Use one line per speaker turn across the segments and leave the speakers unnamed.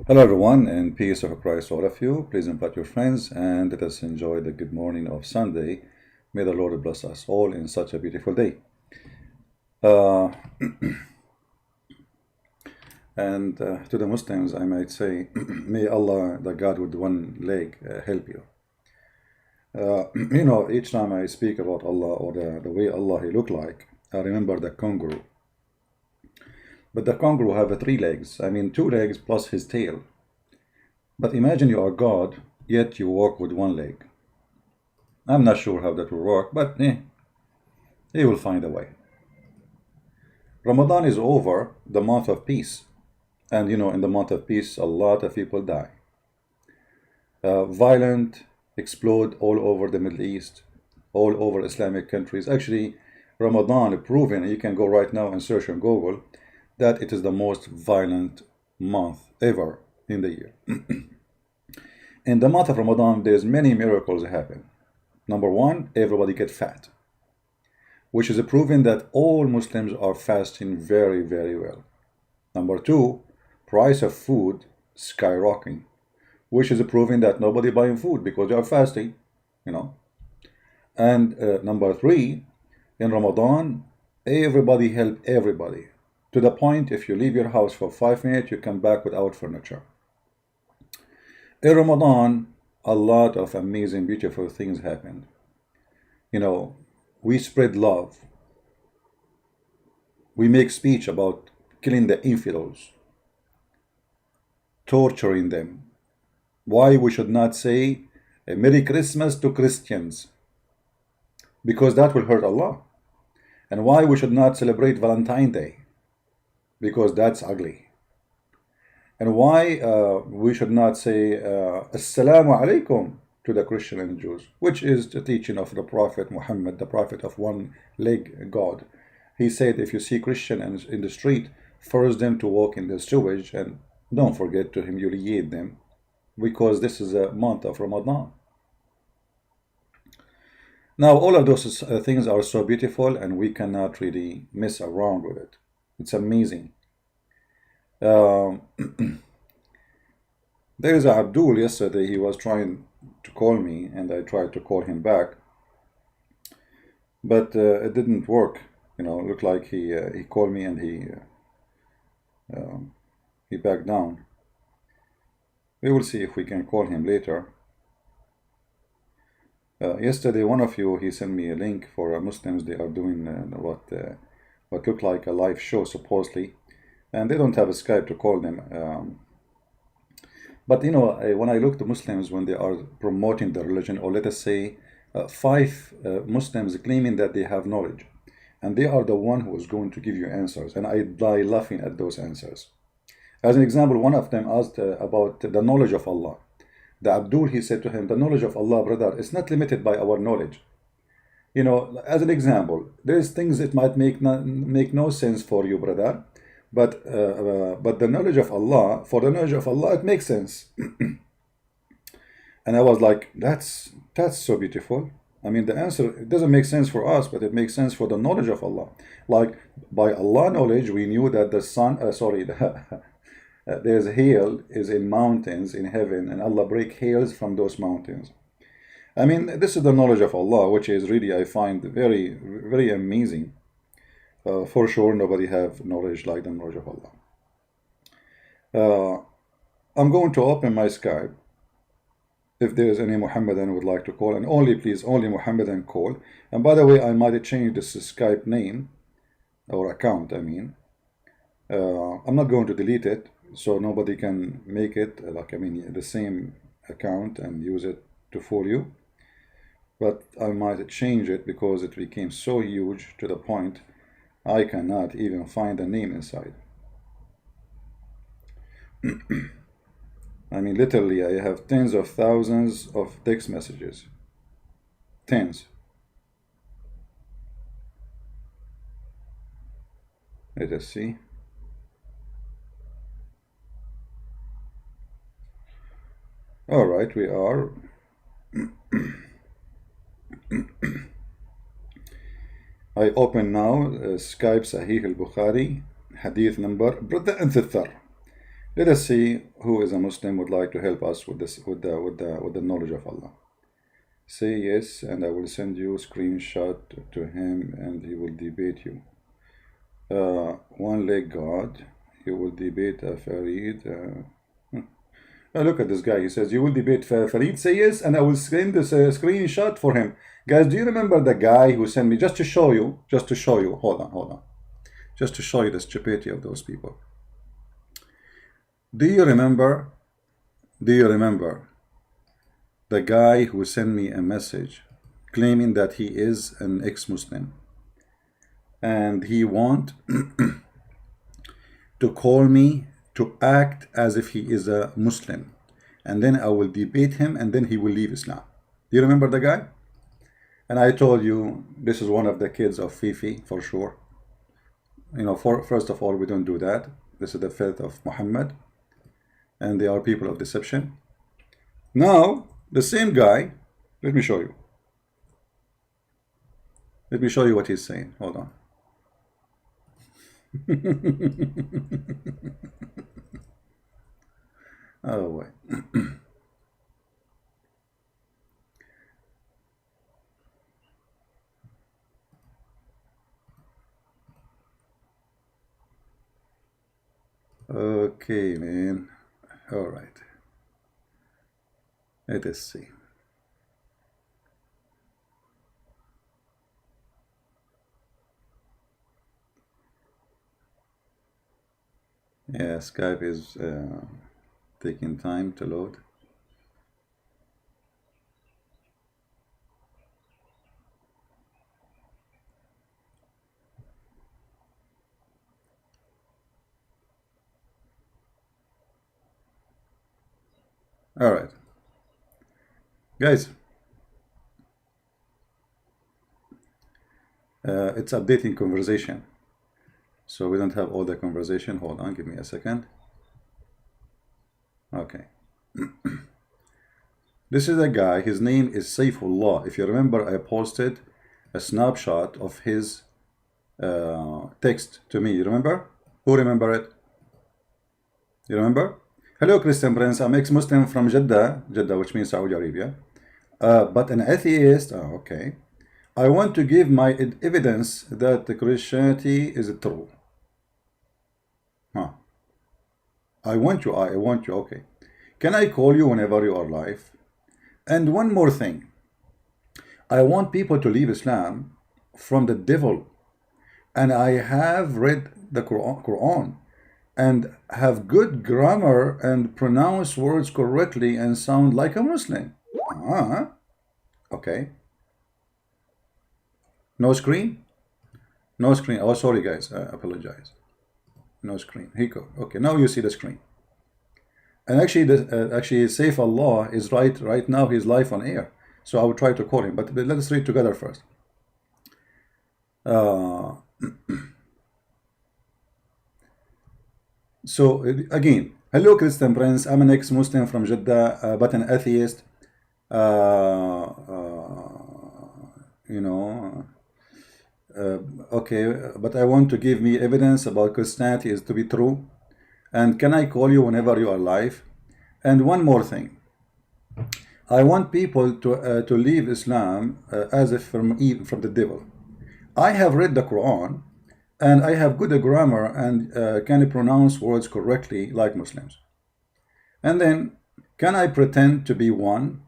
Hello everyone, and peace of Christ all of you. Please invite your friends and let us enjoy the good morning of Sunday. May the Lord bless us all in such a beautiful day. Uh, and to the Muslims, I might say, may Allah, the God with one leg, help you. Each time I speak about Allah or the way Allah He look like, I remember the kangaroo. But the kangaroo have three legs. I mean, two legs plus his tail. But imagine you are God, yet you walk with one leg. I'm not sure how that will work, but He will find a way. Ramadan is over, the month of peace. And in the month of peace, a lot of people die. Violent explode all over the Middle East, all over Islamic countries. Actually, Ramadan proven, you can go right now and search on Google, that it is the most violent month ever in the year. In the month of Ramadan, there's many miracles happen. Number one, everybody get fat, which is a proven that all Muslims are fasting very, very well. Number two, price of food skyrocketing, which is a proven that nobody buying food because they are fasting, And number three, in Ramadan, everybody help everybody. To the point, if you leave your house for 5 minutes, you come back without furniture. In Ramadan, a lot of amazing, beautiful things happen. We spread love. We make speech about killing the infidels, torturing them. Why we should not say a Merry Christmas to Christians? Because that will hurt Allah. And why we should not celebrate Valentine's Day? Because that's ugly. And why we should not say Assalamu alaikum to the Christian and Jews, which is the teaching of the Prophet Mohammed, the Prophet of one leg God. He said, if you see Christian in the street, force them to walk in the sewage and don't forget to humiliate them, because this is a month of Ramadan. Now, all of those things are so beautiful, and we cannot really mess around with it. It's amazing. There is Abdul yesterday. He was trying to call me, and I tried to call him back, but it didn't work. It looked like he called me and he backed down. We will see if we can call him later. Yesterday, one of you, he sent me a link for Muslims. They are doing what looked like a live show, supposedly, and they don't have a Skype to call them. But when I look to Muslims, when they are promoting the religion, or let us say 5 Muslims claiming that they have knowledge, and they are the one who is going to give you answers, and I die laughing at those answers. As an example, one of them asked about the knowledge of Allah. The Abdul, he said to him, the knowledge of Allah, brother, is not limited by our knowledge. As an example, there's things that might make no sense for you, brother, but the knowledge of Allah, for the knowledge of Allah, it makes sense. And I was like, that's so beautiful. I mean, the answer, it doesn't make sense for us, but it makes sense for the knowledge of Allah. Like, by Allah knowledge, we knew that the sun, there's hail is in mountains in heaven, and Allah break hails from those mountains. I mean, this is the knowledge of Allah, which is really, I find, very, very amazing. For sure, nobody have knowledge like the knowledge of Allah. I'm going to open my Skype. If there is any Mohammedan who would like to call, and please, only Mohammedan call. And by the way, I might change this Skype name, or account, I mean. I'm not going to delete it, so nobody can make it, the same account and use it to fool you. But I might change it because it became so huge to the point I cannot even find a name inside. I mean, literally, I have tens of thousands of text messages. Tens. Let us see. All right, we are. I open now Skype Sahih al-Bukhari, hadith number, brother and sister, Let us see who is a Muslim would like to help us with this, with the knowledge of Allah. Say yes, and I will send you a screenshot to him, and he will debate you. One leg God, he will debate Farid. Look at this guy. He says, you will debate Farid. Say yes, and I will send this screenshot for him. Guys, do you remember the guy who sent me, just to show you, hold on, just to show you the stupidity of those people. Do you remember the guy who sent me a message claiming that he is an ex-Muslim and he want to call me to act as if he is a Muslim, and then I will debate him, and then he will leave Islam? Do you remember the guy? And I told you this is one of the kids of Fifi for sure. You know, first of all, we don't do that. This is the faith of Mohammed, and they are people of deception. Now the same guy, let me show you what he's saying. Hold on. Oh wait. Okay, man. All right. Let us see. Yeah, Skype is taking time to load. All right, guys, it's updating conversation, so we don't have all the conversation. Hold on, give me a second. Okay. This is a guy, his name is Saifullah. If you remember, I posted a snapshot of his text to me. You remember? Who remember it? You remember? Hello, Christian Prince. I'm ex-Muslim from Jeddah, which means Saudi Arabia, but an atheist. Oh, okay. I want to give my evidence that the Christianity is true. Huh. I want you. Okay. Can I call you whenever you are live? And one more thing. I want people to leave Islam from the devil. And I have read the Quran and have good grammar and pronounce words correctly and sound like a Muslim. Okay. No screen? No screen. Oh, sorry, guys. I apologize. No screen. Here you go. Okay, now you see the screen. And actually, Saifullah is right now. He's live on air. So I will try to call him. But let us read together first. So again, hello, Christian Prince. I'm an ex-Muslim from Jeddah, but an atheist. Okay, but I want to give me evidence about Christianity is to be true. And can I call you whenever you are live? And one more thing. I want people to leave Islam as if from the devil. I have read the Quran, and I have good grammar and can pronounce words correctly like Muslims. And then, can I pretend to be one?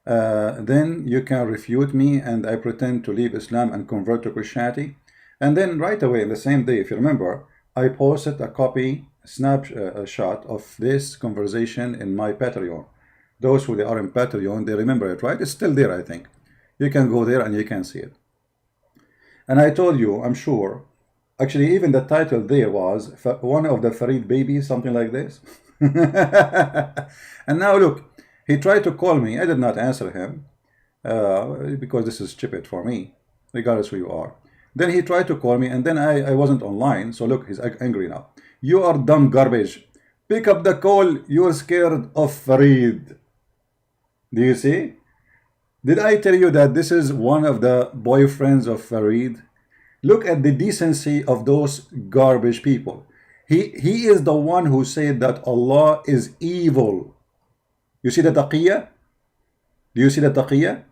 Then you can refute me, and I pretend to leave Islam and convert to Christianity. And then right away, the same day, if you remember, I posted a snapshot of this conversation in my Patreon. Those who are in Patreon, they remember it, right? It's still there, I think. You can go there and you can see it. And I told you, I'm sure, actually even the title there was one of the Farid babies, something like this. And now look, he tried to call me. I did not answer him because this is stupid for me, regardless who you are. Then he tried to call me, and then I wasn't online. So look, he's angry now. You are dumb garbage. Pick up the call. You're scared of Farid. Do you see? Did I tell you that this is one of the boyfriends of Farid? Look at the decency of those garbage people. He is the one who said that Allah is evil. You see the taqiyya? Do you see the taqiyya?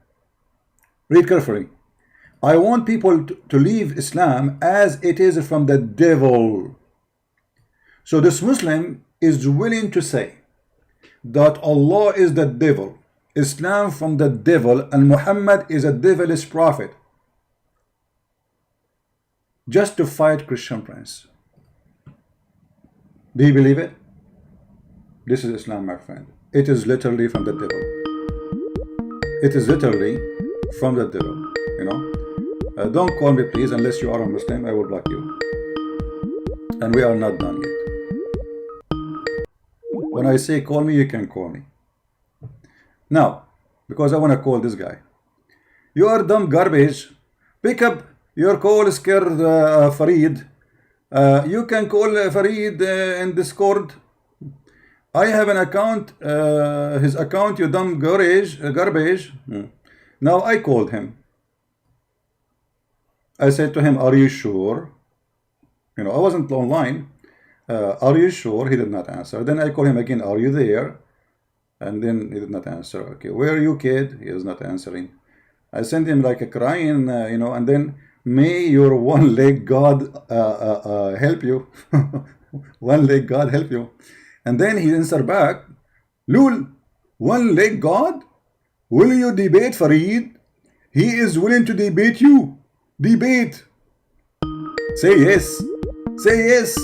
Read carefully. I want people to leave Islam as it is from the devil. So this Muslim is willing to say that Allah is the devil, Islam from the devil, and Muhammad is a devilish prophet, just to fight Christian Prince. Do you believe it? This is Islam, my friend. It is literally from the devil. It is literally from the devil, you know. Don't call me, please, unless you are a Muslim. I will block you. And we are not done yet. When I say call me, you can call me. Now, because I want to call this guy. You are dumb garbage. Pick up your call, scared Farid. You can call Farid in Discord. I have an account, his account, you dumb garbage. Now I called him. I said to him, are you sure? You know, I wasn't online. Are you sure? He did not answer. Then I call him again, are you there? And then he did not answer. Okay, where are you, kid? He is not answering. I sent him like a crying, you know, and then, may your one-leg God help you. One-leg God help you. And then he answered back, Lul, one-leg God? Will you debate Farid? He is willing to debate you. Debate. Say yes. Say yes.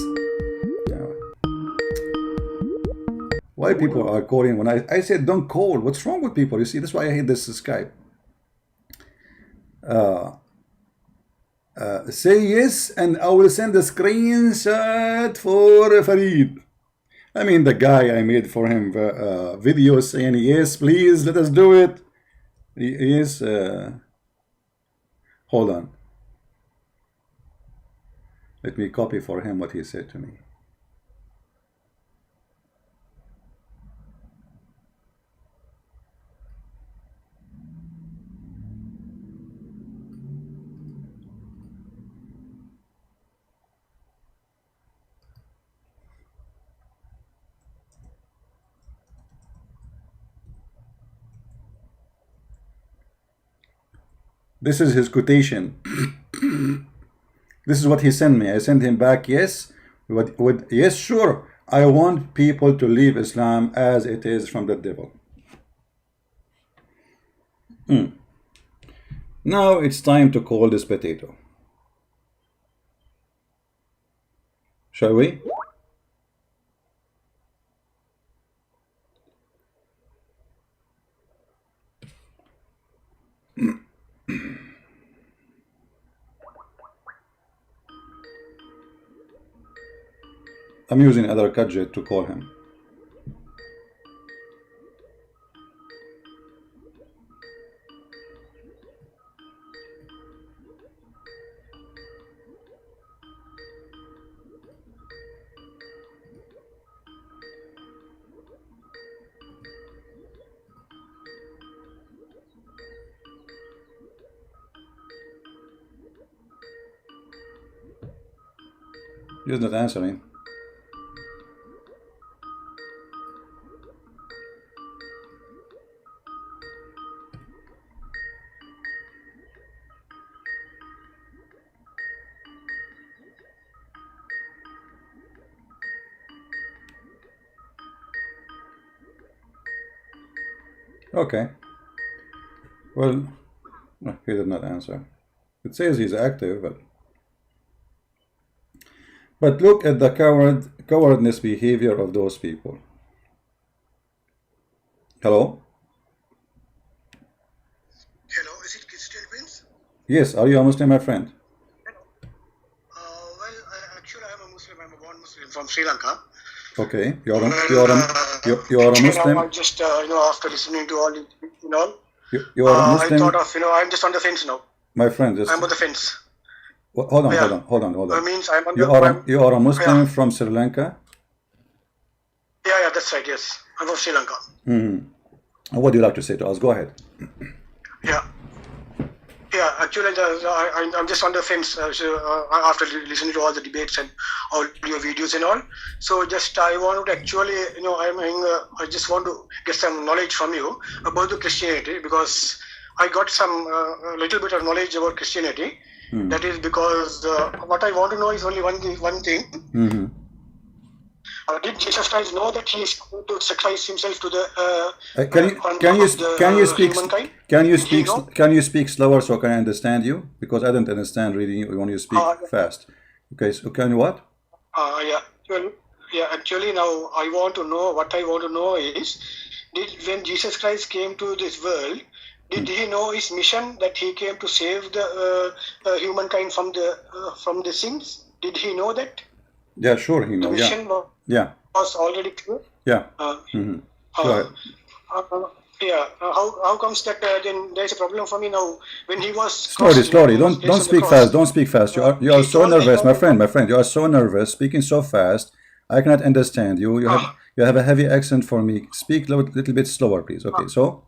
Why people are calling when I said don't call? What's wrong with people? You see, that's why I hate this Skype. Say yes, and I will send a screenshot for Farid. I mean, the guy I made for him video saying yes, please, let us do it. Yes. Hold on. Let me copy for him what he said to me. This is his quotation. This is what he sent me. I sent him back, yes, yes, sure. I want people to leave Islam as it is from the devil. Now it's time to call this potato. Shall we? I'm using other gadget to call him. He's not answering. Okay. Well, he did not answer. It says he's active, but look at the cowardness behavior of those people. Hello?
Hello, is it Christian Prince?
Yes, are you a Muslim, my friend?
Hello. Actually, I'm a Muslim. I'm a born Muslim from Sri Lanka.
Okay, you are a Muslim.
Now I just, after listening to all,
you are a Muslim.
I thought of, I'm just on the fence now.
My friend,
I'm on the fence.
Hold on.
That means I'm on
you are a Muslim from Sri Lanka?
Yeah, that's right, yes. I'm from Sri Lanka.
What do you like to say to us? Go ahead.
Yeah. Yeah, actually, I'm just on the fence after listening to all the debates and all your videos and all. So just I want to actually, I just want to get some knowledge from you about the Christianity, because I got some little bit of knowledge about Christianity. That is because what I want to know is only one thing. Did Jesus Christ know that he is going to sacrifice himself to the humankind?
Can you speak slower so can I understand you? Because I don't understand reading when you speak fast. Okay, so can you what?
Actually, now I want to know. What I want to know is, when Jesus Christ came to this world, did he know his mission, that he came to save the humankind from the sins? Did he know that?
Yeah, sure, he knows.
The mission was already clear.
Yeah. Go ahead.
How comes that then there's a problem for me now when he was
slowly. Don't speak fast. Don't speak fast. You are so nervous, my friend. You are so nervous, speaking so fast. I cannot understand you. You have a heavy accent for me. Speak a little bit slower, please. Okay, so.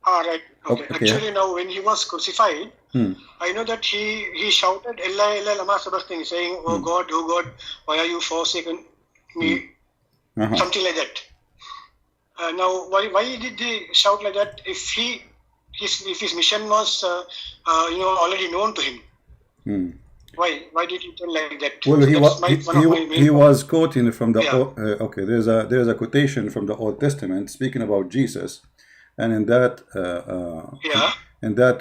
All right. Okay. Actually, now when he was crucified, I know that he shouted "Allah, Allah, lama sabachthani," saying, "Oh God, why are you forsaken me?" Something like that. Now, why did he shout like that? If his mission was already known to him, why did he tell like that?
Well, he was quoting from the okay. There's a quotation from the Old Testament speaking about Jesus, and in that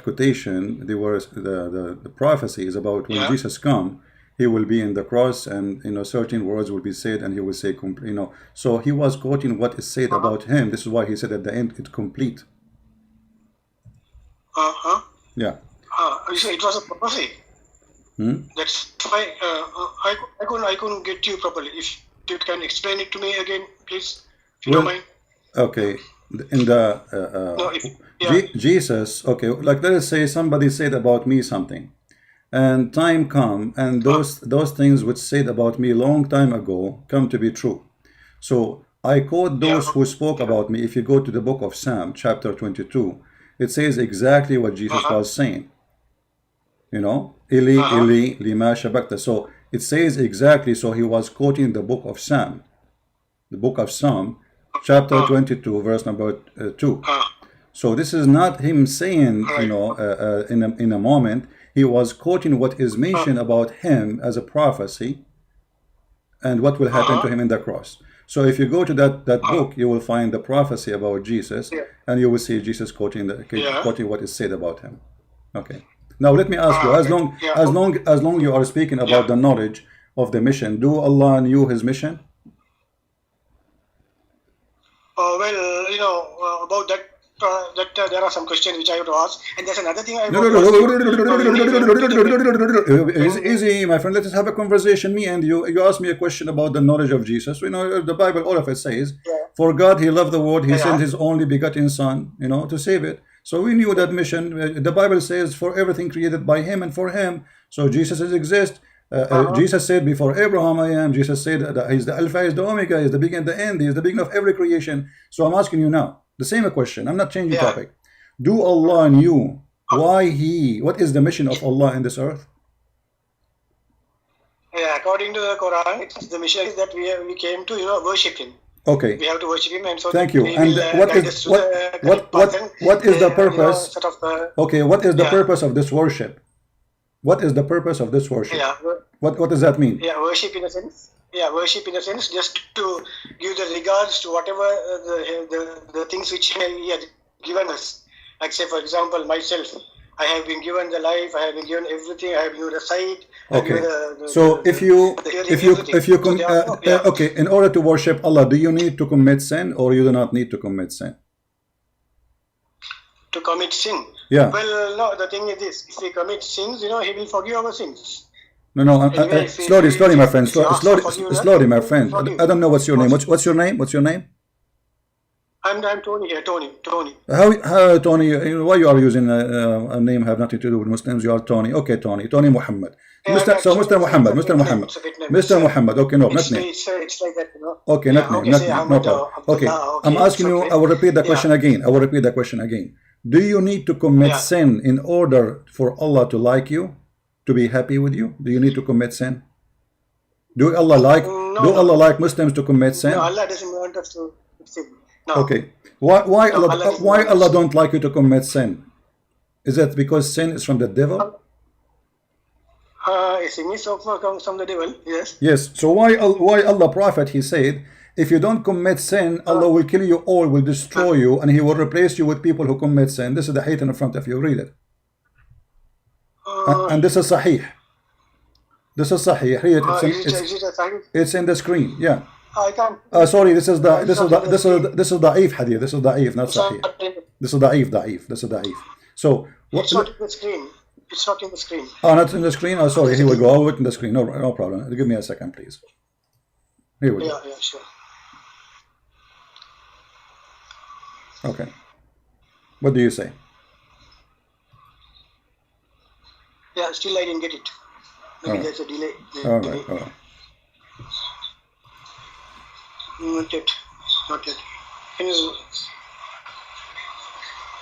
quotation, there was the prophecy is about when Jesus come. He will be in the cross, and certain words will be said, and he will say, So he was quoting what is said about him. This is why he said at the end, "It's complete." Yeah.
It was a prophecy. That's why I couldn't get you properly. If you can explain it to me again, please, if you don't mind.
Okay. In the Jesus. Okay. Like let us say somebody said about me something. And time come, and those things which said about me long time ago come to be true. So I quote those who spoke about me. If you go to the book of Psalm, chapter 22, it says exactly what Jesus was saying. Eli, Eli, lima shabakta. So it says exactly. So he was quoting the book of Psalm, chapter 22, verse number 2. So this is not him saying, in a moment. He was quoting what is mentioned about him as a prophecy and what will happen to him in the cross. So if you go to that book, you will find the prophecy about Jesus, and you will see Jesus quoting what is said about him. Okay. Now let me ask you, as long you are speaking about the knowledge of the mission, do Allah knew his mission?
About that. There are some questions which I have to ask, and there's another thing I
Easy, my friend. Let us have a conversation. Me and you. You asked me a question about the knowledge of Jesus. The Bible, all of it says, "For God, He loved the world; He sent His only begotten Son, to save it." So we knew that mission. The Bible says, "For everything created by Him and for Him." So Jesus exists. Jesus said, "Before Abraham I am." Jesus said that He's the Alpha, He's the Omega, He's the beginning, the end. He's the beginning of every creation. So I'm asking you now. The same question. I'm not changing topic. Do Allah knew what is the mission of Allah in this earth?
According to the Quran, the mission is that we came to worship Him.
Okay.
We have to worship Him, and so
thank you. And what is the purpose? Okay. What is the purpose of this worship? What is the purpose of this worship? What does that mean?
Worship in a sense. Worship in a sense, just to give the regards to whatever the things which He had given us. Like say, for example, myself, I have been given the life, I have been given everything, I have given the sight.
Okay. Okay, in order to worship Allah, do you need to commit sin, or you do not need to commit sin?
To commit sin?
Yeah.
Well, no. The thing is this: if we commit sins, He will forgive our sins.
No. Slowly, my friend. Slowly, my friend. I don't know what's your name. What's your name?
I'm Tony here. Tony.
How Tony? Why you are using a name have nothing to do with Muslims? You are Tony. Okay, Tony Mohammed. Mr. Mohammed. Okay, no, not name.
It's like that,
Okay, not name. No problem. Okay, I'm asking you. I will repeat the question again. Do you need to commit sin in order for Allah to like you, to be happy with you? Do you need to commit sin? Do Allah like Muslims to commit sin?
No, Allah doesn't want us to sin. No.
Okay. Why Allah don't like you to commit sin? Is that because sin is from the devil?
Sin is comes from the devil. Yes.
Yes. So why Allah Prophet, he said, if you don't commit sin, Allah will kill you all, will destroy you, and He will replace you with people who commit sin. This is the hadith in front of you. Read it. And this is Sahih. This is Sahih. Read it. It's in the screen. Yeah.
I can't.
Sorry. This is da'if hadith. This is da'if, not Sahih. This is da'if. This is da'if. So
it's not in the screen. It's not in the screen.
Oh, not in the screen. Oh, sorry. Here we go. I'll put it in the screen. No problem. Give me a second, please. Here we go.
Yeah, sure.
Okay. What do you say?
Yeah, still I didn't get it. Maybe there's a delay.
All right.
Not yet. Can you...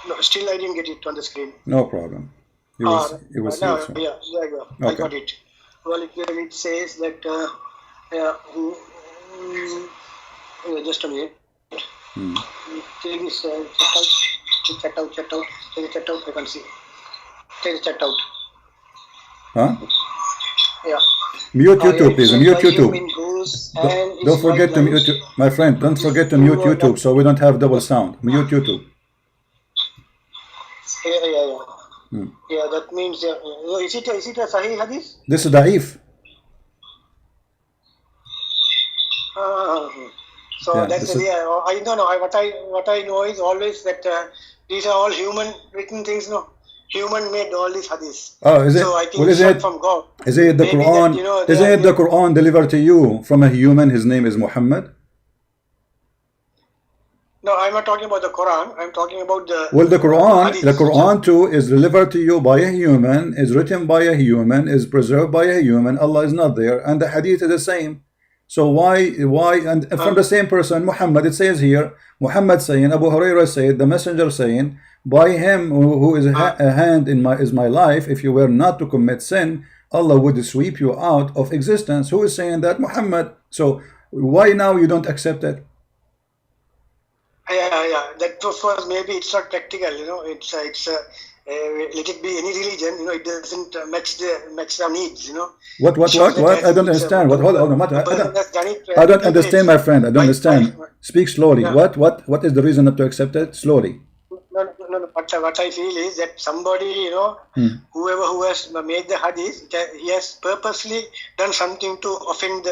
No, still I didn't get it on the screen.
No problem. You will see it soon.
Yeah, there you go. Okay. I got it. Well, it says that... just a minute. Take this check out. Take the check out. I can see. Take the check out.
Huh?
Yeah.
Mute YouTube, please. Mute YouTube. Don't forget to mute, my friend. Don't forget to mute YouTube so we don't have double sound. Mute YouTube.
Yeah. Yeah, that means. Is it a Sahih hadith?
This is da'if.
So yeah, that's I don't know. What I know is always that these are all human written things. No, human made all these hadiths.
Oh, is it?
So I think it's from God.
Is it the Quran? That, is it the Quran delivered to you from a human? His name is Muhammad.
No, I'm not talking about the Quran. I'm talking about the.
Well, the Quran too is delivered to you by a human, is written by a human, is preserved by a human. Allah is not there, and the hadith is the same. So why and from the same person, Muhammad, it says here, Muhammad saying, Abu Hurairah said, the messenger saying, by him who is a hand is my life, if you were not to commit sin, Allah would sweep you out of existence. Who is saying that? Muhammad. So why now you don't accept it?
Yeah. That was maybe it's not practical, it's let it be any religion, it doesn't match the needs,
What? I don't understand. Hold on. I don't understand, my friend. I don't understand. Speak slowly. Yeah. What is the reason not to accept it? Slowly.
No. What I feel is that somebody, whoever who has made the hadith, he has purposely done something to offend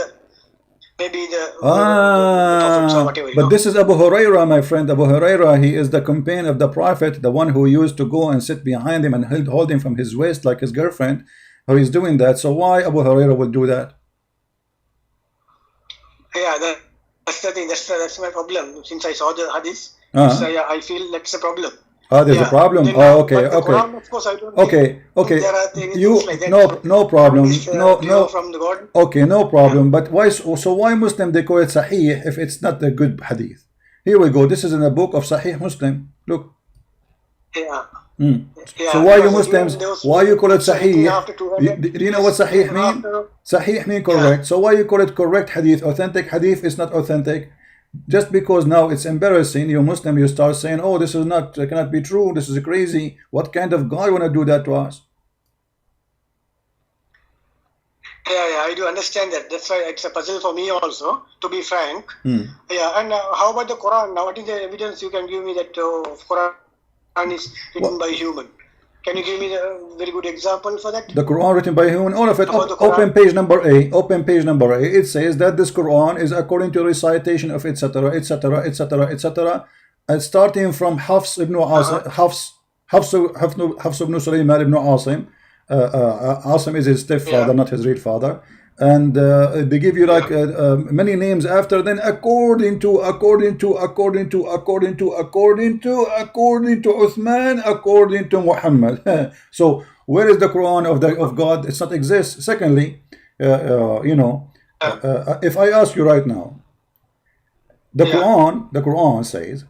maybe the or whatever,
but this is Abu Hurairah, my friend. Abu Hurairah, he is the companion of the Prophet, the one who used to go and sit behind him and hold him from his waist like his girlfriend. How he's doing that? So why Abu Hurairah will do that?
Yeah, that's the thing. That's my problem. Since I saw the hadith, I feel that's a problem.
There's a problem.
Then,
Okay.
Quran, of course, I don't
okay.
There are things like that.
No problem. No.
From the God.
Okay, no problem. But why? So why Muslim they call it Sahih if it's not a good hadith? Here we go. This is in the book of Sahih Muslim. Look.
Yeah.
So why you Muslims? Why you call it Sahih? Do you know what Sahih mean? Sahih mean correct. Yeah. So why you call it correct hadith? Authentic hadith is not authentic. Just because now it's embarrassing, you Muslim, you start saying, oh, this is not, cannot be true, this is crazy. What kind of God want to do that to us?
Yeah, I do understand that. That's why it's a puzzle for me also, to be frank. Yeah, and how about the Quran? Now, what is the evidence you can give me that Quran is written by human? Can you give me a very good example for that?
The Quran written by human, all of it. Open page number A. It says that this Quran is according to recitation of etc. And starting from Hafs ibn Sulaiman ibn Asim. Asim is his stepfather, not his real father. And they give you like many names after, then according to Uthman, according to Muhammad. So where is the Quran of God? It's not exist. Secondly, if I ask you right now, the Quran says,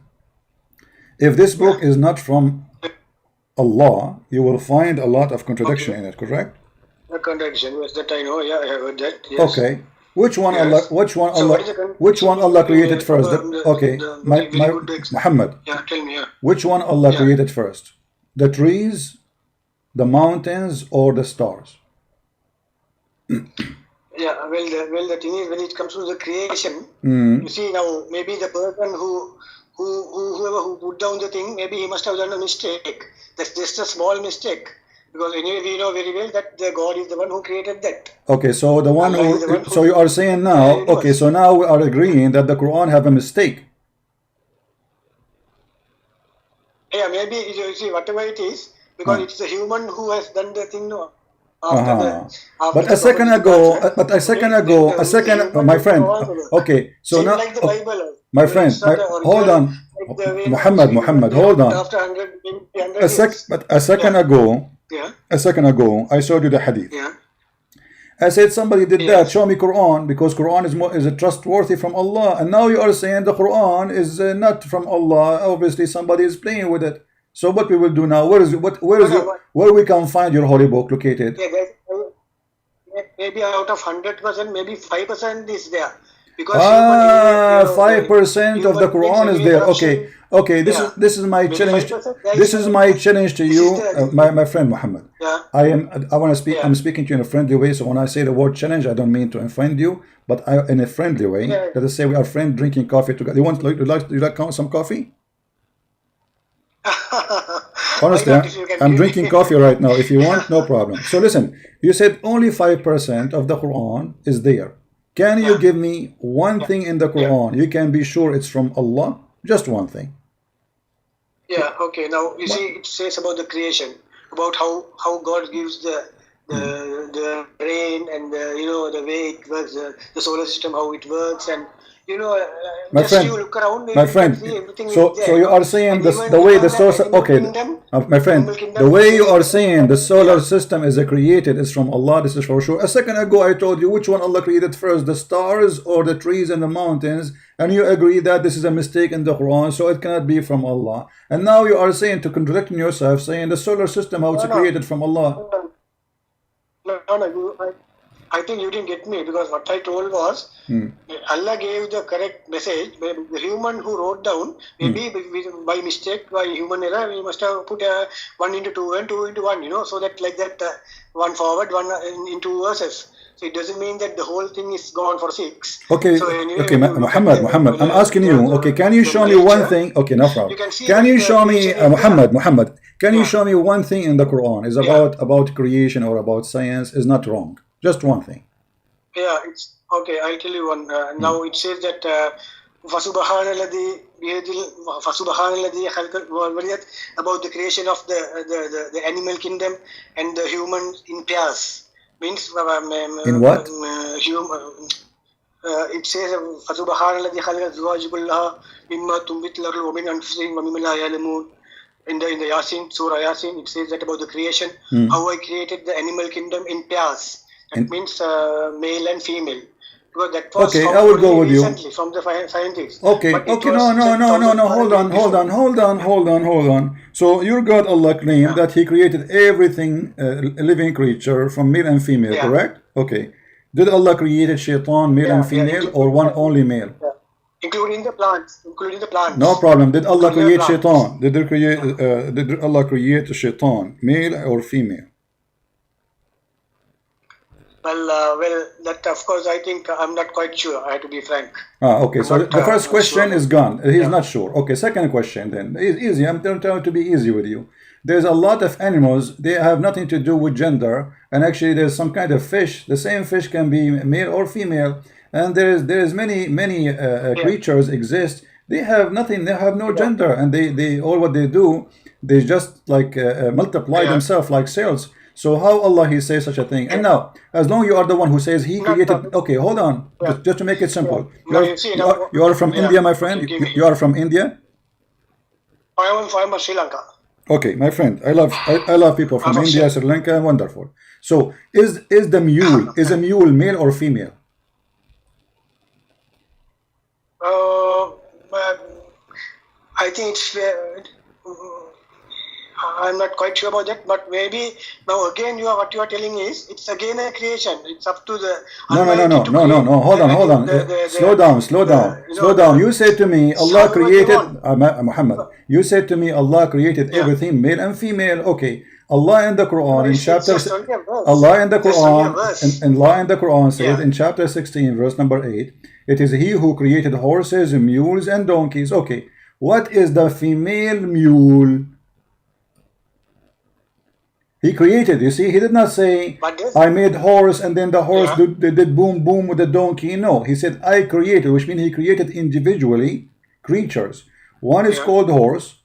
if this book is not from Allah, you will find a lot of contradiction
Okay.
in it, correct?
The contradiction, yes, that I know. Yeah, I have heard that. Yes.
Okay. Which one Allah,
Yes. So what is the
which
contradiction
one Allah
between
created first? Okay,
the very, very good
Muhammad,
yeah, tell me, yeah.
which one Allah
Yeah.
created first? The trees, the mountains, or the stars?
Yeah, the thing is, when it comes to the creation,
Mm.
you see now, maybe the person whoever who put down the thing, maybe he must have done a mistake. That's just a small mistake. Because anyway, we know very well that the God is the one who created that.
Okay, so the one
Allah is the one
who, so you are saying now,
created the
okay,
universe.
so now we are agreeing that the Quran have a mistake.
Yeah, maybe you see whatever it is, because it's the human who has done the thing. No,
But a second ago, my friend, okay, so
same
now,
like the Bible.
my friend,
It's not the original,
hold on,
like the way
Muhammad, hold on.
after 100, maybe 100 years.
But a second ago, I showed you the hadith.
Yeah.
I said somebody did that.
Yes.
Show me Quran, because Quran is trustworthy from Allah. And now you are saying the Quran is not from Allah. Obviously, somebody is playing with it. So what we will do now? Where we can find your holy book located?
Yeah, maybe out of 100%, maybe 5% is there. Because
5% of the Quran is there. Okay. This is my challenge. This is my challenge to you, my friend Mohammed.
Yeah.
I want to speak. I'm speaking to you in a friendly way. So when I say the word challenge, I don't mean to offend you, but in a friendly way. Let us say we are friends drinking coffee together. You like some coffee? Honestly, I'm drinking coffee right now. If you want, no problem. So listen, you said only 5% of the Quran is there. Can you give me one thing in the Quran you can be sure it's from Allah? Just one thing.
Yeah, okay. Now you see, it says about the creation, about how God gives the rain and the way it works, the solar system, how it works, and
my
just
friend,
you look around,
my friend.
see everything
So
is there,
you are saying
and
the way the source. Okay,
kingdom,
my friend, the way you are saying the solar system is created is from Allah. This is for sure. A second ago, I told you which one Allah created first, the stars or the trees and the mountains, and you agree that this is a mistake in the Quran, so it cannot be from Allah. And now you are saying, to contradict yourself, saying the solar system, how it's created from Allah.
No, I think you didn't get me, because what I told was Allah gave the correct message. The human who wrote down, maybe by mistake, by human error, we must have put 1 into 2 and 2 into 1, so that like that, one forward, one in 2 verses. So it doesn't mean that the whole thing is gone for 6.
Okay,
so anyway,
okay, Muhammad, I'm asking you. Okay, can you show me one thing? Okay, no problem. Can you show me, Muhammad? Can you show me one thing in the Quran is about creation or about science is not wrong? Just one thing.
Yeah, it's okay. I'll tell you one. Now it says that about the creation of the animal kingdom and the human in pairs. Means
in what?
It says in the Yasin, Surah Yasin, it says that about the creation, how I created the animal kingdom in pairs. That means male and female. Because that was
okay, I will go with you.
From the scientists.
Okay, no. Hold on. So your God Allah claimed that He created everything, living creature from male and female, correct? Okay. Did Allah create shaitan, male and female, or one only male?
Including the plants.
No problem. Did Allah create shaitan? Did Allah create shaitan, male or female?
Well, that of course I think I'm not quite sure. I have to be frank.
Okay. So the first question is gone. He's not sure. Okay. Second question then. It's easy. I'm trying to be easy with you. There's a lot of animals. They have nothing to do with gender. And actually, there's some kind of fish. The same fish can be male or female. And there's many creatures exist. They have nothing. They have no gender. And they all what they do, they just like multiply themselves like cells. So how Allah He says such a thing? And now, as long you are the one who says He created, okay, hold on, just to make it simple. You are from India, my friend. You are from India.
I am from Sri Lanka.
Okay, my friend. I love people from India, Sri Lanka. Wonderful. So is a mule male or female?
I think it's I'm not quite sure about that, but maybe now again what you are telling is it's again a creation. It's up to the
No.
Almighty to create
Hold on. Slow down. Slow down. You said to me, Allah created, Muhammad, you said to me, Allah created everything, male and female. Okay. Allah in the Quran, in chapter, Allah in the Quran says in chapter 16, verse number 8, it is He who created horses, mules, and donkeys. Okay. What is the female mule? He created, you see, he did not say, I made horse and then the horse did boom boom with the donkey. No, he said, I created, which means he created individually creatures. One is called horse,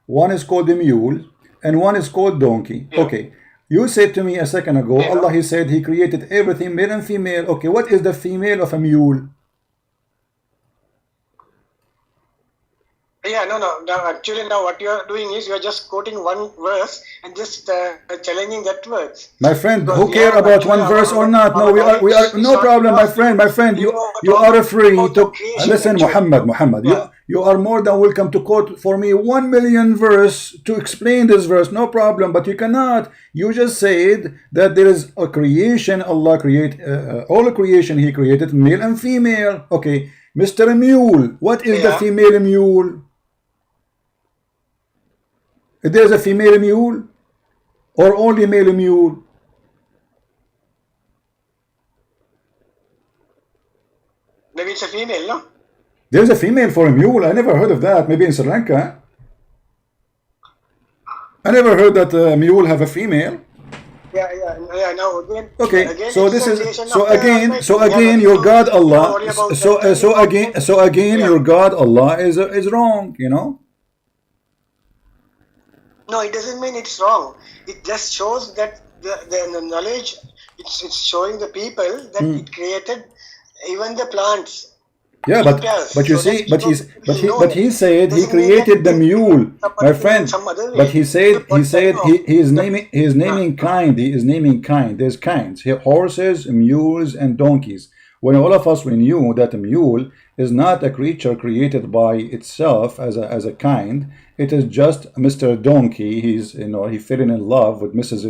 one is called the mule, and one is called donkey. Okay, you said to me a second ago, Allah, He said He created everything, male and female. Okay, what is the female of a mule?
Yeah, no. Actually, now what you are doing is you are just quoting one verse and just challenging that verse.
My friend, who care about one verse or not? No, we are no problem, my friend. You are free to listen, Muhammad. You are more than welcome to quote for me 1 million verse to explain this verse, no problem. But you cannot. You just said that there is a creation. Allah create all creation. He created male and female. Okay, Mr. Mule, what is the female mule? There's a female mule or only male mule?
Maybe it's a female, no?
There's a female for a mule. I never heard of that. Maybe in Sri Lanka. I never heard that a mule have a female.
Yeah. Now again.
Okay.
Again,
so this is so again your God Allah. So again your God Allah is wrong. You know.
No, it doesn't mean it's wrong. It just shows that the knowledge, it's showing the people that it created even the plants.
Yeah, but you see, but he said he created the mule, my friend. But he said he is naming kind. He is naming kind. There's kinds. Horses, mules, and donkeys. When all of us we knew that a mule is not a creature created by itself as a kind. It is just Mr. Donkey. He's he fell in love with Mrs.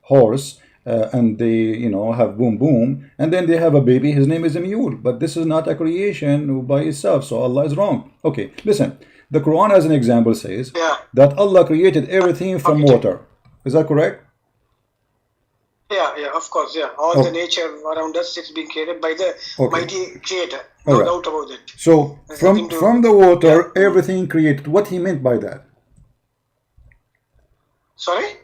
Horse, and they have boom boom, and then they have a baby. His name is a mule. But this is not a creation by itself. So Allah is wrong. Okay, listen. The Quran, as an example, says that Allah created everything from water. Is that correct?
Yeah, of course, yeah. All the nature around us is being created by the mighty Creator. No doubt about it.
So from the water, everything created. What he meant by that?
Sorry?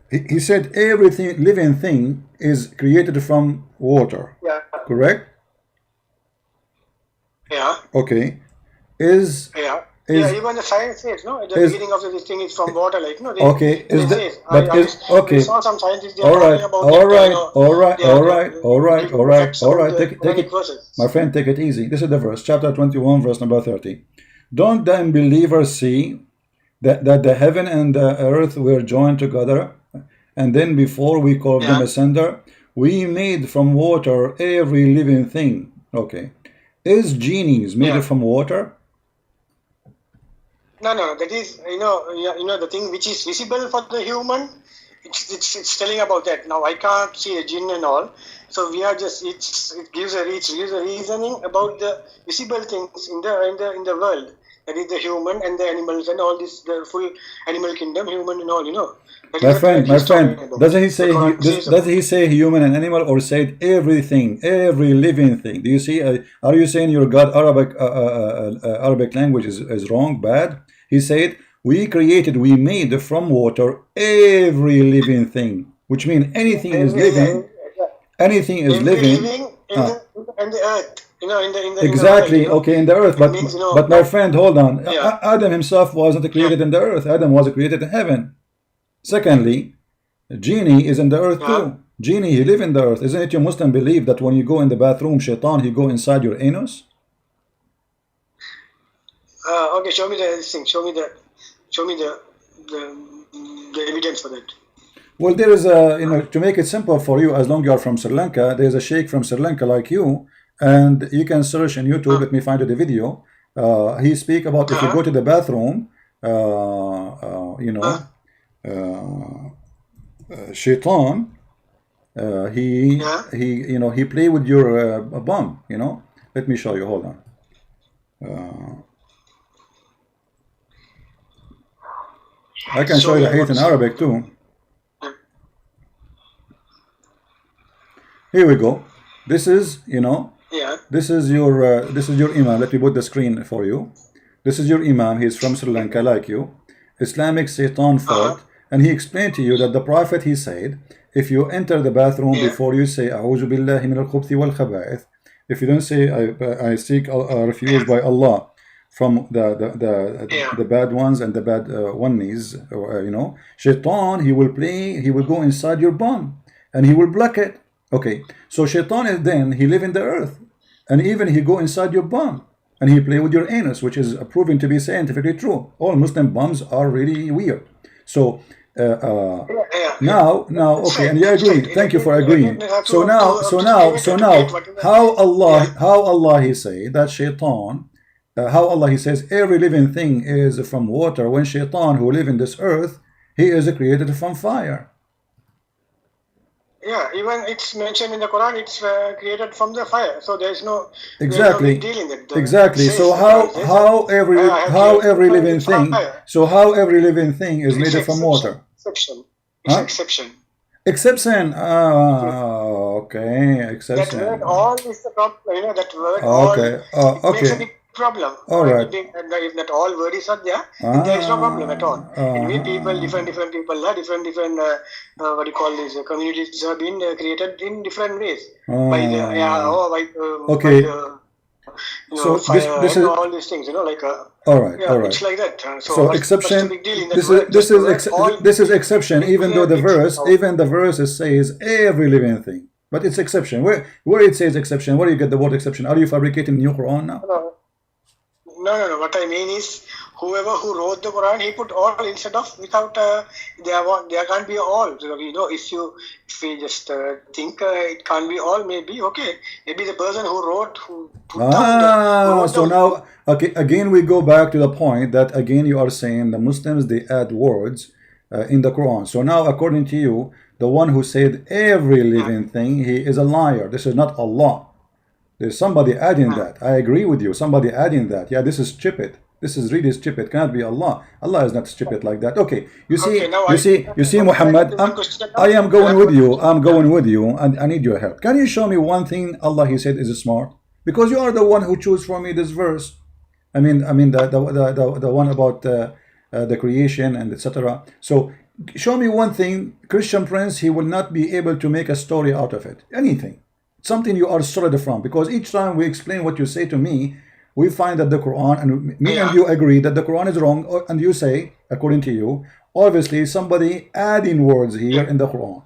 He said everything living thing is created from water.
Yeah.
Correct?
Yeah.
Okay.
Even the science says, no, at the beginning of this thing is from water, like, no.
We saw some scientists, they are talking about all right. Take it, my friend, take it easy. This is the verse, chapter 21, verse number 30. Don't the unbelievers see that the heaven and the earth were joined together, and then before we called them asunder, we made from water every living thing. Okay. Is genies made from water?
No. That is, the thing which is visible for the human. It's telling about that. Now I can't see a jinn and all, so we are just it gives a reasoning about the visible things in the world. That is the human and the animals and all this, the full animal kingdom, human and all.
My friend, doesn't he say human and animal, or said everything, every living thing? Do you see? Are you saying your God Arabic language is wrong, bad? He said we made from water every living thing, which means anything is living. Anything is living.
In the earth.
Exactly. In the earth, but
means,
but my friend, hold on. Adam himself wasn't created in the earth. Adam was created in heaven. Secondly, genie is in the earth too. Genie, he live in the earth. Isn't it your Muslim belief that when you go in the bathroom, shaitan, he go inside your anus?
Okay, show me this thing. Show me the evidence for that.
Well, there is to make it simple for you, as long as you are from Sri Lanka, there is a sheikh from Sri Lanka like you, and you can search on YouTube. Let me find the video. He speak about if you go to the bathroom, you know, shaitan, he play with your bum, you know. Let me show you. Hold on. I can show you the hadith in Arabic too. Here we go. This is, you know, this is your imam. Let me put the screen for you. This is your imam. He's from Sri Lanka, like you. Islamic Satan fought, and he explained to you that the Prophet, he said, if you enter the bathroom before you say A'udhu billahi min al-khubthi wal khaba'ith, if you don't say I seek refuge by Allah from the bad ones and the bad onesies, you know, Shaitan, he will go inside your bum and he will block it. Okay, so Shaitan is then, he live in the earth, and even he go inside your bum and he play with your anus, which is proven to be scientifically true. All Muslim bums are really weird. So now, okay, and you agree. Thank you for agreeing. So now, how Allah he say that Shaitan, how Allah he says every living thing is from water, when Shaitan, who live in this earth, he is created from fire.
Yeah, even it's mentioned in the Quran, it's created from the fire. So there is no
exactly
deal in it.
Exactly. So how every living thing is made from water.
Exception. It's exception.
Exception. Okay. Exception.
That word all is the problem. You know that word.
Okay.
All makes a big problem.
All right.
If that all word is not there, then there is no problem at all. And we people, different people, different what do you call these communities have been created in different ways. By the
so
fire,
this is
all these things, you know, like
all right.
It's like that.
So exception. This is exception, even though the verse says every living thing, but it's exception. Where it says exception, where do you get the word exception? Are you fabricating new Quran now?
No. What I mean is, whoever who wrote the Quran, he put all instead of without. There can't be all. You know, if we just think it can't be all, maybe okay. Maybe the person who wrote
so now okay, again we go back to the point that again you are saying the Muslims, they add words in the Quran. So now according to you, the one who said every living thing, he is a liar. This is not Allah. There's somebody adding that. I agree with you. Somebody adding that. Yeah, this is stupid. This is really stupid. Cannot be Allah. Allah is not stupid like that. Okay. You see, Muhammad. I am going with you. I'm going with you, and I need your help. Can you show me one thing Allah he said is smart? Because you are the one who chose for me this verse. I mean the one about the creation and etc. So show me one thing. Christian Prince, he will not be able to make a story out of it. Anything. Something you are solid from, because each time we explain what you say to me, we find that the Quran, and me and you agree that the Quran is wrong, and you say, according to you, obviously somebody adding words here in the Quran.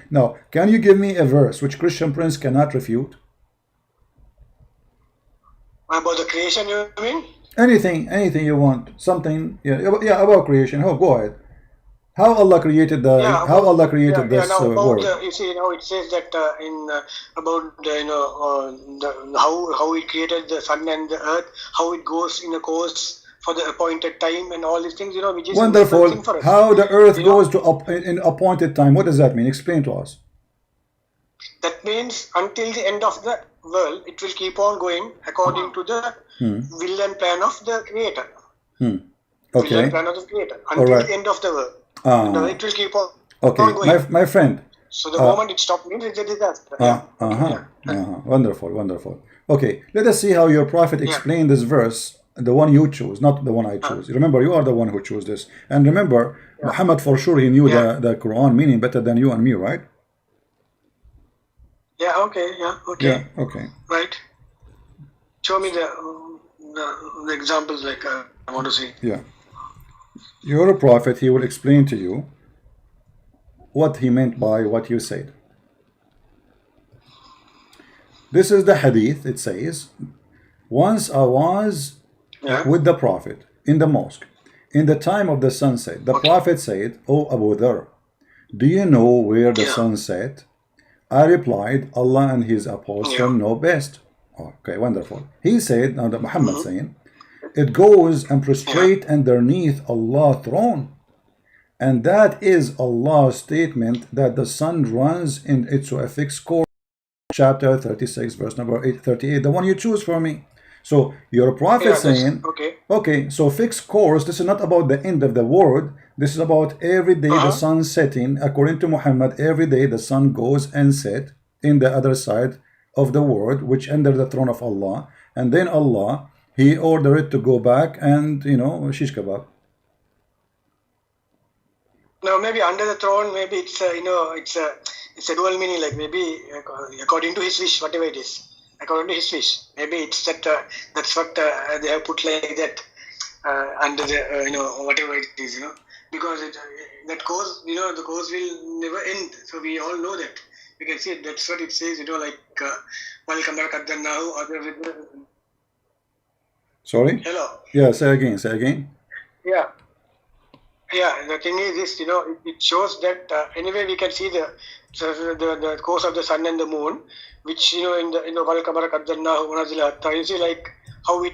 Now, can you give me a verse which Christian Prince cannot refute?
About the creation, you mean?
Anything you want. Something, about creation. Oh, go ahead. How Allah created this world?
You see, it says that about how He created the sun and the earth, how it goes in a course for the appointed time, and all these things, which is
wonderful. How the earth goes to in appointed time? What does that mean? Explain to us.
That means until the end of the world, it will keep on going according to the will and plan of the Creator.
Okay.
Will and plan of the Creator until the end of the world. It will keep on
going. My friend.
So the moment it stops means it's a disaster.
Wonderful. Okay, let us see how your prophet explained this verse, the one you choose, not the one I choose. Remember, you are the one who chose this. And remember, Muhammad for sure he knew the Quran meaning better than you and me, right?
Okay.
Okay.
Right. Show me the examples like I want to see.
Yeah. Your prophet, he will explain to you what he meant by what you said. This is the hadith. It says, once I was with the prophet in the mosque in the time of the sunset. The prophet said, "O Abu Dhar, do you know where the sun set?" I replied, "Allah and his apostle know best." Okay, wonderful. He said, now that Muhammad saying, It goes and prostrate underneath Allah's throne. And that is Allah's statement that the sun runs in its a fixed course. Chapter 36, verse number 38, the one you choose for me. So your prophet saying, okay, so fixed course, this is not about the end of the world. This is about every day the sun setting. According to Muhammad, every day the sun goes and set in the other side of the world, which under the throne of Allah. And then Allah, He ordered it to go back and, you know, shish kebab.
No, maybe under the throne, maybe it's it's a dual meaning, like maybe according to his wish, whatever it is, according to his wish. Maybe it's that that's what they have put like that under the whatever it is, because that course, the course will never end. So we all know that. You can see it. That's what it says, like welcome back at the now.
Sorry.
Hello.
Yeah. Say again. Say again.
Yeah. Yeah, the thing is this, it shows that anyway we can see the course of the sun and the moon, which in the you see like how it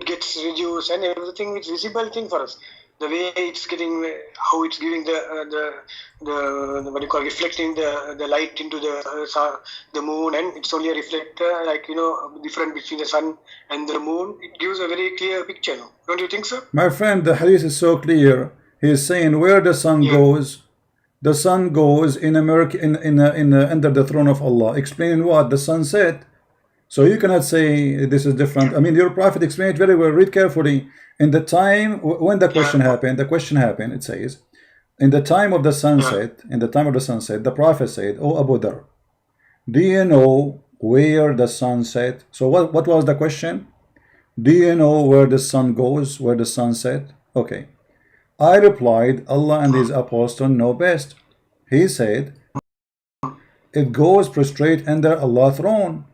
gets reduced and everything. It's visible thing for us. The way it's getting, how it's giving the what do you call, reflecting the light into the moon, and it's only a reflector, like different between the sun and the moon. It gives a very clear picture. Don't you think so?
My friend, the hadith is so clear. He is saying where the sun goes. The sun goes in America, under the throne of Allah. Explaining what? The sunset. So you cannot say this is different. I mean, your prophet explained it very well. Read carefully. In the time when the question happened, it says, in the time of the sunset, the prophet said, "Oh Abu Dhar, do you know where the sun set?" So what was the question? Do you know where the sun goes, where the sun set? Okay. I replied, Allah and His apostle know best. He said, it goes prostrate under Allah's throne.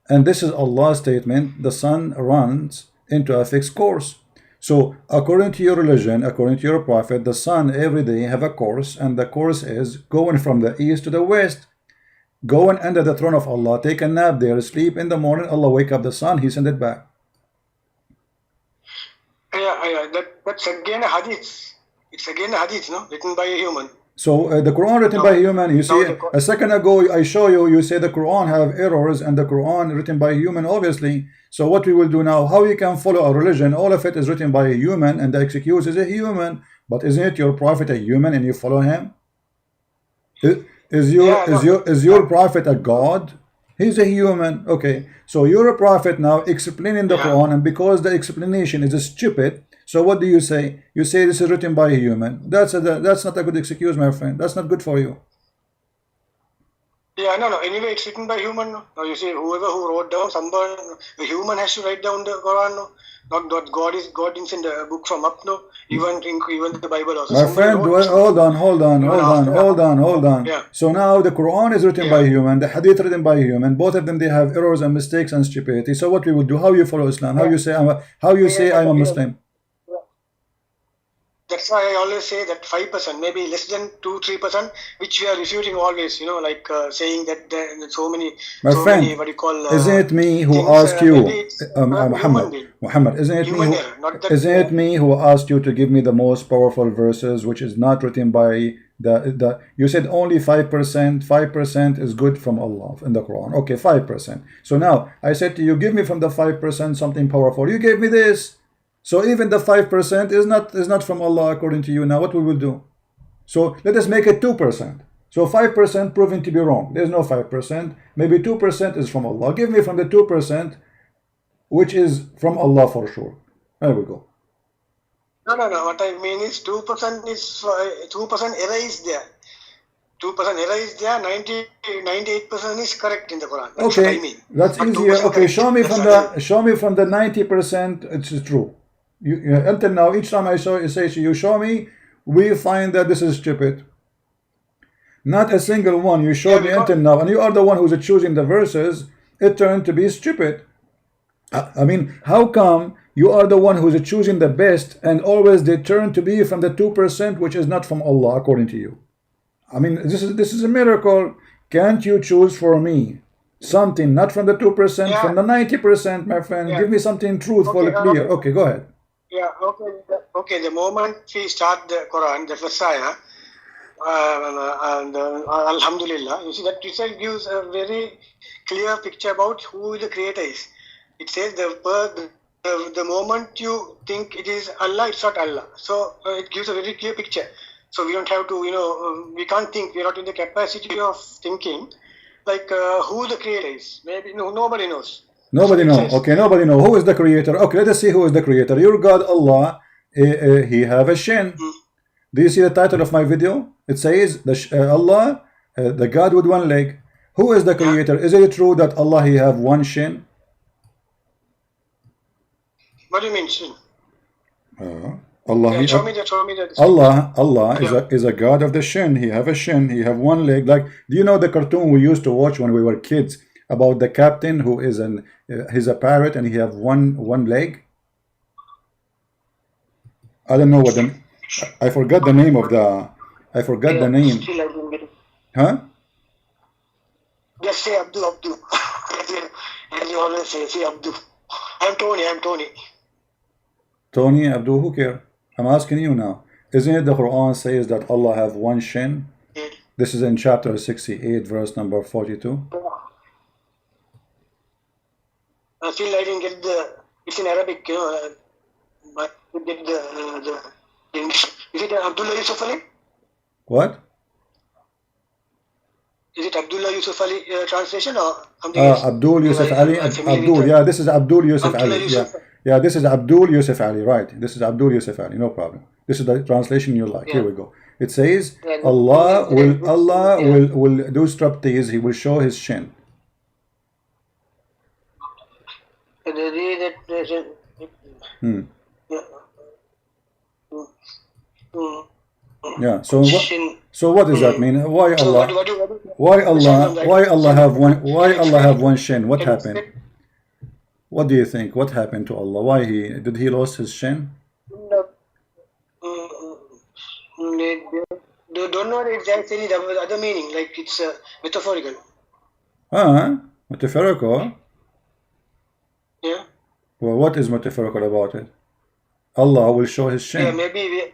And this is Allah's statement, the sun runs into a fixed course. So according to your religion, according to your prophet, the sun every day have a course, and the course is going from the east to the west, going under the throne of Allah, take a nap there, sleep in the morning, Allah wake up the sun, He send it back.
Yeah, that's again a hadith. It's again a hadith, written by a human.
So the Quran written by a human, you see, a second ago I show you say the Quran have errors and the Quran written by a human, obviously. So what we will do now, how you can follow a religion, all of it is written by a human and the excuse is a human, but isn't it your prophet a human and you follow him? Is your prophet a God? He's a human. Okay, so you're a prophet now explaining the Quran, and because the explanation is stupid, so what do you say? You say this is written by a human. That's not a good excuse, my friend. That's not good for you.
Yeah, no. Anyway, it's written by human. No, you see, whoever who wrote down, someone, a human has to write down the Quran. No, not God is in the book from up. No, even the Bible also.
My friend, hold on.
Yeah.
So now the Quran is written by a human, the Hadith written by a human. Both of them they have errors and mistakes and stupidity. So what we would do? How you follow Islam? How you say I'm a Muslim?
That's why I always say that 5%, maybe less than 2-3%, which we are refuting always, like saying that there are so many,
friend,
what you call,
isn't it me who asked you, Muhammad, isn't it me who asked you to give me the most powerful verses, which is not written by you said only 5% is good from Allah in the Quran. Okay, 5%. So now I said to you, give me from the 5% something powerful. You gave me this. So even the 5% is not from Allah according to you. Now what we will do? So let us make it 2%. So 5% proven to be wrong. There's no 5%. Maybe 2% is from Allah. Give me from the 2%, which is from Allah for sure. There we go.
No. What I mean is 2% is 2% error is there. 2% error is there. 98% is correct in the Quran. That's what I mean.
That's easier. Okay, show me from the 90%. It's true. Until now, each time I say you show me, we find that this is stupid. Not a single one you showed me until now, and you are the one who's choosing the verses. It turned to be stupid. I mean, how come you are the one who's choosing the best, and always they turn to be from the 2%, which is not from Allah according to you? I mean, this is a miracle. Can't you choose for me Something, not from the 2%,
Yeah.
from the 90%, my friend.
Yeah.
Give me something truthful,
Okay,
clear. Okay, go ahead.
Yeah, okay. Okay, the moment we start the Quran, the first ayah, Alhamdulillah, you see that itself gives a very clear picture about who the creator is. It says the moment you think it is Allah, it's not Allah. So it gives a very clear picture. So we don't have to, we can't think, we're not in the capacity of thinking like who the creator is. Maybe nobody knows.
Nobody knows. Okay, nobody knows. Who is the creator? Okay, let us see who is the creator. Your God, Allah, he have a shin. Do you see the title of my video? It says Allah, the God with one leg. Who is the creator? Is it true that Allah, he have one shin?
What do you mean shin?
Allah,
show me that.
Allah is a God of the shin. He have a shin. He have one leg. Like, do you know the cartoon we used to watch when we were kids about the captain who is he's a parrot and he have one leg? I don't know what I forgot the name of the. I forgot the name. Huh?
Just say Abdul. As you always say Abdul. I'm Tony.
Tony, Abdul, who cares? I'm asking you now. Isn't it the Quran says that Allah have one shin? This is in chapter 68, verse number 42.
Still I didn't get it's in Arabic, but we get the English. Is it Abdullah Yusuf Ali?
What?
Is it Abdullah Yusuf Ali translation or something else?
Abdul Yusuf Ali. Abdul, yeah, this is Abdul Yusuf Ali. Yeah, this is Abdul Yusuf Ali, right? This is Abdul Yusuf Ali, no problem. This is the translation you like. Here we go. It says Allah will do striptease. He will show his shin. Yeah. So what does that mean? Why Allah? Why Allah have one shin? What happened? What do you think? What happened to Allah? Why did he lose his shin?
They don't know if there's any other meaning, like it's metaphorical.
Metaphorical?
Yeah.
Well, what is metaphorical about it? Allah will show his shin.
Yeah, maybe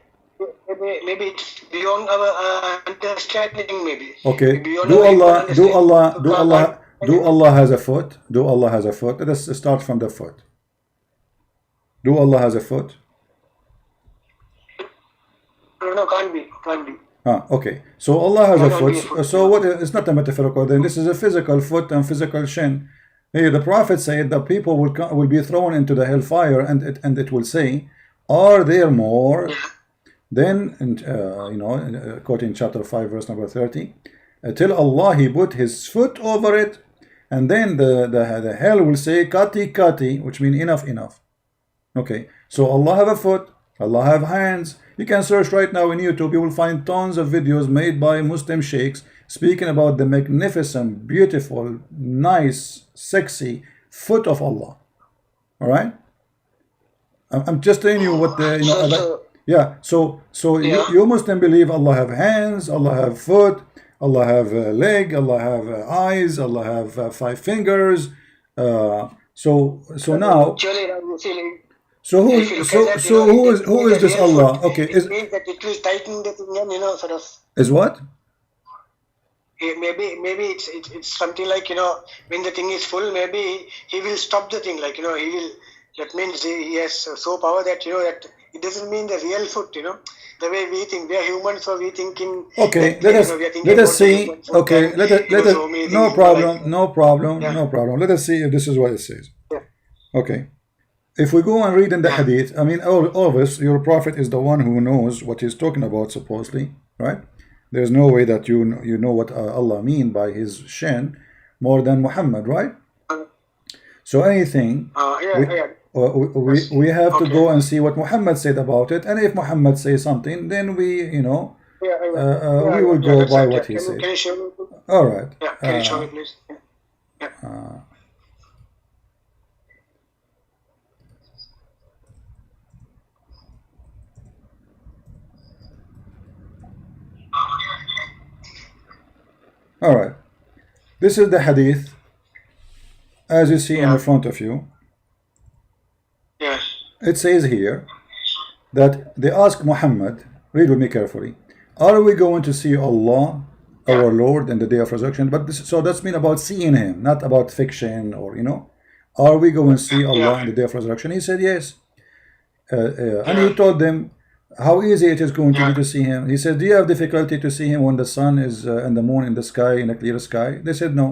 it's beyond our understanding. Maybe.
Okay. Do Allah has a foot? Do Allah has a foot? Let us start from the foot. Do Allah has a foot?
No, can't be.
Okay. So Allah has a foot. So what? It's not a metaphorical. Then this is a physical foot and physical shin. Hey, the Prophet said that people will be thrown into the hellfire, and it will say, "Are there more?" Then, quoting chapter 5, verse number 30, till Allah he put his foot over it, and then the hell will say, "Qadhi," which means enough. Okay. So Allah have a foot. Allah have hands. You can search right now in YouTube. You will find tons of videos made by Muslim sheikhs speaking about the magnificent, beautiful, nice, sexy foot of Allah. All right. I'm just telling you what the yeah. So you Muslim believe Allah have hands, Allah have foot, Allah have a leg, Allah have eyes, Allah have 5 fingers. So now. So who is this Allah? Okay,
it means that it will tighten the thing, sort of.
Is what?
Maybe it's something like when the thing is full, maybe he will stop the thing, like he will. That means he has so power that that it doesn't mean the real foot. The way we think, we are humans, so we think in.
Okay, let us see. Okay, let us. No problem. Let us see if this is what it says.
Yeah.
Okay. If we go and read in the hadith, I mean, all of us, your prophet is the one who knows what he's talking about, supposedly, right? There's no way that you know what Allah mean by his shin more than Muhammad, right? So anything, we have to go and see what Muhammad said about it, and if Muhammad says something, then we will go by what he said.
Can you show me?
All right.
Yeah, can you show me, please?
All right. This is the hadith as you see in
Yeah.
the front of you,
Yeah.
it says here that they ask Muhammad, read with me carefully, are we going to see Allah,
Yeah.
our Lord, in the day of resurrection? But this, so that's mean about seeing him, not about fiction or, you know, are we going to see Allah
Yeah.
in the day of resurrection? He said yes. And
Yeah.
he told them how easy it is going to be
Yeah.
to see him. He said, do you have difficulty to see him when the sun is and the moon in the sky, in a clear sky? They said no.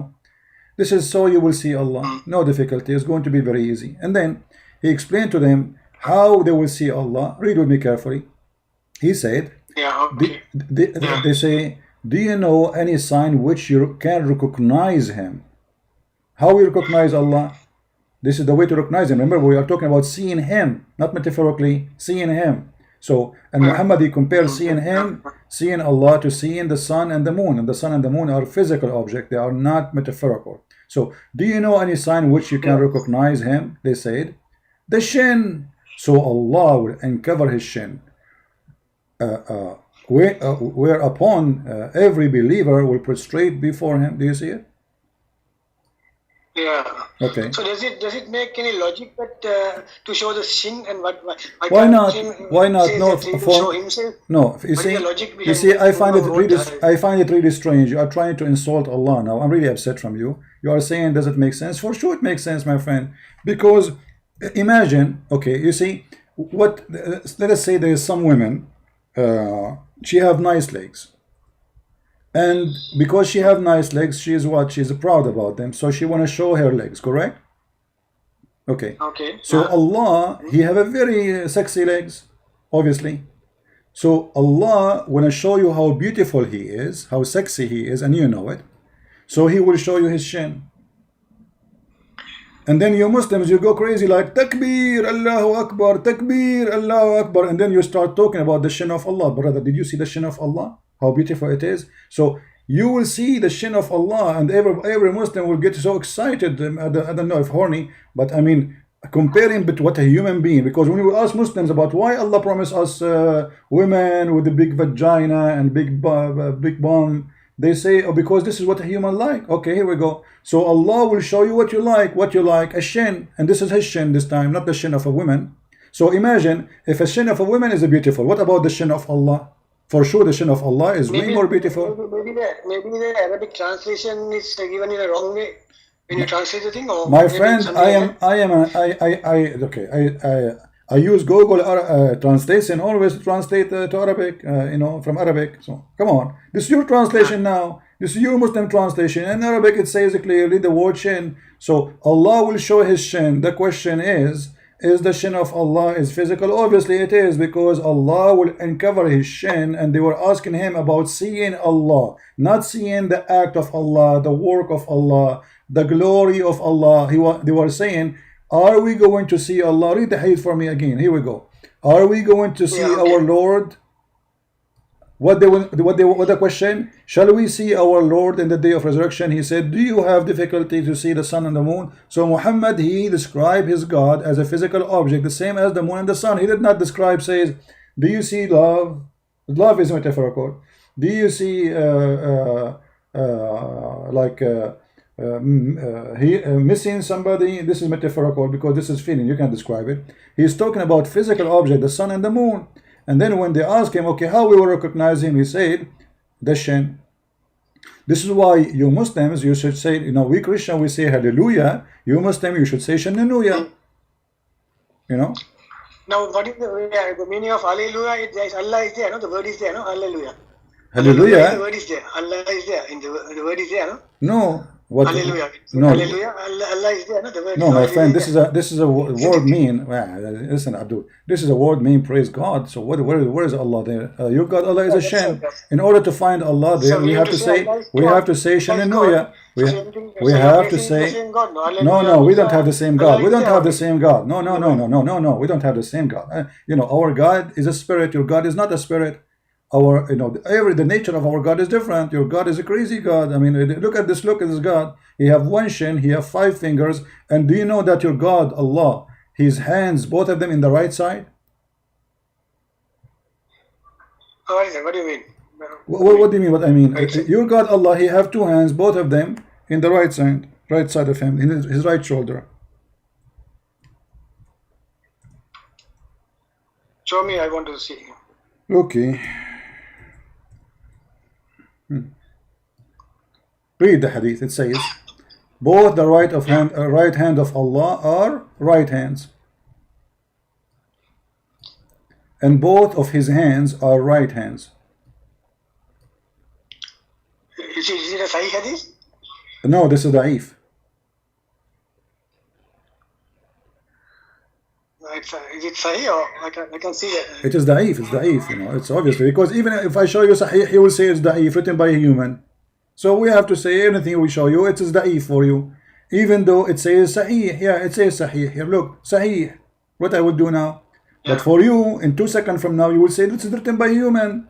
This is so you will see Allah.
Mm.
No difficulty. It's going to be very easy. And then he explained to them how they will see Allah. Read with me carefully. He said,
Yeah. Okay. Yeah.
they say, do you know any sign which you can recognize him? How we recognize Allah? This is the way to recognize him. Remember, we are talking about seeing him, not metaphorically, seeing him. So, and Muhammad, he compares seeing him, seeing Allah, to seeing the sun and the moon. And the sun and the moon are physical objects. They are not metaphorical. So, do you know any sign which you can recognize him? They said, the shin. So Allah will uncover his shin. Whereupon every believer will prostrate before him. Do you see it?
Yeah.
Okay.
So does it make any logic that to show the shin and what?
Why not? Why not?
Say
No,
that he will show himself.
no. You
What is
see,
the logic
you
behind
see, I find it
what-
really,
what-
I find it really strange. You are trying to insult Allah now. I'm really upset from you. You are saying, does it make sense? For sure, it makes sense, my friend. Because imagine, okay, you see, what? Let us say there is some women. She have nice legs. And because she have nice legs, she is what? She's proud about them. So she want to show her legs, correct? Okay.
Okay.
So Allah, He have a very sexy legs, obviously. So Allah want to show you how beautiful He is, how sexy He is, and you know it. So He will show you His shin. And then you Muslims, you go crazy like Takbir, Allahu Akbar, Takbir, Allahu Akbar, and then you start talking about the shin of Allah. Brother, did you see the shin of Allah? How beautiful it is. So you will see the shin of Allah, and every Muslim will get so excited. I don't know if horny, but I mean comparing with what a human being. Because when we ask Muslims about why Allah promised us women with a big vagina and big bum, they say, oh, because this is what a human like. Okay, here we go. So Allah will show you what you like, a shin, and this is His shin this time, not the shin of a woman. So imagine if a shin of a woman is beautiful, what about the shin of Allah? For sure, the shin of Allah is way more beautiful.
Maybe the Arabic translation is given in a wrong way when you translate the thing. Or
My
maybe
friend,
something
I use Google translation always to translate to Arabic, from Arabic. So come on, this is your translation now. This is your Muslim translation. In Arabic, it says clearly the word shin. So Allah will show His shin. The question is the shin of Allah is physical? Obviously it is, because Allah will uncover His shin, and they were asking Him about seeing Allah, not seeing the act of Allah, the work of Allah, the glory of Allah. They were saying, are we going to see Allah? Read the hadith for me again. Here we go. Are we going to see our Lord? What the question? Shall we see our Lord in the day of resurrection? He said, do you have difficulty to see the sun and the moon? So Muhammad, he described his God as a physical object, the same as the moon and the sun. He did not describe, says, do you see love? Love is metaphorical. Do you see missing somebody? This is metaphorical, because this is feeling. You can describe it. He's talking about physical object, the sun and the moon. And then when they ask him, okay, how we will recognize him, he said, the shin. This is why you Muslims, you should say, we Christian, we say hallelujah. You Muslim, you should say shannuya.
Now, what is the meaning of hallelujah? Allah is there, no? The word is there, no? Hallelujah.
Hallelujah.
The word is there. Allah is there. The word is there, no?
No. What?
Hallelujah.
No.
Hallelujah. Allah is there, no? The word
No,
is
my friend, this
there.
is a word mean. Listen, Abdul. This is a word mean. Praise God. So where is Allah there? Your God, Allah is a shin. In order to find Allah there,
So
we have to say shannuya. We have to say. No, we don't have the same God. We don't have the same God. No. We don't have the same God. Our God is a spirit. Your God is not a spirit. The nature of our God is different. Your God is a crazy God. I mean, look at this God. He have one shin, he have 5 fingers. And do you know that your God, Allah, His hands, both of them in the right side?
What is it? What do you mean?
What do you mean? What I mean? Your God, Allah, He have 2 hands, both of them in the right side. right side of him, in his right shoulder.
Show me, I want to see.
Okay. Read the hadith. It says, both the right hand of Allah are right hands, and both of his hands are right hands.
Is it a Sahih hadith?
No, this is da'if.
Is it Sahih, or I can see that?
It is da'if. It's da'if. You know, it's obviously, because even if I show you Sahih, he will say it's da'if, written by a human. So we have to say anything we show you, it is da'if for you, even though it says Sahih. Yeah, it says Sahih. Here, look, Sahih. What I will do now? Yeah. But for you, in 2 seconds from now, you will say this is written by a human.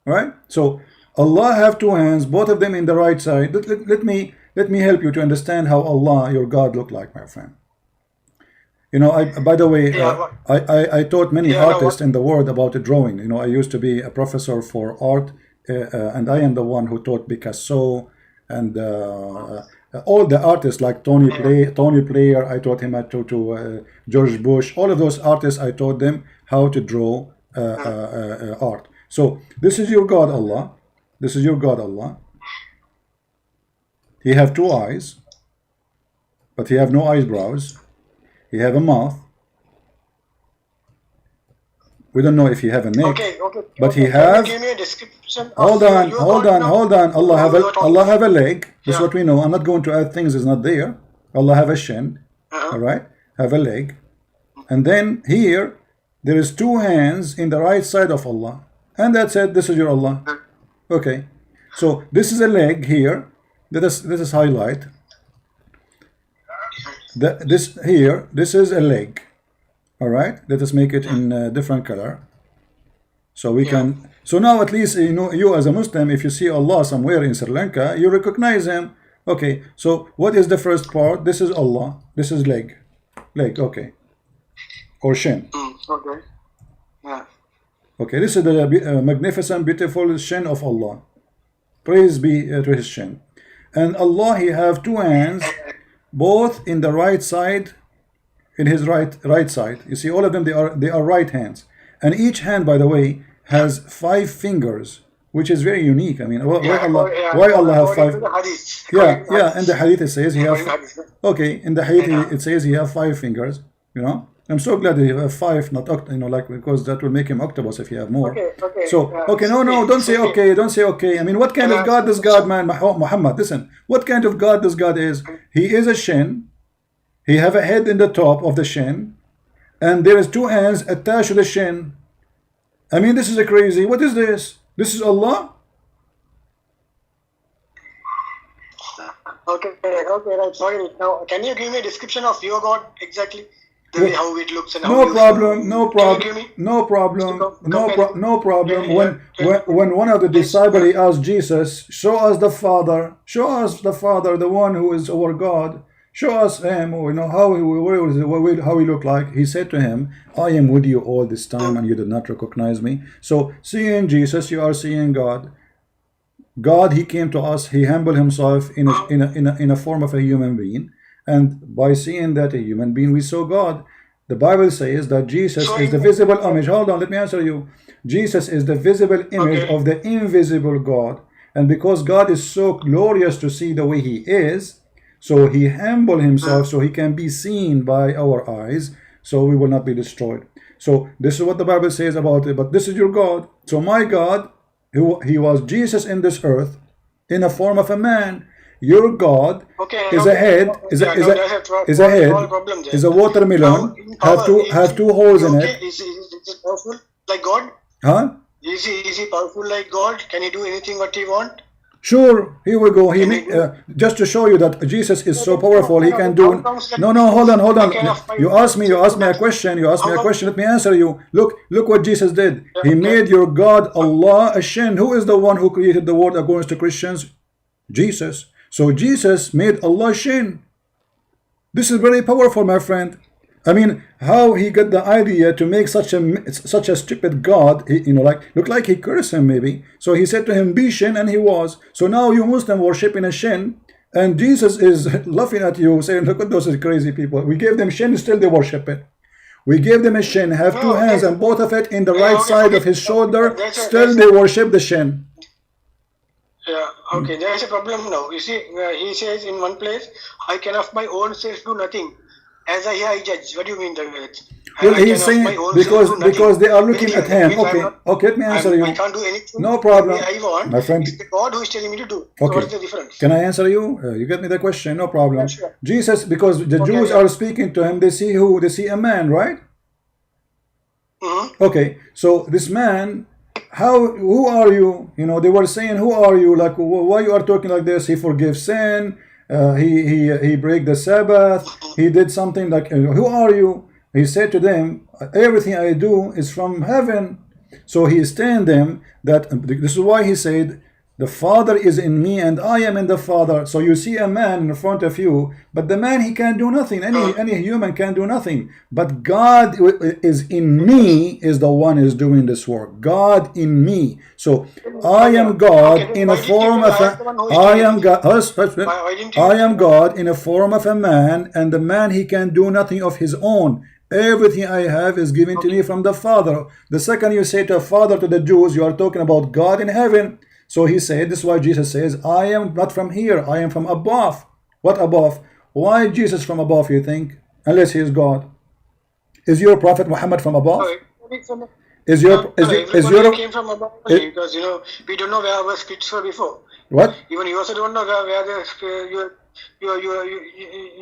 Right? So Allah have two hands, both of them in the right side. Let me help you to understand how Allah, your God, look like, my friend. You know, by the way, I taught many artists in the world about the drawing. You know, I used to be a professor for art, and I am the one who taught Picasso and all the artists like Tony Player. I taught him to George Bush. All of those artists, I taught them how to draw art. So this is your God, Allah. This is your God, Allah. He have two eyes, but he have no eyebrows. He have a mouth. We don't know if he have a neck. But he have.
Give me a description.
Hold on. Allah have a leg. That's what we know. I'm not going to add things is not there. Allah have a shin. All right. Have a leg, and then here there is two hands in the right side of Allah, and that's it. This is your Allah. Okay. So this is a leg here. This is highlight. This is a leg. All right, let us make it in a different color, so we can. So now at least you know, you as a Muslim, if you see Allah somewhere in Sri Lanka, you recognize him. Okay, so what is the first part? This is Allah. This is leg. Okay, or shin.
Okay. Yeah.
Okay, this is the magnificent, beautiful shin of Allah. Praise be to His shin. And Allah, He have two hands, both in the right side. In his right side, you see all of them. They are right hands, and each hand, by the way, has 5 fingers, which is very unique. I mean, why Allah have 5? Yeah. In the hadith it says he have. Okay, in the hadith it says he have 5 fingers. You know, I'm so glad that he have 5, not like, because that will make him octopus if he have more. No, don't say okay. I mean, what kind of God does God, man? Muhammad, listen. What kind of God does God is? He is a shin. He have a head in the top of the shin, and there is 2 hands attached to the shin. I mean, this is a crazy. What is this? This is Allah?
Okay, right. Sorry. Now, can you give me a description of your God exactly? The way how it looks and how
no problem. When one of the disciples asked Jesus, show us the Father, the one who is our God. Show us him, you know, how he look like. He said to him, I am with you all this time and you did not recognize me. So seeing Jesus, you are seeing God. God, He came to us, He humbled Himself in a form of a human being, and by seeing that a human being, we saw God. The Bible says that Jesus is the visible image. Hold on, let me answer you. Jesus is the visible image of the invisible God, and because God is so glorious to see the way He is, so He humbled Himself so He can be seen by our eyes, so we will not be destroyed. So this is what the Bible says about it. But this is your God. So my God, He was Jesus in this earth in a form of a man. Your God is a head, is a watermelon, have two holes in it.
Is he powerful like God?
Huh?
Is he powerful like God? Can He do anything what He want?
Sure, here we go. Just to show you that Jesus is so powerful, He can do. No, hold on. You asked me a question. Let me answer you. Look what Jesus did. He made your God Allah a shin. Who is the one who created the world according to Christians? Jesus. So Jesus made Allah shin. This is very powerful, my friend. I mean, how he got the idea to make such a stupid God, look like he cursed him maybe. So he said to him, be shin, and he was. So now you Muslim worshiping a shin, And Jesus is laughing at you, saying, look at those crazy people. We gave them shin, still they worship it. We gave them a shin, have two
No,
hands and both of it in the
yeah,
right
okay,
side
okay.
of his shoulder, still
There's
they worship the shin.
yeah, okay. There is a problem now. You see, he says in one place, I can of my own self do nothing. As I hear, I judge. What do you mean by that?
Well,
I
he's
can of my
saying
own self do nothing.
because they are looking at
Meaning,
him.
means
Okay, okay, let me answer
I
you.
can't do anything
No
the way
problem,
I want.
my friend.
It's the God who is telling me to do. So what
Okay,
is the difference?
can I answer you? You get me the question? No
Yeah,
problem.
sure.
Jesus, because the
Okay,
Jews
yeah.
are speaking to him, they see who? They see a man, right?
Mm-hmm.
Okay, so this man, who are you? You know, they were saying, who are you? Like, why you are talking like this? He forgives sin. He break the Sabbath. He did something like, who are you? He said to them, everything I do is from heaven. So he is telling them that this is why he said, the Father is in me and I am in the Father. So you see a man in front of you, but the man, he can do nothing. Any human can do nothing. But God is in me, is the one is doing this work. God in me. So I am God
Okay,
in
why
a
didn't you
form
tell
of
I am
a
the one who is
I
telling
am
me?
God.
Why didn't you?
I am God in a form of a man, and the man, he can do nothing of his own. Everything I have is given to me from the Father. The second you say to a father, to the Jews, you are talking about God in heaven. So he said, this is why Jesus says, I am not from here, I am from above. What above? Why Jesus from above, you think? Unless he is God. Is your prophet Muhammad from above? Is your
Everybody came from above only, because we don't know where our spirits were before.
What?
Even you also don't know where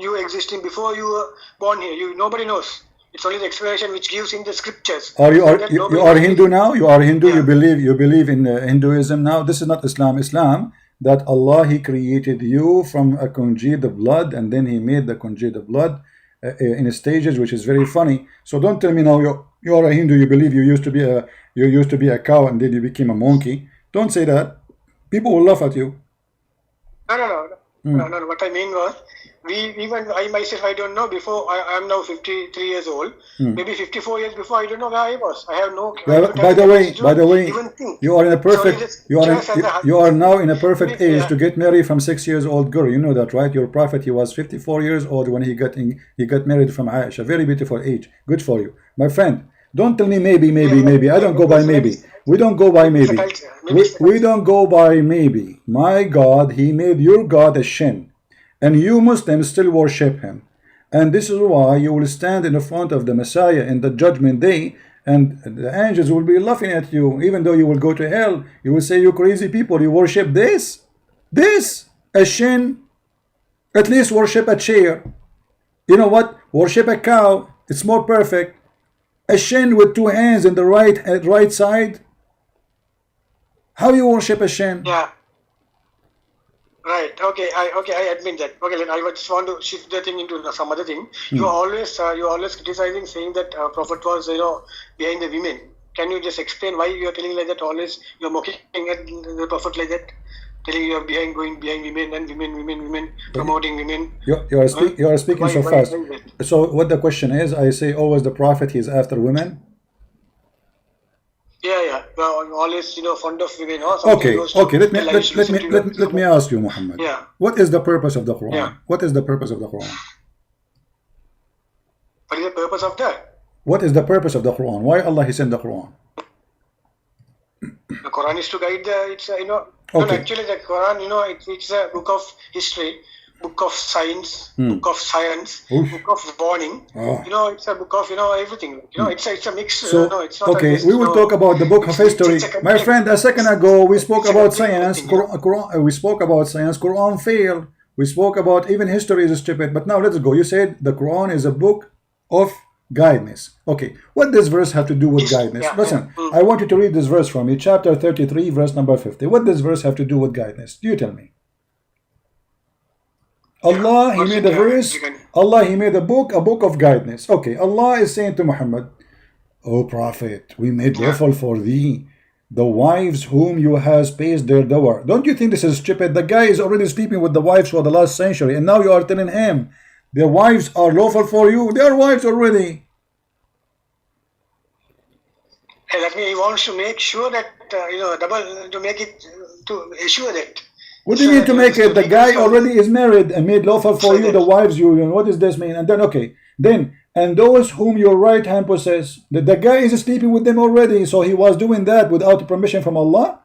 you existing before you were born here. Nobody knows. It's only the explanation which gives in the scriptures.
Are you
So that
you
nobody
are
knows
Hindu
this.
now? You are Hindu.
Yeah.
You believe in Hinduism now. This is not Islam. Islam, that Allah, he created you from a congealed blood, and then he made the congealed blood in stages, which is very funny. So don't tell me now you are a Hindu. You believe you used to be a cow and then you became a monkey. Don't say that. People will laugh at you.
No. What I mean was, even I myself, I don't know. Before I am now 53 years old. Maybe 54 years before, I don't know where I was. I have no.
By the way,
even think.
you are in a perfect. You are now in a perfect age to get married from 6 years old girl. You know that, right? Your prophet, he was 54 years old when he got married from Aisha. Very beautiful age. Good for you, my friend. Don't tell me maybe. I don't go by maybe. We don't go by maybe. We don't go by maybe. My God, he made your God a shin, and you Muslims still worship him. And this is why you will stand in the front of the Messiah in the judgment day, and the angels will be laughing at you. Even though you will go to hell, you will say, you crazy people, you worship this, a shin. At least worship a chair. You know what? Worship a cow. It's more perfect. A shin with two hands in the right side. How you worship a shin?
Yeah. Right. Okay. I admit that. Okay. Then I just want to shift the thing into some other thing. You're always criticizing, saying that Prophet was behind the women. Can you just explain why you are telling like that? Always you're mocking at the Prophet like that, telling you are going behind women and women, promoting women.
You are speaking so fast. So what the question is? I say always the Prophet, he is after women.
Yeah. Well, always fond of women or
something. Okay. Let me ask you, Muhammad.
Yeah.
What is the purpose of the Quran?
Yeah.
What is the purpose of the Quran?
What is the purpose of that?
What is the purpose of the Quran? Why Allah he sent the Quran?
The Quran is to guide Okay. No, actually the Quran, it's a book of history, book of science, book of book of warning. It's a book of everything. It's a mix.
So
it's not
okay, we will talk about the book of history. My friend, a second ago we spoke about science. We spoke about science. Quran failed. We spoke about even history is stupid. But now let's go. You said the Quran is a book of guidance. Okay, what does verse have to do with guidance? Listen, I want you to read this verse from me, chapter 33, verse number 50. What does verse have to do with guidance? Do you tell me? Allah, he made a verse. Allah, he made a book of guidance. Okay, Allah is saying to Muhammad, O Prophet, we made lawful for thee the wives whom you has paid their dower. Don't you think this is stupid? The guy is already sleeping with the wives for the last century, and now you are telling him their wives are lawful for you. They are wives already.
Hey, that means he wants to make sure that double to make it to assure that
What do you mean to make it? The guy already is married and made lawful for you the wives union. What does this mean? And then okay, then and those whom your right hand possess. The guy is sleeping with them already, so he was doing that without permission from Allah,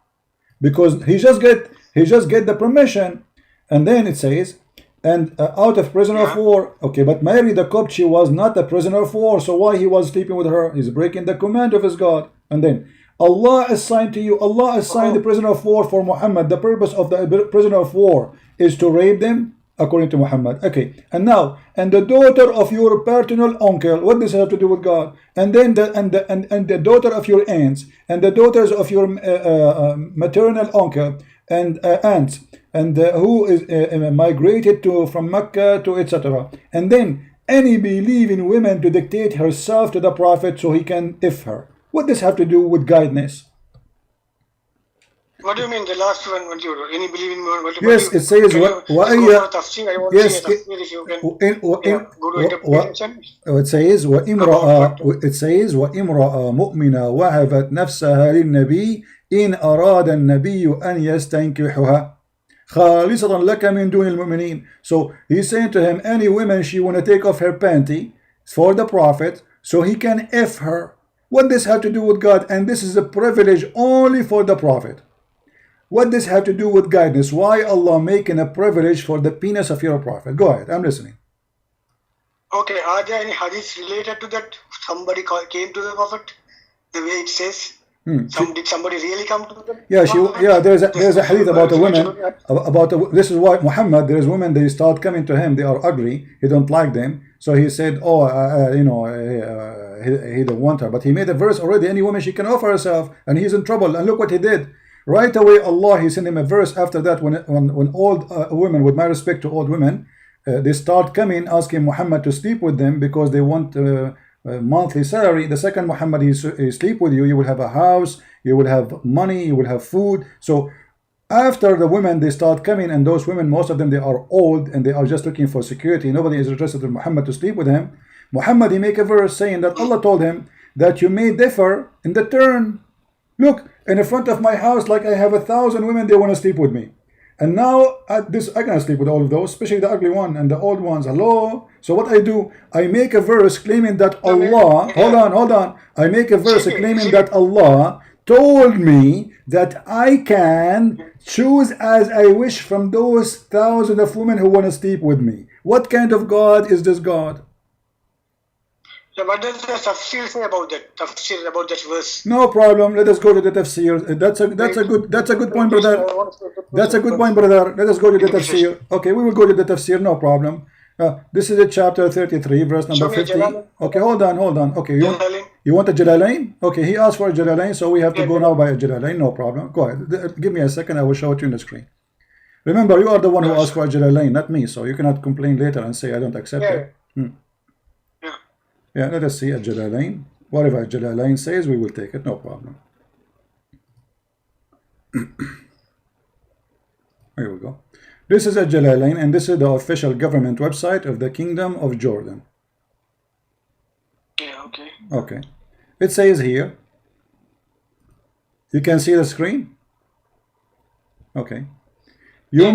because he just get the permission, and then it says, and out of prisoner of war. Okay, but Mary the Coptic was not a prisoner of war, so why he was sleeping with her? He's breaking the command of his God. And then Allah assigned to you, Allah assigned the prisoner of war for Muhammad. The purpose of the prisoner of war is to rape them, according to Muhammad. Okay, and now, and the daughter of your paternal uncle, what does it have to do with God? And then the daughter of your aunts, and the daughters of your maternal uncle and aunts, and who is migrated to from Mecca to etc. And then any believing woman to dictate herself to the Prophet so he can if her. What does have to do with guidance?
What do you mean the last one? What you any believing woman?
Yes, it says what? Yes, it says وَإِمْرَأَ مُؤْمِنَةً وَهَبَتْ نَفْسَهَا لِلنَّبِيِّ إِنْ أَرَادَ النَّبِيُّ أَنْ يَسْتَنْكِحُهَا خَالِصَةً لَكَ مِنْ دُونِ الْمُؤْمِنِينَ. So he's saying to him, any woman she want to take off her panty for the Prophet so he can F her. What does have to do with God? And this is a privilege only for the Prophet. What does have to do with guidance? Why Allah making a privilege for the penis of your Prophet? Go ahead, I'm listening.
Okay, are there any hadiths related to that? Somebody came to the Prophet, the way it says. Did somebody really come to them?
Yeah, there's a hadith about a woman. This is why Muhammad, there's women, they start coming to him, they are ugly, he don't like them, so he said, he don't want her, but he made a verse already, any woman she can offer herself, and he's in trouble. And look what he did. Right away Allah, he sent him a verse after that, when old women, with my respect to old women, they start coming asking Muhammad to sleep with them because they want monthly salary. The second Muhammad he sleep with you, you will have a house, you will have money, you will have food. So after the women, they start coming, and those women, most of them, they are old and they are just looking for security. Nobody is interested in Muhammad to sleep with him. Muhammad, he make a verse saying that Allah told him that you may differ in the turn. Look, in the front of my house, like I have 1,000 women, they want to sleep with me. And now at this, I cannot sleep with all of those, especially the ugly one and the old ones. Hello. So what I do, I make a verse claiming that Allah, hold on. I make a verse claiming that Allah told me that I can choose as I wish from those thousands of women who want to sleep with me. What kind of God is this God?
So what does the tafsir say about that? Tafsir about that verse?
No problem. Let us go to the tafsir. That's a good point, brother. That's a good point, brother. Let us go to the tafsir. Okay, we will go to the tafsir. No problem. This is a chapter 33, verse number 50. Okay, hold on. Okay, you want a Jalalain? Okay, he asked for a Jalalain, so we have to go now by a Jalalain. No problem. Go ahead. Give me a second. I will show it to you on the screen. Remember, you are the one who asked for a Jalalain, not me. So you cannot complain later and say I don't accept it. Yeah, let us see a Jalalain. Whatever a Jalalain says, we will take it. No problem. Here we go. This is a Jalalain, and this is the official government website of the Kingdom of Jordan.
Yeah, okay.
Okay. It says here, you can see the screen? Okay. You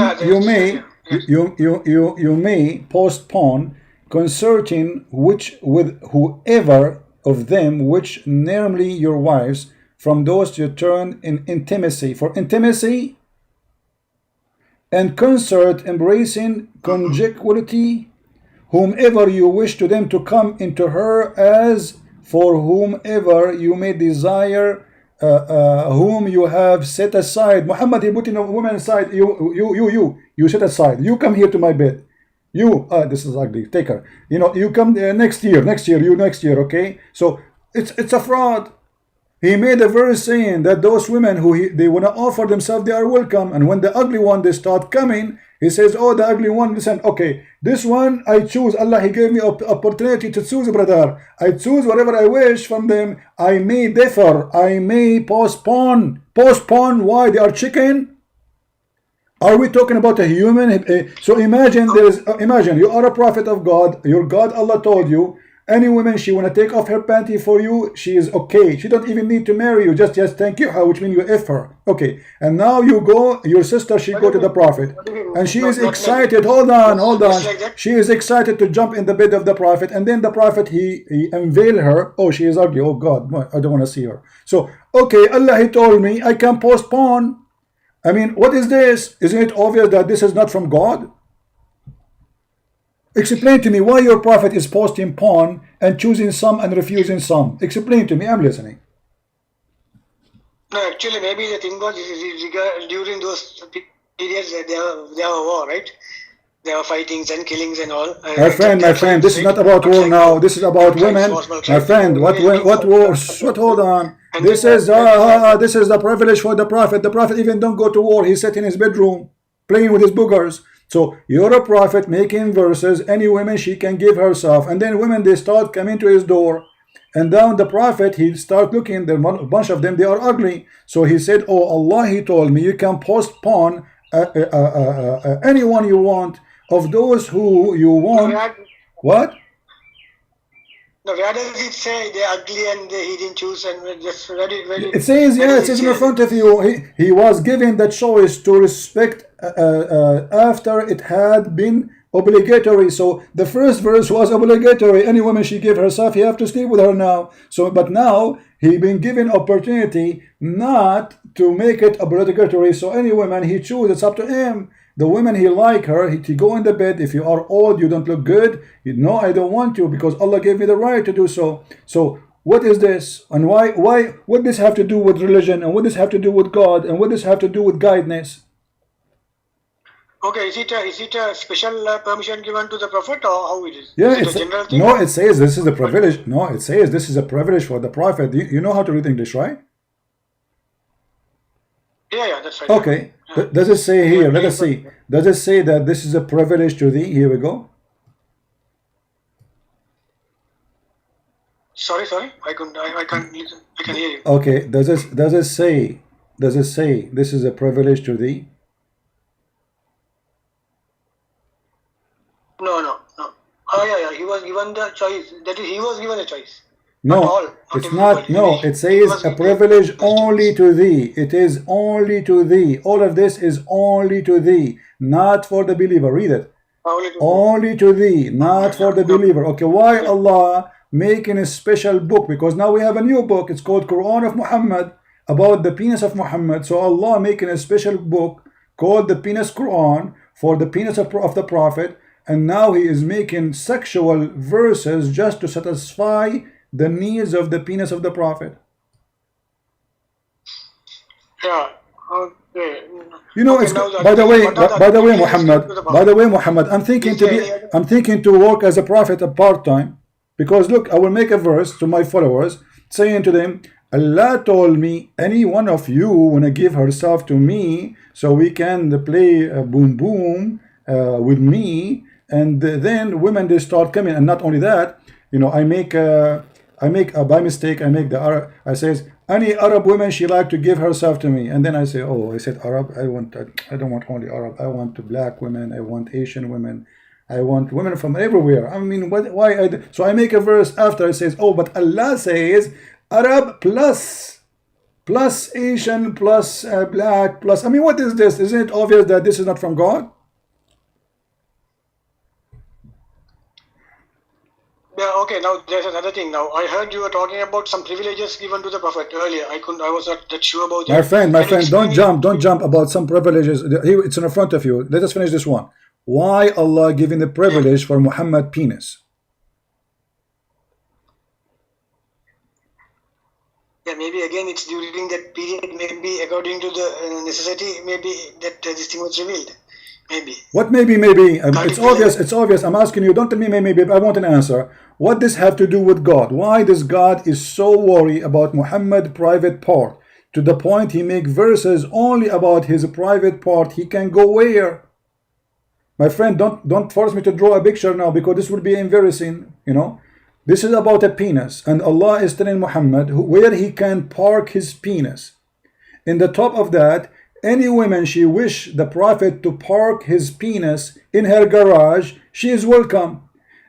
may postpone concerting which with whoever of them which namely your wives from those you turn in intimacy for intimacy and concert embracing conjugality whomever you wish to them to come into her as for whomever you may desire whom you have set aside. Muhammad, he put in a woman aside. You set aside. You come here to my bed. You, this is ugly. Take her. You come next year. Okay. So it's a fraud. He made a verse saying that those women who they want to offer themselves, they are welcome. And when the ugly one they start coming, he says, oh, the ugly one, listen, okay, this one I choose. Allah, he gave me opportunity to choose, brother. I choose whatever I wish from them. I may differ. I may postpone. Postpone. Why? They are chicken. Are we talking about a human? So imagine imagine you are a prophet of God. Your God, Allah told you, Any woman she wanna take off her panty for you, she is okay. She don't even need to marry you. Just thank you, which means you F her. Okay. And now you go, your sister, she go to the Prophet, and she is excited. Hold on. She is excited to jump in the bed of the Prophet, and then the Prophet he unveil her. Oh, she is ugly. Oh God, I don't want to see her. So okay, Allah he told me I can postpone. I mean, what is this? Isn't it obvious that this is not from God? Explain to me why your Prophet is posting porn and choosing some and refusing some. Explain to me, I'm listening.
No, actually, maybe the thing was during those periods they have a war, right? There were fightings and killings and all.
My friend, this is not about war now. This is about women. My friend, what wars? What? Hold on. This is the privilege for the Prophet. The Prophet even don't go to war. He sat in his bedroom playing with his boogers. So you're a prophet making verses, any woman she can give herself, and then women they start coming to his door, and down the prophet he start looking, there a bunch of them, they are ugly. So he said, oh Allah, he told me you can postpone anyone you want, of those who you want. What?
No, where does it say they're ugly and he didn't choose and just read it?
It says, yeah, it says in front of you. He was given the choice to respect after it had been obligatory. So the first verse was obligatory. Any woman she gave herself, he have to sleep with her now. So, but now he been given opportunity not to make it obligatory. So any woman he choose, it's up to him. The women he like her, he go in the bed. If you are old, you don't look good, no, I don't want you because Allah gave me the right to do so. So what is this? And why what this have to do with religion, and what this have to do with God, and what this have to do with guidance?
Okay, is it a special permission given to the Prophet, or how it is?
Yeah,
is it a general thing?
No, it says this is a privilege. No, it says this is a privilege for the Prophet. You know how to read English, right?
Yeah, that's right.
Okay. Yeah. Does it say here? Let us see. Does it say that this is a privilege to thee? Here we go.
Sorry, I can't listen. I can hear you.
Okay. Does it say this is a privilege to thee?
No. Oh yeah. He was given the choice. That is, he was given a choice.
No, it's not. No, it says a privilege only to thee. It is only to thee. All of this is only to thee, not for the believer. Read it. Only to thee, not for the believer. Okay, why Allah making a special book? Because now we have a new book. It's called Quran of Muhammad, about the penis of Muhammad. So Allah making a special book called the Penis Quran for the penis of the Prophet. And now he is making sexual verses just to satisfy the needs of the penis of the Prophet.
Yeah. Okay.
You know, it's, by the way, Muhammad, I'm thinking to work as a prophet a part-time, because look, I will make a verse to my followers saying to them, Allah told me any one of you wanna give herself to me so we can play boom boom with me, and then women they start coming. And not only that, you know, I make by mistake, I make the Arab, I says any Arab woman she like to give herself to me, and then I say, oh, I said Arab, I don't want only Arab, I want black women, I want Asian women, I want women from everywhere. I mean, why? So I make a verse after it says, oh, but Allah says Arab plus Asian plus black plus. I mean, what is this? Isn't it obvious that this is not from God?
Yeah, okay, now there's another thing. Now I heard you were talking about some privileges given to the Prophet earlier. I was not that sure about that.
My friend, don't jump about some privileges. It's in front of you. Let us finish this one. Why Allah giving the privilege for Muhammad penis?
Yeah, maybe again it's during that period, maybe according to the necessity, maybe that this thing was revealed. Maybe. What maybe?
It's obvious. I'm asking you, don't tell me maybe, I want an answer. What does have to do with God? Why does God is so worried about Muhammad private part to the point he make verses only about his private part? He can go where? My friend, don't force me to draw a picture now, because this will be embarrassing. You know, this is about a penis, and Allah is telling Muhammad where he can park his penis. In the top of that, any woman she wish the Prophet to park his penis in her garage, she is welcome.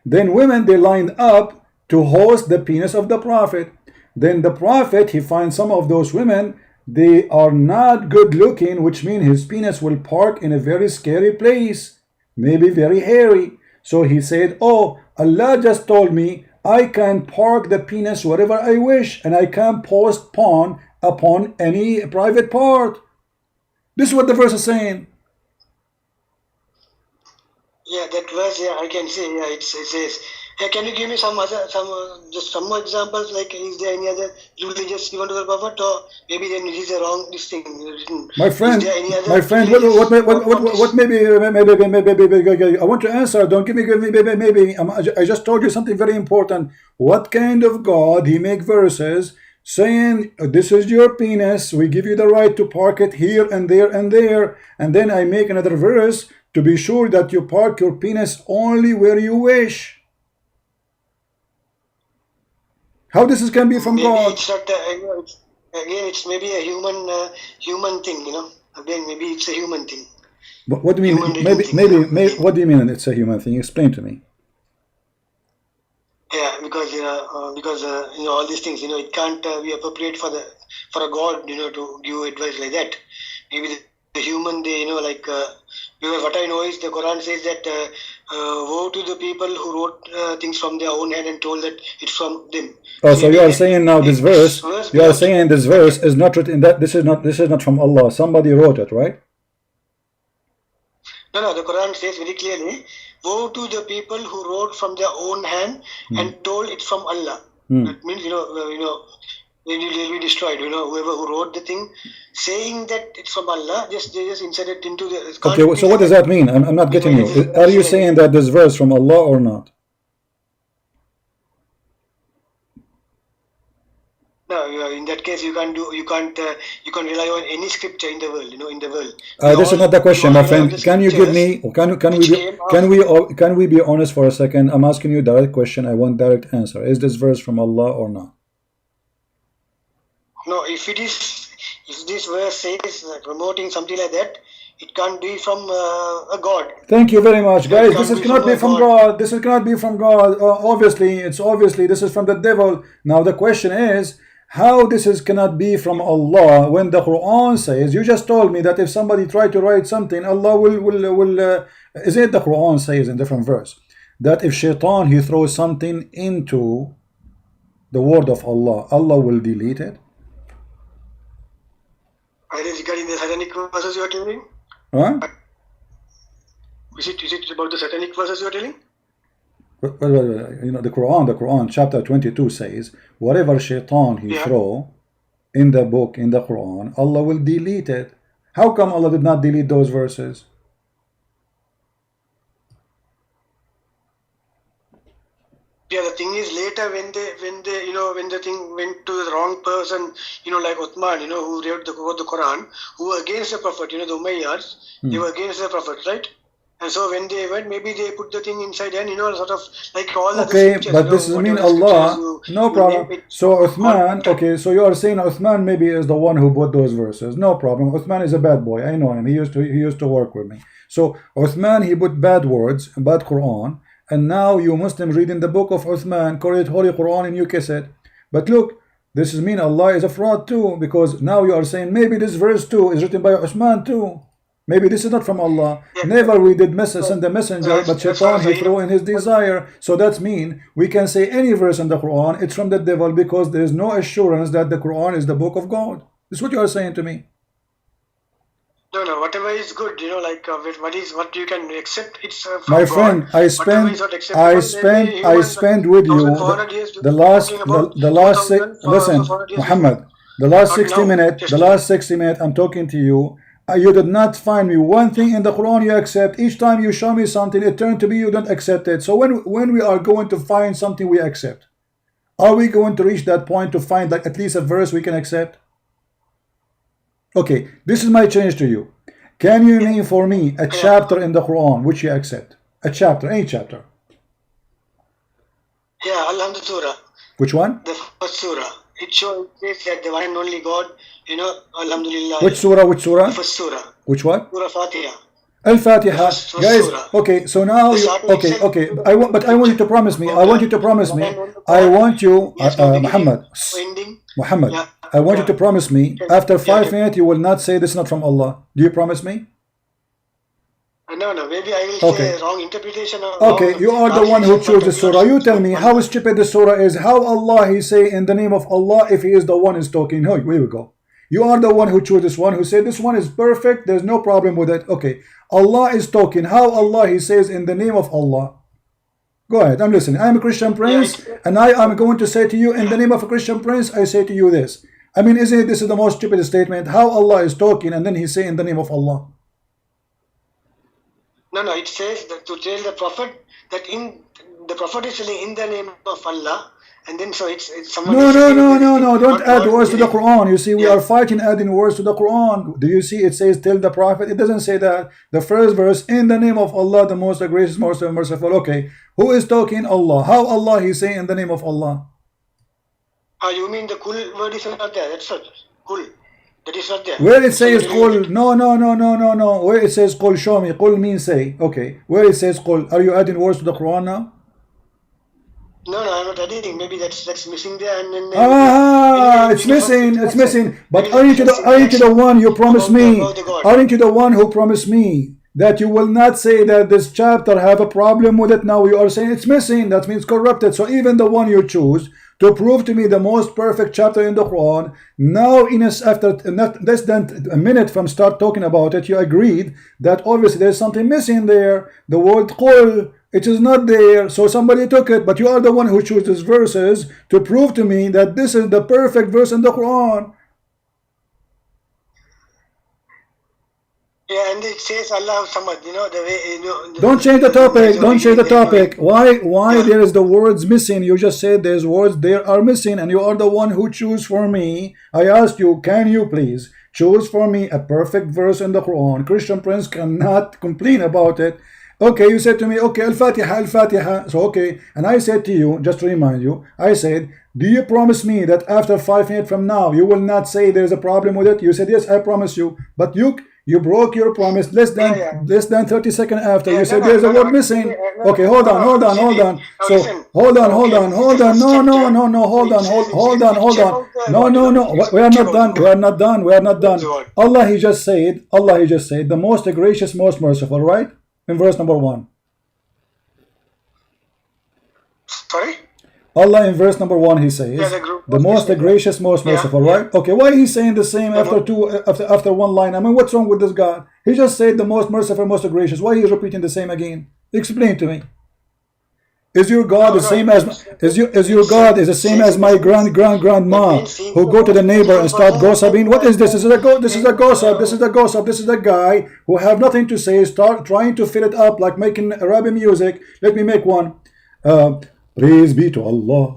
Then women they lined up to host the penis of the Prophet. Then the Prophet, he finds some of those women, they are not good looking, which means his penis will park in a very scary place, maybe very hairy. So he said, oh, Allah just told me I can park the penis wherever I wish, and I can post porn upon any private part. This is what the verse is saying.
Yeah, that verse, yeah, I can say, yeah, it says. Yeah, can you give me some just some more examples? Like, is there any other religious given to the Prophet, or maybe then it is a wrong this thing written?
My friend,
is there any other
what maybe I want to answer. Don't give me maybe. I just told you something very important. What kind of God he make verses saying this is your penis, we give you the right to park it here and there and there, and then I make another verse to be sure that you park your penis only where you wish. How this can be from
maybe
God?
It's not, again, it's maybe a human thing, you know. Again, maybe it's a human thing.
But what do you mean? Maybe. What do you mean? It's a human thing. Explain to me.
Yeah, because all these things, it can't be appropriate for a God, to give advice like that. Maybe the human, because what I know is the Quran says that woe to the people who wrote things from their own hand and told that it's from them.
Oh, so you are saying now this verse? You are saying this verse is not written. That this is not from Allah. Somebody wrote it, right?
No. The Quran says very clearly, woe to the people who wrote from their own hand and told it's from Allah. That means they'll be destroyed. Whoever who wrote the thing, saying that it's from Allah, they just insert it into the.
Okay, so what does that mean? I'm not getting you. Are you saying that this verse from Allah or not?
No, in that case, you can't rely on any scripture in the world. In the world.
This is not the question, my friend. Can you give me? Can we be honest for a second? I'm asking you a direct question. I want direct answer. Is this verse from Allah or not?
No, if this verse says promoting something like that, it can't be from a God.
Thank you very much, guys. This cannot be from God. This cannot be from God. Obviously, this is from the devil. Now the question is, how this cannot be from Allah when the Quran says, you just told me that if somebody tried to write something, Allah will is it the Quran says in different verse that if shaitan he throws something into the word of Allah, Allah will delete it?
Are you regarding the satanic verses you are telling?
Huh?
Is it about the satanic verses you are telling?
The Quran chapter 22 says whatever shaitan he throw in the book, in the Quran, Allah will delete it. How come Allah did not delete those verses?
Yeah, the thing is later when the thing went to the wrong person, like Uthman, who wrote the Quran, who were against the Prophet, the Umayyads, they were against the Prophet, right? And so when they went, maybe they put the thing inside and, sort of like all the scriptures.
But this doesn't mean Allah. No problem. So Uthman, okay, so you are saying Uthman maybe is the one who put those verses. No problem. Uthman is a bad boy. I know him. He used to work with me. So Uthman, he put bad words, bad Quran, and now you Muslims reading the book of Uthman, call it Holy Quran and you kiss it. But look, this is mean Allah is a fraud too, because now you are saying maybe this verse too is written by Uthman too. Maybe this is not from Allah. Never we did send the messenger, but shaitan he threw in his desire. So that's mean we can say any verse in the Quran, it's from the devil, because there is no assurance that the Quran is the book of God. This is what you are saying to me.
No, whatever is good, what you can accept, it's from
my friend,
God.
I spent with you the last listen, Muhammad, the last 60 minutes I'm talking to you. You did not find me one thing in the Quran you accept. Each time you show me something, it turned to be you don't accept it. So when we are going to find something we accept, are we going to reach that point to find like at least a verse we can accept? Okay, this is my challenge to you. Can you name for me a chapter in the Quran which you accept? A chapter, any chapter.
Yeah, Alhamdulillah Surah.
Which one?
The first Surah. It says that the one and only God, Alhamdulillah.
Which surah?
The first Surah.
Which one?
Surah Fatiha.
Al-Fatiha,
first
guys.
surah.
Okay, so now
The
you,
starting
okay,
itself,
okay. But I want you to promise me. I want you to promise me. I
God,
want you,
yes, no beginning,
Muhammad,
no ending.
Muhammad.
Yeah,
I want you
yeah.
to promise me.
Yes,
After
yeah,
5 minutes, you will not say this is not from Allah. Do you promise me?
no, no, maybe I will
Okay.
say wrong interpretation or
Okay,
wrong
you are the one who
translation,
chose
but
the
to be
surah.
honest,
You
it's
tell
not
me
one.
how stupid the surah is. How Allah he say in the name of Allah if he is the one is talking. No, here we go. You are the one who chose this one, who said this one is perfect. There's no problem with it. Okay, Allah is talking. How Allah he says in the name of Allah. Go ahead, I'm listening. I'm a Christian prince, and I am going to say to you in the name of a Christian prince, I say to you this. I mean, isn't it this is the most stupid statement? How Allah is talking and then he say in the name of Allah.
No, no, it says that to tell the Prophet that in the Prophet is saying in the name of Allah, and then so it's someone.
No,
is
no,
saying
no,
this
no,
thing,
no. Don't
not
add
God
words to the
willing.
Quran. You see, we
Yeah.
are fighting adding words to the Quran. Do you see it says tell the Prophet? It doesn't say that. The first verse, in the name of Allah, the most gracious, most merciful. Okay, who is talking? Allah. How Allah he say in the name of Allah?
You mean the kul word is not there? That's not kul. That is not there.
Where it
So you
says
remove
qul,
it.
no, no, no, no, no, no. Where it says qul, show me. Qul means say. Okay. Where it says qul, are you adding words to the Quran now?
No, no, I'm not adding. Maybe that's missing there, and then
It's missing. It's missing. But aren't you the one you promised me? Aren't you the one who promised me that you will not say that this chapter have a problem with it? Now you are saying it's missing. That means corrupted. So even the one you choose to prove to me the most perfect chapter in the Quran, now after not less than a minute from start talking about it, you agreed that obviously there's something missing there. The word qul, it is not there, so somebody took it, but you are the one who chose these verses to prove to me that this is the perfect verse in the Quran.
Yeah, and it says Allah Samad, the way,
Don't change the topic. Don't change the topic. Why there is the words missing? You just said there's words there are missing, and you are the one who choose for me. I asked you, can you please choose for me a perfect verse in the Quran? Christian Prince cannot complain about it. Okay, you said to me, okay, Al-Fatiha, Al-Fatiha. So, okay, and I said to you, just to remind you, I said, do you promise me that after 5 minutes from now, you will not say there's a problem with it? You said, yes, I promise you. But you broke your promise less than 30 seconds after. You said there's a word missing. Okay, hold on. So, hold on. No, hold on. No. We are not done. Allah, he just said, the most gracious, most merciful, right? In verse number 1.
Sorry?
Allah in verse number 1 he says, the most gracious, most merciful, right? Okay, why he's saying the same after one line? I mean, what's wrong with this God? He just said the most merciful, most gracious. Why he's repeating the same again? Explain to me. Is your God the same as your God is the same as my grandma who go to the neighbor and start gossiping? What is this? This is a gossip. This is a guy who have nothing to say, start trying to fill it up like making Arabic music. Let me make one. Praise be to Allah,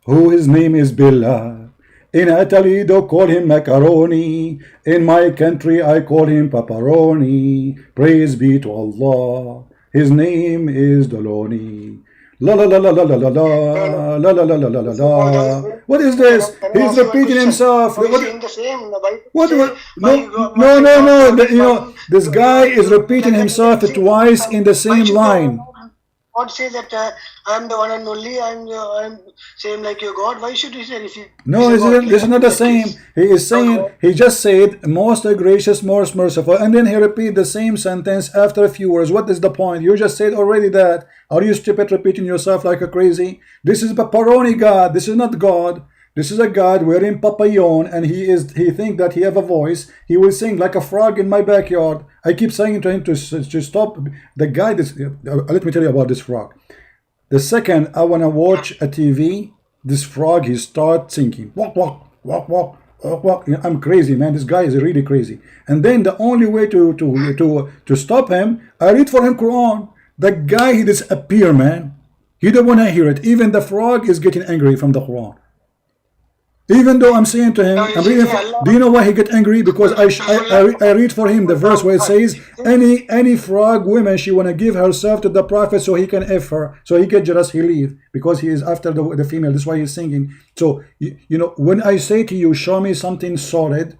who his name is Billah. In Italy they call him macaroni. In my country I call him pepperoni. Praise be to Allah, his name is Doloni. La la la la la la la la la la la la la la. What is this? He's repeating himself. What? No. This guy is repeating himself twice in the same line.
God says that I'm the one and only. I'm same like your God. Why should he say this?
No, this is not the same. He is saying, he just said most gracious, most merciful, and then he repeat the same sentence after a few words. What is the point? You just said already that. Are you stupid repeating yourself like a crazy? This is pepperoni God. This is not God. This is a God wearing papillon, and he think that he have a voice. He will sing like a frog in my backyard. I keep saying to him to stop. The guy, let me tell you about this frog. The second I want to watch a TV, this frog, he start singing. Walk, walk, walk, walk, walk, walk. I'm crazy, man. This guy is really crazy. And then the only way to stop him, I read for him Quran. The guy, he disappear, man. He don't want to hear it. Even the frog is getting angry from the Quran. Even though I'm saying to him, do you know why he get angry? Because I read for him the verse where it says, any frog woman, she want to give herself to the Prophet so he can F her, so he can jealous, he leave, because he is after the female. That's why he's singing. So, when I say to you, show me something solid,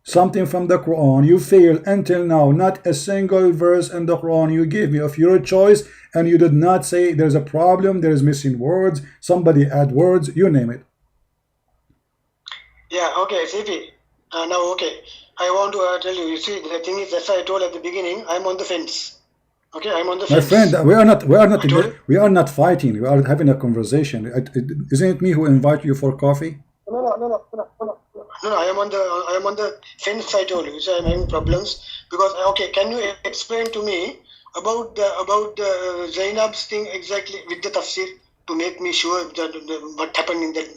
something from the Quran. You failed until now. Not a single verse in the Quran you gave me of your choice, and you did not say there's a problem, there's missing words, somebody add words, you name it.
Yeah, okay, Sifi. Now, okay, I want to tell you. You see, the thing is, that's why I told at the beginning, I'm on the fence. Okay, I'm on the
My
fence.
friend, we are not fighting. We are having a conversation. Isn't it me who invite you for coffee?
No, I am on the fence. I told you, so I'm having problems because okay, can you explain to me about the Zainab's thing exactly with the tafsir to make me sure that what happened in that,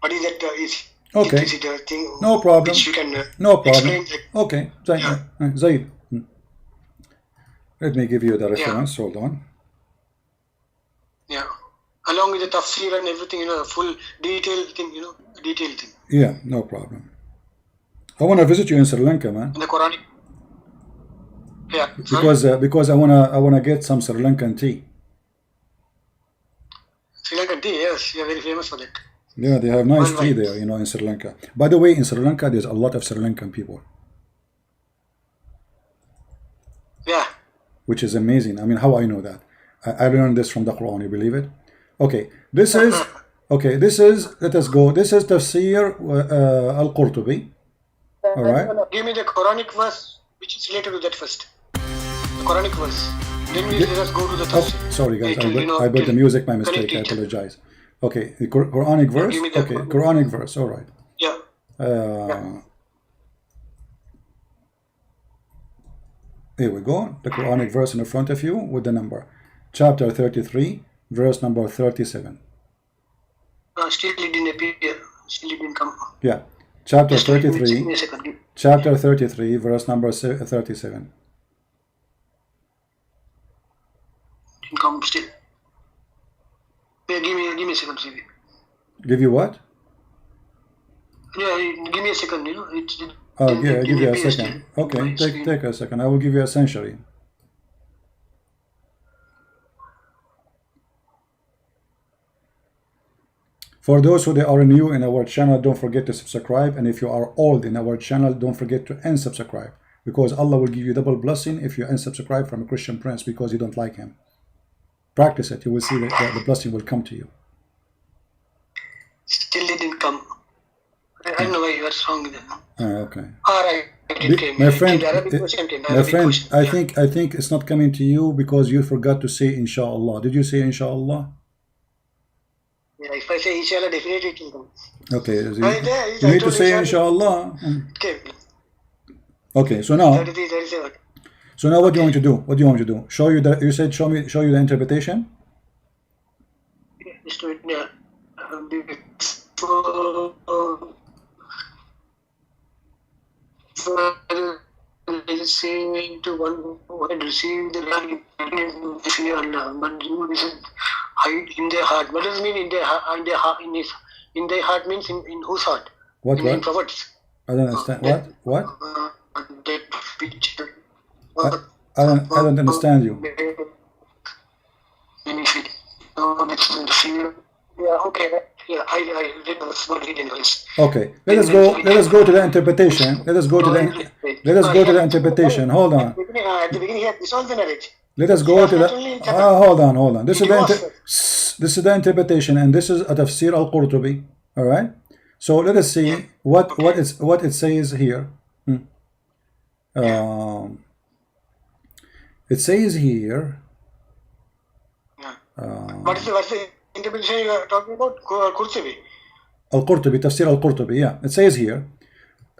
what is that is
Okay.
is it a thing?
No problem.
Which you can
No problem.
explain.
Okay, Zaid. Let me give you the reference. Hold on.
Yeah, along with the tafsir and everything, full detailed thing, detailed thing.
Yeah, no problem. I want to visit you in Sri Lanka, man.
In the Quranic. Yeah.
Because I wanna get some Sri Lankan tea.
Sri Lankan tea, yes, you're very famous for that.
Yeah, they have nice tea there, in Sri Lanka. By the way, in Sri Lanka, there's a lot of Sri Lankan people.
Yeah.
Which is amazing. I mean, how I know that? I learned this from the Quran. You believe it? Okay, this is let us go. This is Tafsir al-Qurtubi. All right.
Give me the Quranic verse which is related to that first. The Quranic verse. Then we let us go to the Tafsir.
Oh, sorry guys, I put the music by mistake. I apologize. Okay, the Quranic verse. Okay, Quranic verse. All right.
Yeah.
Here we go. The Quranic verse in front of you with the number. Chapter 33, verse number 37.
Still it didn't appear. Still it didn't come.
Yeah. Chapter 33. Chapter 33, verse number 37.
Didn't come still. Yeah, give me a second, CV.
Give you what?
Yeah, give me a second,
Yeah, give you a second. Okay, take a second. I will give you a century. For those who are new in our channel, don't forget to subscribe. And if you are old in our channel, don't forget to unsubscribe. Because Allah will give you double blessing if you unsubscribe from a Christian prince because you don't like him. Practice it. You will see that the blessing will come to you.
Still it didn't come. I don't know why you are wrong with that.
Okay.
Alright, it came.
My friend,
I
think it's not coming to you because you forgot to say inshallah. Did you say inshallah?
Yeah, if I say inshallah, definitely it will come.
Okay. You need to say inshallah.
Okay.
Okay. So now.
33, 37.
So now, what do you want to do? What do you want to do? Show you the. You said show you the interpretation.
Just do it. Yeah. Saying to one who had received the land but you listen, hide in their heart. What does it mean in their heart? In their heart means in whose heart?
What?
In prophets.
I don't understand. What?
That picture.
I don't understand you.
Benefit. Yeah. Okay. Yeah, I read the anyways.
Okay, let us go to the interpretation. Let us go to the interpretation. Hold on.
At the beginning, he had this all the narrative.
Let us go to the. Hold on. This is the interpretation, and this is a Tafsir al-Qurtubi. All right. So let us see what it says here. It says here.
What's the interpretation you are talking about? Qurtubi.
Al-Qurtubi, Tafsir al-Qurtubi, yeah. It says here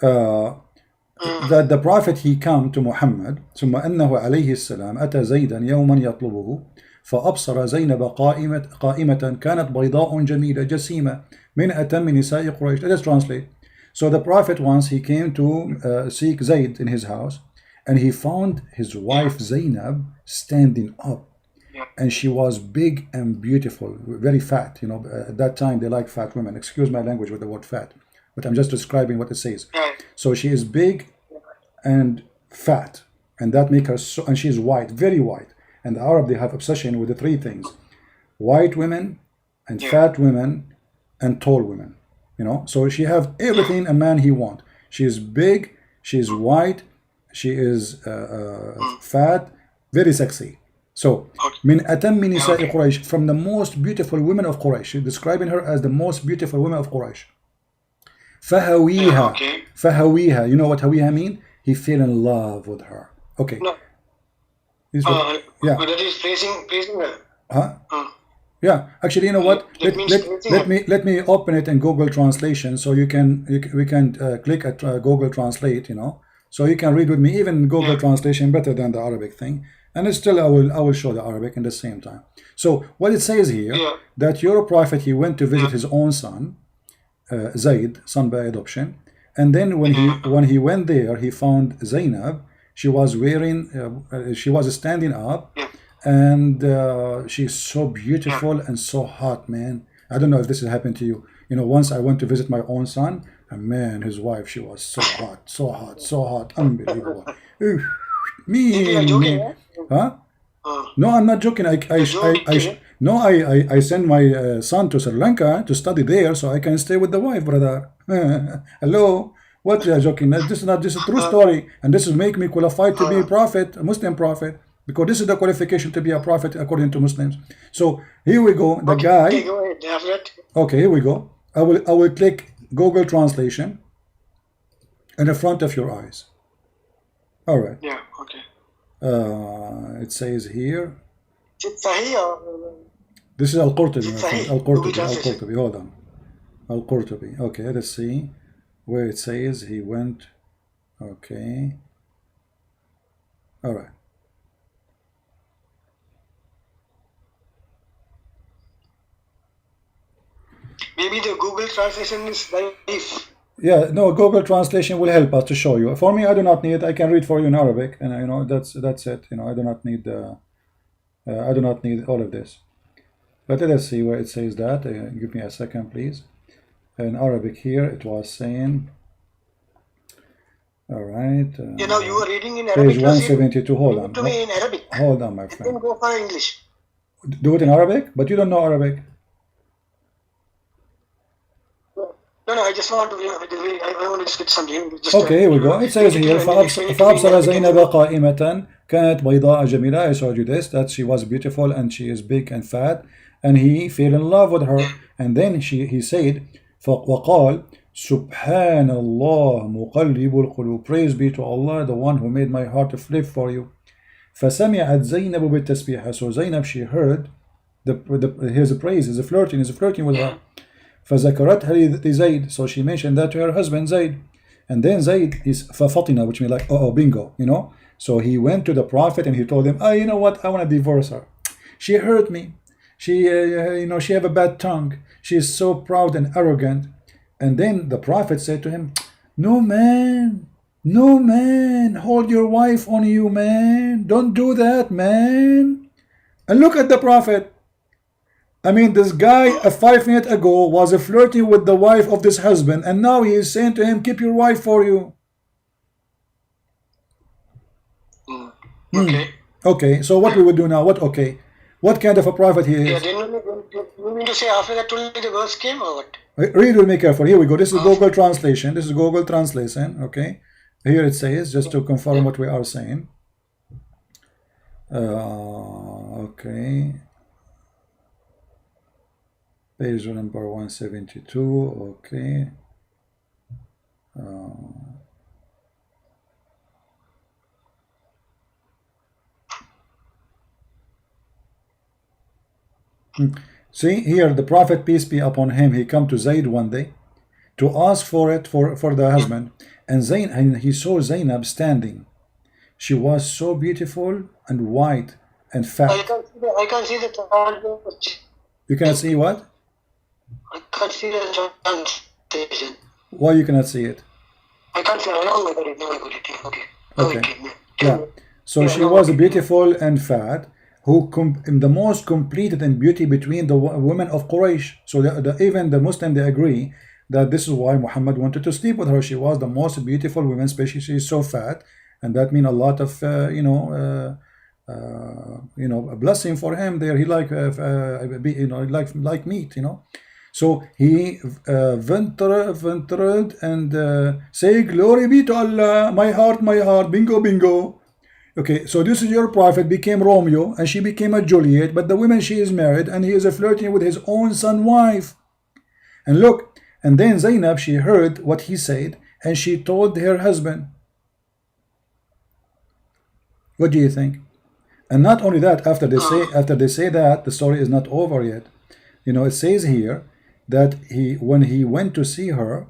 that the Prophet, he come to Muhammad ثم أنه عليه السلام أتى زيدا يوما يطلبه فأبصر زينب قائمة كانت بيضاء جميلة جسيمة من أتم نساء قريش. Let us translate. So the Prophet once, he came to seek Zayd in his house, and he found his wife Zainab standing up. And she was big and beautiful, very fat. At that time they like fat women. Excuse my language with the word fat, but I'm just describing what it says. So she is big and fat, and that makes her so. And she is white, very white. And the Arab, they have obsession with the three things: white women, and fat women, and tall women. So she have everything a man he want. She is big, She is white. She is fat, very sexy. So, من أتم نساء قريش, from the most beautiful women of Quraysh. She's describing her as the most beautiful women of Quraysh. فهويها, فهويها. You know what هويها mean? He fell in love with her. Okay.
No.
Yeah.
But that is praising her.
Huh? Yeah. Actually, you know what? Let me open it in Google Translation, so we can click at Google Translate. You know, so you can read with me. Even Google Translation better than the Arabic thing. And it's still, I will show the Arabic in the same time. So what it says here, that your prophet, he went to visit his own son, Zayd, son by adoption, and then when he went there, he found Zainab. She was wearing, she was standing up, and she's so beautiful and so hot, man. I don't know if this has happened to you. You know, once I went to visit my own son, and man, his wife, she was so hot, so hot, so hot, unbelievable. Me. Huh? No, I'm not joking. I send my son to Sri Lanka to study there, so I can stay with the wife, brother. Hello, what you are joking? This is a true story, and this will make me qualified to be a prophet, a Muslim prophet, because this is the qualification to be a prophet according to Muslims. So here we go. The guy.
Okay, go ahead.
Okay, here we go. I will click Google Translation in the front of your eyes. All right.
Yeah. Okay.
It says here.
Sahih.
This is Al-Qurtubi. Al-Qurtubi. Hold on. Al-Qurtubi. Okay, let's see where it says he went. Okay. All right.
Maybe the Google translation is live.
Yeah, no, Google Translation will help us to show you. For me, I do not need. I can read for you in Arabic, and you know that's it. You know, I do not need all of this. But let us see where it says that. Give me a second, please. In Arabic here, it was saying. All right.
You know, you are reading in Arabic.
Page 172. Hold on.
To me in Arabic.
Hold on, my friend.
Then go for English.
Do it in Arabic, but you don't know Arabic.
No, I just want to, I want to just get something. Just,
okay, here we go. It says here, فأبصر زينب قائمة كانت بيضاء جميلة. I showed you this, that she was beautiful and she is big and fat, and he fell in love with her. And then he said, وقال سبحان الله مقلب القلوب. Praise be to Allah, the one who made my heart to flip for you. فسمعت زينب بالتسبيح. So Zainab, she heard his praise, he's flirting with her. فذكرتها لزيد. So she mentioned that to her husband Zayd. And then Zayd is ففطن, which means like, bingo, you know. So he went to the Prophet and he told him, you know what, I want to divorce her. She hurt me. She, she have a bad tongue. She is so proud and arrogant. And then the Prophet said to him, no man, hold your wife on you, man. Don't do that, man. And look at the Prophet. I mean, this guy 5 minutes ago was flirting with the wife of this husband, and now he is saying to him, keep your wife for you.
Okay.
Okay, so what we will do now? What kind of a prophet he is?
Yeah, then you mean to say after that only the verse came or what?
Read with me carefully. Here we go. This is Google Translation. Okay. Here it says, just to confirm what we are saying. Okay. Page number 172. Okay. See here, the Prophet, peace be upon him, he come to Zayd one day to ask for it for the husband, and he saw Zainab standing. She was so beautiful and white and fat.
I can't see the.
You cannot see what?
I can't see the translation.
Why you cannot see it?
I can't see it. No, I got it. Okay.
Yeah. So she was beautiful and fat, who the most completed in beauty between the women of Quraysh. So even the Muslim, they agree that this is why Muhammad wanted to sleep with her. She was the most beautiful woman, especially she is so fat, and that means a lot of a blessing for him there. He like like meat, So he ventured and say, glory be to Allah, my heart, bingo, bingo. Okay, so this is your prophet became Romeo and she became a Juliet, but the woman she is married and he is flirting with his own son wife. And look, and then Zainab, she heard what he said and she told her husband. What do you think? And not only that, after they say that, the story is not over yet. You know, it says here that when he went to see her,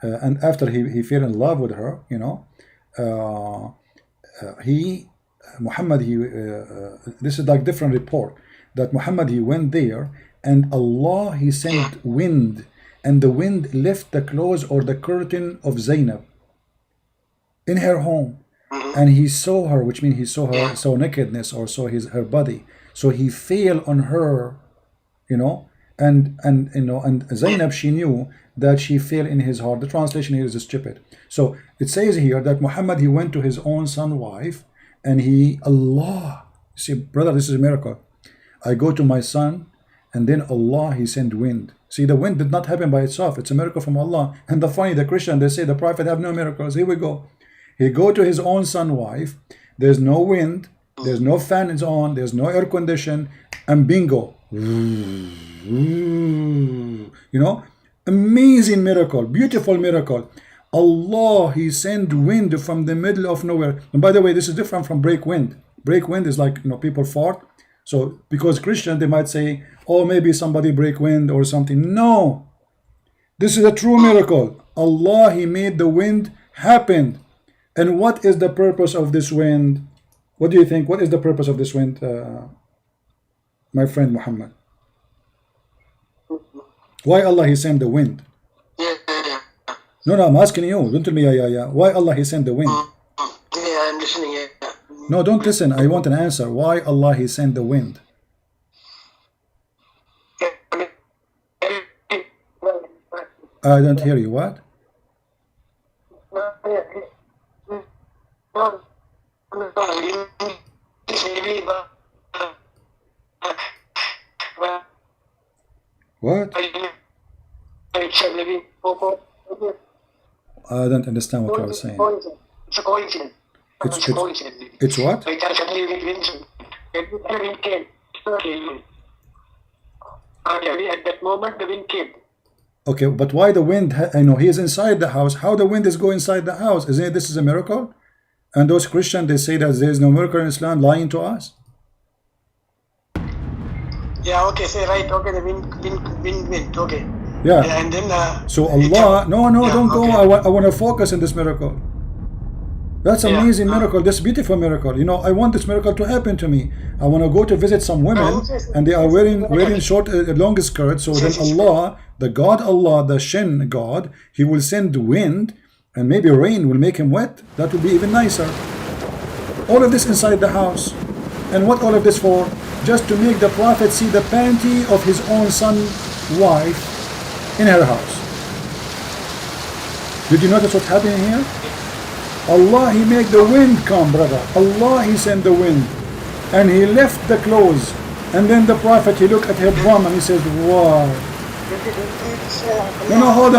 and after he fell in love with her, you know, Muhammad, this is like different report, that Muhammad, he went there and Allah, he sent wind, and the wind left the clothes or the curtain of Zainab in her home. And he saw her, which means he saw her, saw nakedness or saw her body. So he fell on her, you know, and you know, and Zainab, she knew that she fell in his heart. The translation here is stupid. So it says here that Muhammad, he went to his own son wife, and Allah, see brother, this is a miracle. I go to my son, and then Allah, he sent wind. See, the wind did not happen by itself. It's a miracle from Allah. And the Christian, they say the prophet have no miracles. Here we go. He go to his own son wife. There's no wind. There's no fan is on. There's no air condition. And bingo. You know, amazing miracle, beautiful miracle. Allah, he sent wind from the middle of nowhere. And by the way, this is different from break wind. Break wind is like, you know, people fart. So because Christian, they might say, oh, maybe somebody break wind or something. No, this is a true miracle. Allah, he made the wind happen. And what is the purpose of this wind? What do you think? What is the purpose of this wind, my friend Muhammad? Why Allah, he sent the wind? No, I'm asking you. Don't tell me, yeah. Why Allah, he sent the wind?
Yeah, I'm listening. Yeah.
No, don't listen. I want an answer. Why Allah, he sent the wind? I don't hear you. What? What? I don't understand what you are saying.
It's a coincidence.
It's what?
At that moment, the wind came.
Okay, but why the wind? I know he is inside the house. How the wind is going inside the house? Isn't it this is a miracle? And those Christians, they say that there is no miracle in Islam, lying to us.
Yeah, okay, say right. Okay, the wind. Okay.
Yeah.
And then.
So Allah, no,
yeah,
don't go.
okay.
I want to focus on this miracle. That's an amazing miracle. This beautiful miracle. You know, I want this miracle to happen to me. I want to go to visit some women, and they are wearing short, long skirts. So then Allah, the God Allah, the Shin God, he will send wind, and maybe rain will make him wet. That will be even nicer. All of this inside the house. And what all of this for? Just to make the Prophet see the panty of his own son wife in her house. Did you notice what's happening here? Allah, he made the wind come, brother. Allah, he sent the wind. And he left the clothes. And then the Prophet, he looked at her bum and he says, wow. No, hold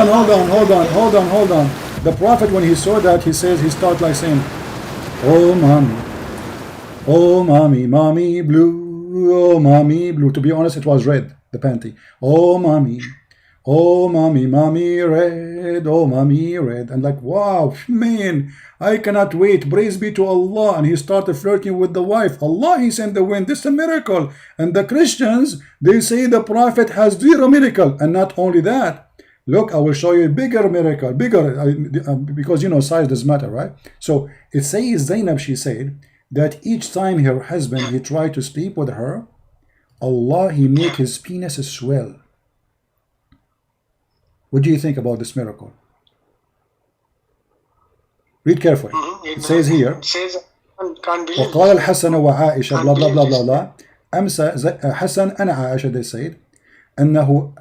on. The Prophet, when he saw that, he says, he started like saying, oh mommy, mommy blue, oh mommy blue. To be honest, it was red, the panty. Oh mommy red, oh mommy red. And like, wow, man, I cannot wait. Praise be to Allah. And he started flirting with the wife. Allah, he sent the wind. This is a miracle. And the Christians, they say the Prophet has zero miracle. And not only that, look, I will show you a bigger miracle, because you know size does matter, right? So it says Zainab, she said that each time her husband, he tried to sleep with her, Allah, he made his penis swell. What do you think about this miracle? Read carefully. It says here, وقال الحسن وعائشة blah blah blah blah blah. أمسى حسن أنا عائشة, they said أنه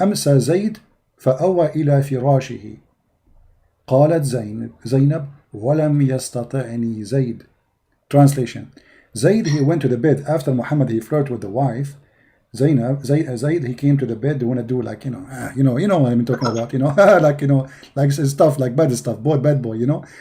أمسى زيد فأوى إلى فراشه. قالت زينب ولم يستطعني زيد. Translation: Zayd, he went to the bed after Muhammad, he flirted with the wife, Zaid, he came to the bed. They want to do like, you know what I'm talking about, like, like stuff, like bad stuff, bad boy,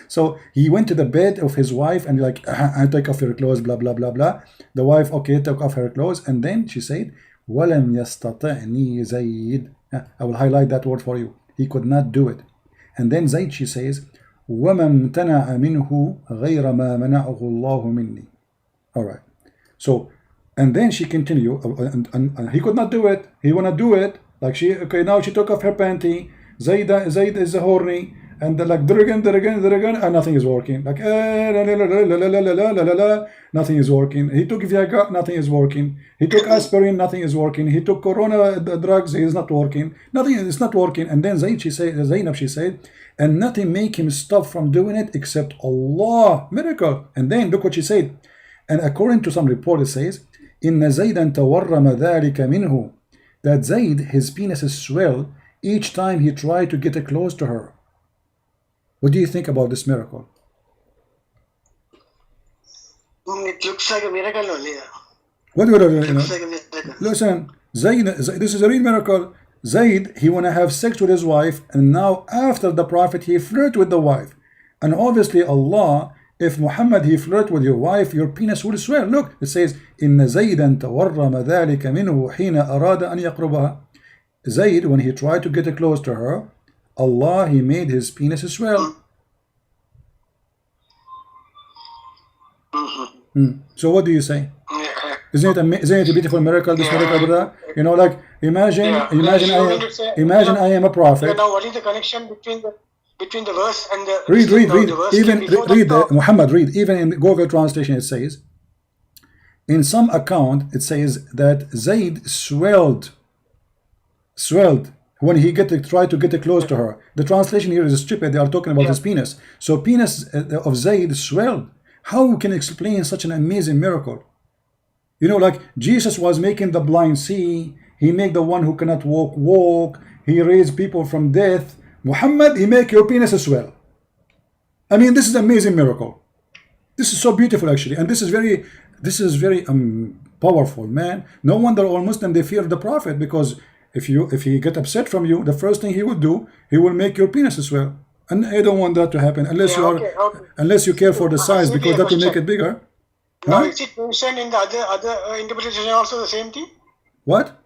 So he went to the bed of his wife and like, I take off your clothes, blah blah blah blah. The wife, okay, took off her clothes, and then she said, "Walam yastati'ni Zaid." I will highlight that word for you. He could not do it. And then Zaid, she says, وَمَا امْتَنَعَ مِنْهُ غَيْرَ مَا مَنَعَهُ اللَّهُ مِنِّي. All right. So, and then she continued, and he could not do it. He wanna do it. Like now she took off her panty. Zaid is horny, and like again, and nothing is working. Like nothing is working. He took Viagra, nothing is working. He took aspirin, nothing is working. He took Corona drugs, he is not working. Nothing is not working. And then Zainab, she said, and nothing make him stop from doing it except Allah, miracle. And then look what she said. And according to some report, it says, إن زيدا تورم ذلك منه, that Zaid, his penis swelled each time he tried to get close to her. What do you think about this miracle?
It looks like a miracle only.
What would
Looks like a miracle.
Listen, Zaid, this is a real miracle. Zaid, he want to have sex with his wife, and now after the Prophet, he flirt with the wife. And obviously Allah, if Muhammad, he flirt with your wife, your penis will swell. Look, it says, إن زيدا تورم ذلك منه حين أراد أن يقربها. Zaid, when he tried to get close to her, Allah, he made his penis swell. So what do you say? Isn't it a beautiful miracle, this miracle, brother? Like imagine I am a prophet.
Now what is the connection between the verse and the
read Muhammad, read. Even in Google translation it says, in some account it says that Zaid swelled when he tried to get close to her. The translation here is stupid. They are talking about his penis. So penis of Zaid swelled. How can you explain such an amazing miracle? Like Jesus was making the blind see. He made the one who cannot walk. He raised people from death. Muhammad, he make your penis swell. I mean, this is an amazing miracle. This is so beautiful, actually, and this is very powerful, man. No wonder all Muslims, they fear the Prophet, because if he get upset from you, the first thing he would do, he will make your penis swell. And I don't want that to happen unless unless you care for the size, because that will make it bigger.
Now, is it mentioned in the other interpretation also the same thing?
What?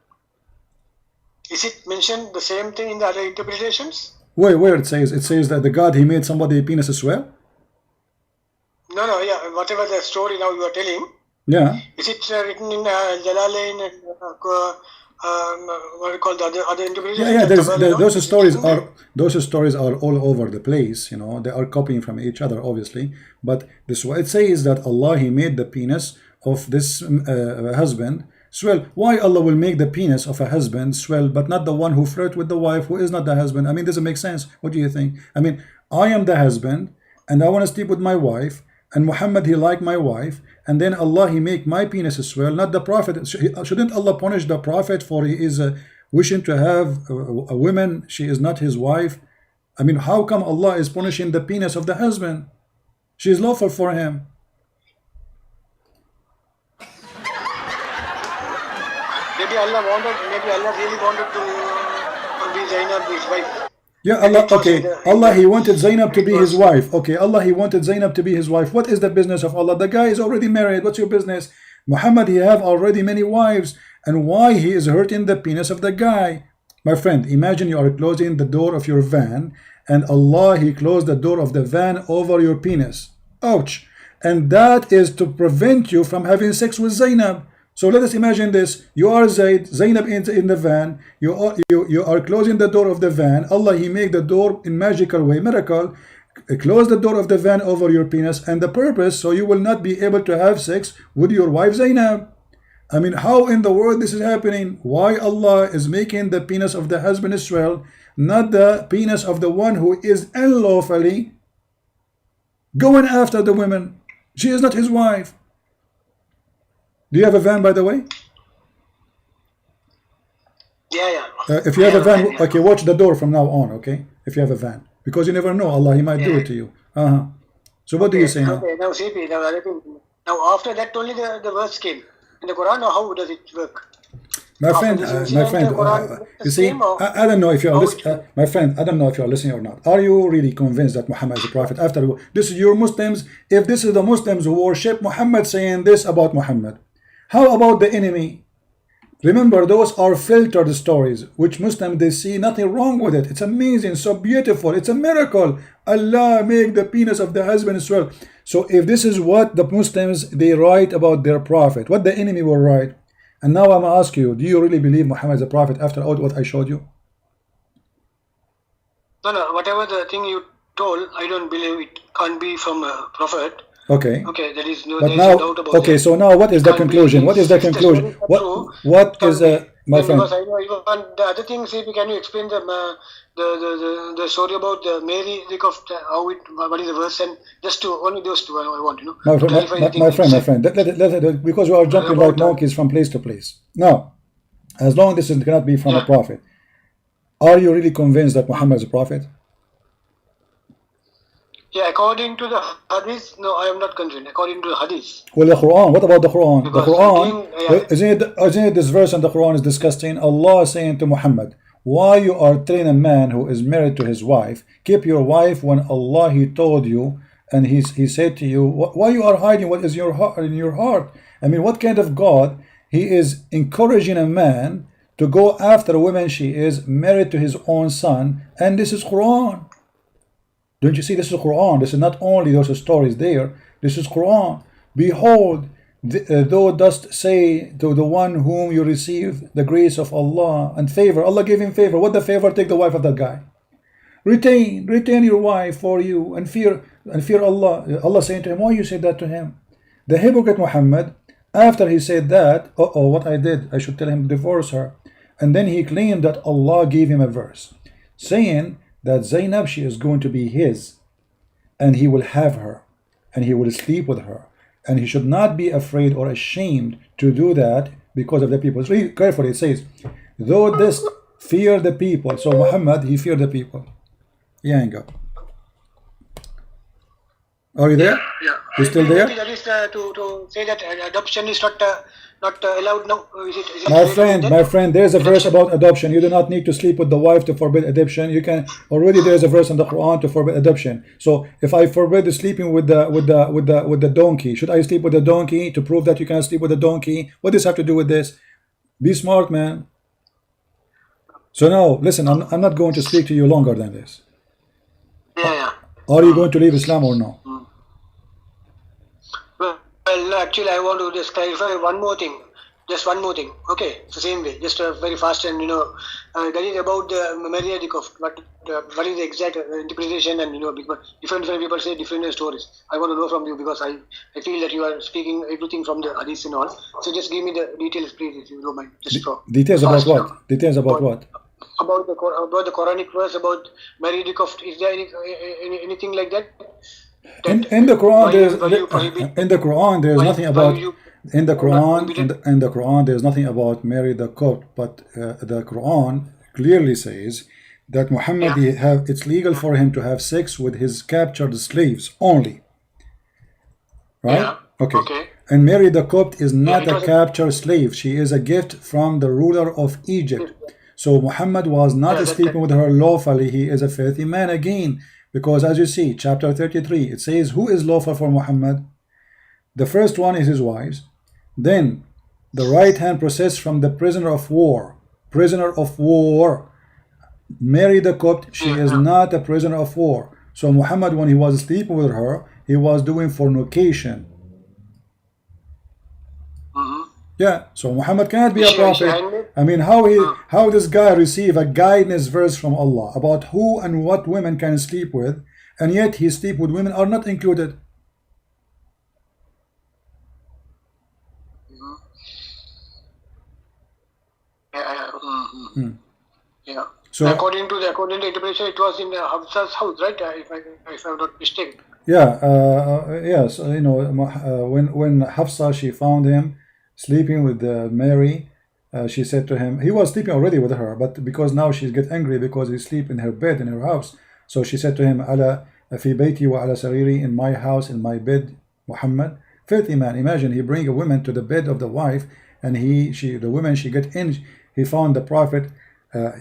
Is it mentioned the same thing in the other interpretations?
Where it says that the God, he made somebody penis swell?
No, yeah, whatever the story now you are telling.
Yeah.
Is it written in Jalalain and what do you call the other interpretations?
Yeah. Those stories are all over the place. They are copying from each other, obviously. But this it says that Allah, he made the penis of this husband swell. Why Allah will make the penis of a husband swell, but not the one who flirt with the wife, who is not the husband? I mean, doesn't make sense. What do you think? I mean, I am the husband, and I want to sleep with my wife, and Muhammad, he like my wife, and then Allah, he make my penis swell, not the Prophet. Shouldn't Allah punish the Prophet for he is wishing to have a woman, she is not his wife? I mean, how come Allah is punishing the penis of the husband? She is lawful for him.
Maybe Allah really wanted to be Zainab, his wife.
Yeah, Allah, he wanted Zainab to be his wife. Okay, Allah, he wanted Zainab to be his wife. What is the business of Allah? The guy is already married. What's your business? Muhammad, he have already many wives. And why he is hurting the penis of the guy? My friend, imagine you are closing the door of your van, and Allah, he closed the door of the van over your penis. Ouch. And that is to prevent you from having sex with Zainab. So let us imagine this. You are Zainab in the van. You are closing the door of the van. Allah, he make the door in magical way, miracle. Close the door of the van over your penis, and the purpose, so you will not be able to have sex with your wife Zainab. I mean, how in the world this is happening? Why Allah is making the penis of the husband swell, not the penis of the one who is unlawfully going after the women? She is not his wife. Do you have a van, by the way?
Yeah.
If you have a van, okay, watch the door from now on, okay? If you have a van. Because you never know, Allah, he might do it to you. So what do you say now?
Okay, now after that only the verse came. In the Quran, or how does it work?
My
after
friend,
this incident, Quran the
you see,
same, or
I don't know if you're
how
listening,
it will?
my friend, I don't know if you're listening or not. Are you really convinced that Muhammad is a prophet? After this is your Muslims, if this is the Muslims who worship Muhammad saying this about Muhammad, how about the enemy? Remember, those are filtered stories, which Muslims, they see nothing wrong with it. It's amazing, so beautiful, it's a miracle. Allah make the penis of the husband swell. So if this is what the Muslims, they write about their prophet, what the enemy will write. And now I'm gonna ask you, do you really believe Muhammad is a prophet after all what I showed you?
No, whatever the thing you told, I don't believe it can't be from a prophet.
Okay.
Okay, there is no,
But
there is
now,
no doubt about
okay,
that.
so now what is the
Can't be.
conclusion? What is the
If the
conclusion?
stories are true,
What is
can't be.
my
Then because
friend?
I know even the other things. If can you explain the story about the Mary, like of how it, what is the verse, and just to only those two I want, to clarify the thing.
My friend, because we are jumping like monkeys from place to place. Now, as long as this cannot be from a prophet, are you really convinced that Muhammad is a prophet?
Yeah, according to the hadith, no, I am not convinced. According to the hadith.
Well, the Quran, what about the Quran?
Because
the Quran, isn't it this verse in the Quran is disgusting? Allah is saying to Muhammad, why you are telling a man who is married to his wife, keep your wife when Allah He told you, and he said to you, why you are hiding what is in your heart? I mean, what kind of God? He is encouraging a man to go after a woman she is married to his own son, and this is Quran. Don't you see, this is Quran. This is not only those stories there. This is Quran. Behold, thou dost say to the one whom you receive the grace of Allah and favor. Allah gave him favor. What the favor? Take the wife of that guy. Retain your wife for you and fear Allah. Allah saying to him, why you said that to him? The hypocrite Muhammad, after he said that, what I did, I should tell him to divorce her. And then he claimed that Allah gave him a verse saying that Zainab, she is going to be his, and he will have her, and he will sleep with her, and he should not be afraid or ashamed to do that because of the people. Read carefully, it says, though this fear the people. So Muhammad, he feared the people. Yanga. Are you there?
Yeah.
You still there?
That is to say that adoption is not allowed now. Is it
My friend, there's a verse about adoption. You do not need to sleep with the wife to forbid adoption. You can already, there's a verse in the Quran to forbid adoption. So if I forbid sleeping with the donkey, should I sleep with the donkey to prove that you can sleep with the donkey? What does this have to do with this? Be smart, man. So now, listen, I'm not going to speak to you longer than this.
Yeah.
Are you going to leave Islam or no?
Well, actually, I want to just clarify one more thing. Just one more thing. Okay, it's the same way. Just very fast, and that is about the Mary of what is the exact interpretation, and because different people say different stories. I want to know from you because I feel that you are speaking everything from the hadith and all. So just give me the details, please, if you don't mind. Just
details about what? Details about what?
About the Quranic verse about Mary of. Is there anything like that?
In the Quran, there's nothing about. In the Quran, there's nothing about Mary the Copt, but the Quran clearly says that Muhammad it's legal for him to have sex with his captured slaves only. Right?
Yeah.
Okay. And Mary the Copt is not a captured slave. She is a gift from the ruler of Egypt. So Muhammad was not sleeping with her lawfully. He is a filthy man again. Because as you see, chapter 33, it says, who is lawful for Muhammad? The first one is his wives. Then the right hand process from the prisoner of war. Prisoner of war. Mary the Copt, she is not a prisoner of war. So Muhammad, when he was sleeping with her, he was doing fornication. Yeah, so Muhammad cannot be a prophet. I mean, how this guy receive a guidance verse from Allah about who and what women can sleep with, and yet he sleep with women are not included.
Yeah. So according to the interpretation, it was in Hafsa's house, right? If I'm not mistaken.
Yeah. Yes. When Hafsa, she found him sleeping with Mary, she said to him, he was sleeping already with her, but because now she gets angry because he sleep in her bed in her house, so she said to him, ala fi bayti wa ala sariri, in my house, in my bed, Muhammad. Filthy man. Imagine he bring a woman to the bed of the wife and the woman, she get in, he found the Prophet,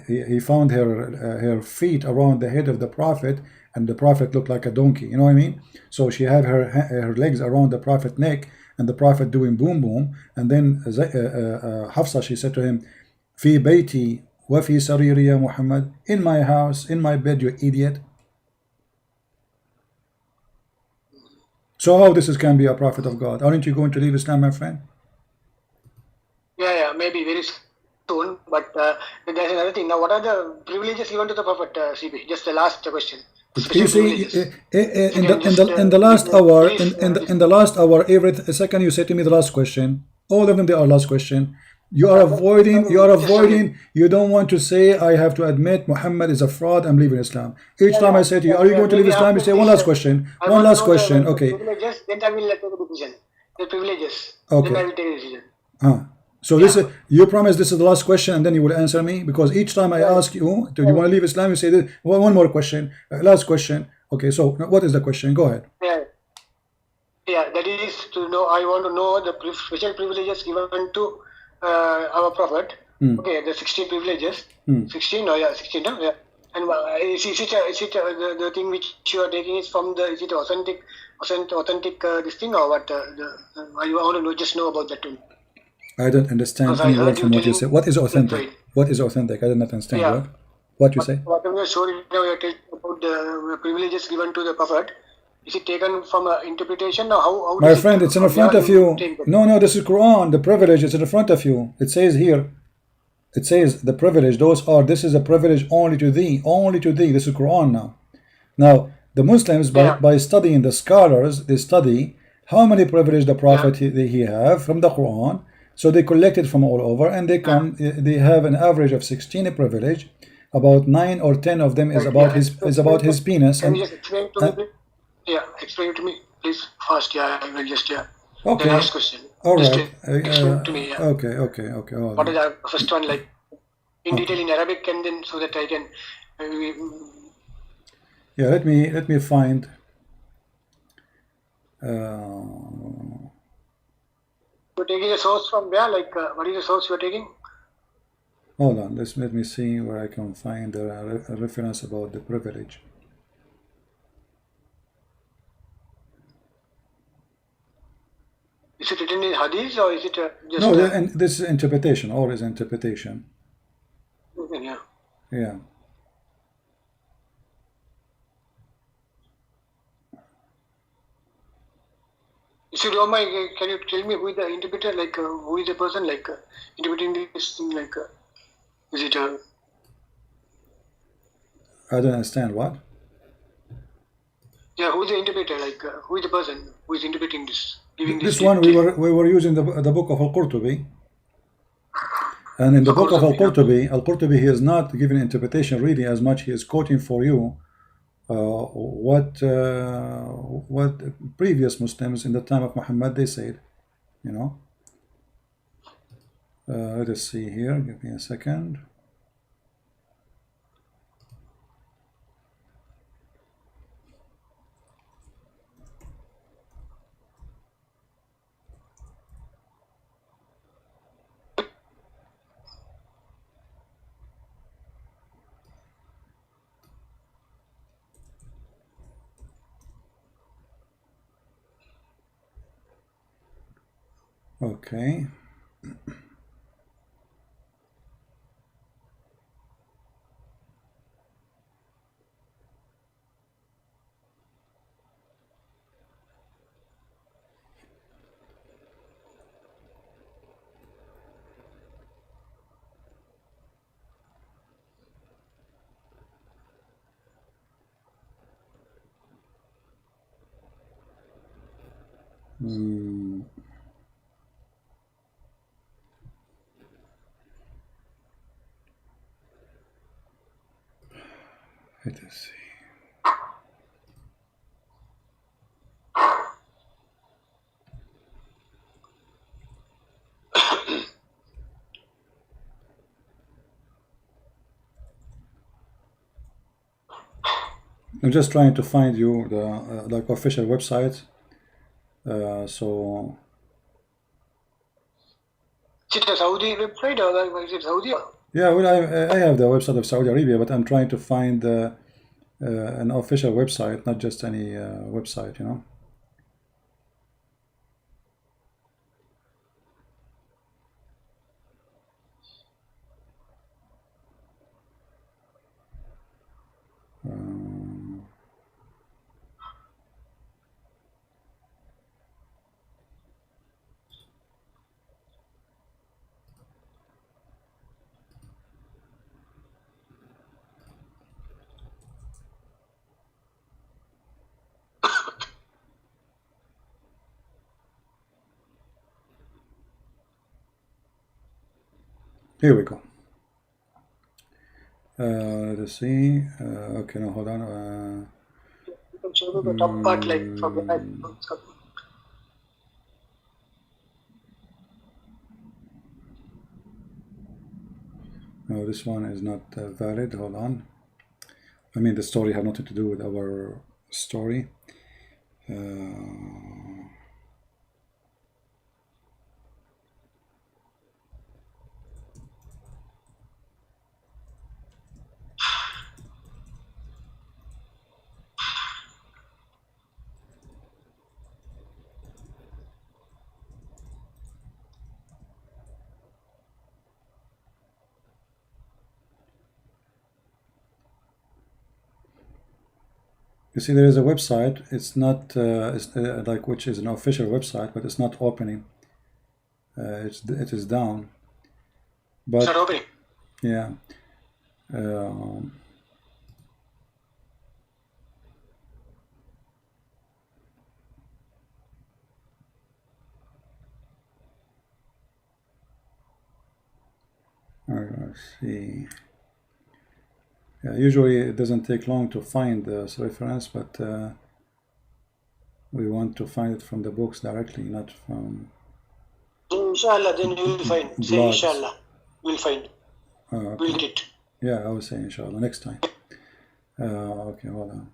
he found her feet around the head of the Prophet, and the Prophet looked like a donkey, you know what I mean? So she have her legs around the Prophet neck, and the Prophet doing boom boom, and then Hafsa, she said to him, fi bayti wa fi sariri ya Muhammad, in my house, in my bed, you idiot. So how this can be a prophet of God? Aren't you going to leave Islam, my friend?
Yeah, maybe very soon. But there's another thing. Now, what are the privileges given to the Prophet, CP? Just the last question.
You see, in the last hour, in the last hour, every second you say to me the last question. All of them, they are last question. You are avoiding. You don't want to say, I have to admit Muhammad is a fraud, I'm leaving Islam. Each time I say to you, are you going to leave Islam? You say one last question. One last question. Okay.
Privileges, then I will take a decision. The privileges.
Okay.
Then I will take a decision.
So this is, you promise this is the last question, and then you will answer me, because each time I ask you, do you want to leave Islam? You say this, one more question, last question. Okay, so what is the question? Go ahead.
Yeah, that is to know. I want to know the special privileges given to our Prophet. Okay, the 16 privileges. 16, no, yeah, 16, no, yeah. And is it the thing which you are taking is from the, is it authentic this thing, or what? I want to know, just know about that too.
I don't understand any word from what you say. What is authentic? What is authentic? I don't understand.
Yeah.
What you say?
Whatever you're showing now, you're talking about the privileges given to the Prophet. Is it taken from an interpretation, or how
my friend, it's in front of you. No, this is Quran. The privilege is in front of you. It says here. It says the privilege. This is a privilege only to thee. Only to thee. This is Quran now. Now the Muslims, by studying the scholars, they study how many privileges the Prophet he have from the Quran. So they collected from all over, and they come. They have an average of 16 privilege. About 9 or 10 of them is about his penis.
Can you just explain to me? Yeah, explain to me, please. Fast. Yeah, I will just
Okay.
The last question.
All
just
right.
explain to me. Yeah.
Okay.
What is the first one like in detail in Arabic, and then so that I can.
Yeah. Let me find.
You're taking a source from where? Like, what is the source you're taking?
Hold on. Let me see where I can find a reference about the privilege.
Is it written in Hadith, or is it just?
No, this is interpretation. Always interpretation.
Yeah.
Yeah.
If you don't mind, can you tell me who is the interpreter? Like, who is the person like interpreting this thing? Like, is it?
I don't understand what.
Yeah, who is the interpreter? Like, who is the person who is interpreting this?
This one we were using the book of Al-Qurtubi, and in the book of Al-Qurtubi, he is not giving interpretation really as much. He is quoting for you what previous Muslims in the time of Muhammad they said, you know. Let us see here. Give me a second. Okay. Let us see. I'm just trying to find you the like official website. So
it a Saudi website or is it Saudi?
Yeah, well, I have the website of Saudi Arabia, but I'm trying to find an official website, not just any website, you know. Here we go. Let's see. Okay, no, hold on.
You can show me the top part, like from where I
No, this one is not valid. Hold on. I mean, the story have nothing to do with our story. You see, there is a website. It's not like, which is an official website, but it's not opening. It is down. But
it's not opening.
yeah. Let's see. Yeah, usually it doesn't take long to find this reference, but we want to find it from the books directly, not from
Inshallah, then you will find. Say
blogs.
Inshallah, we'll find.
Okay.
We'll get it.
Yeah, I will say inshallah next time. Okay, hold on.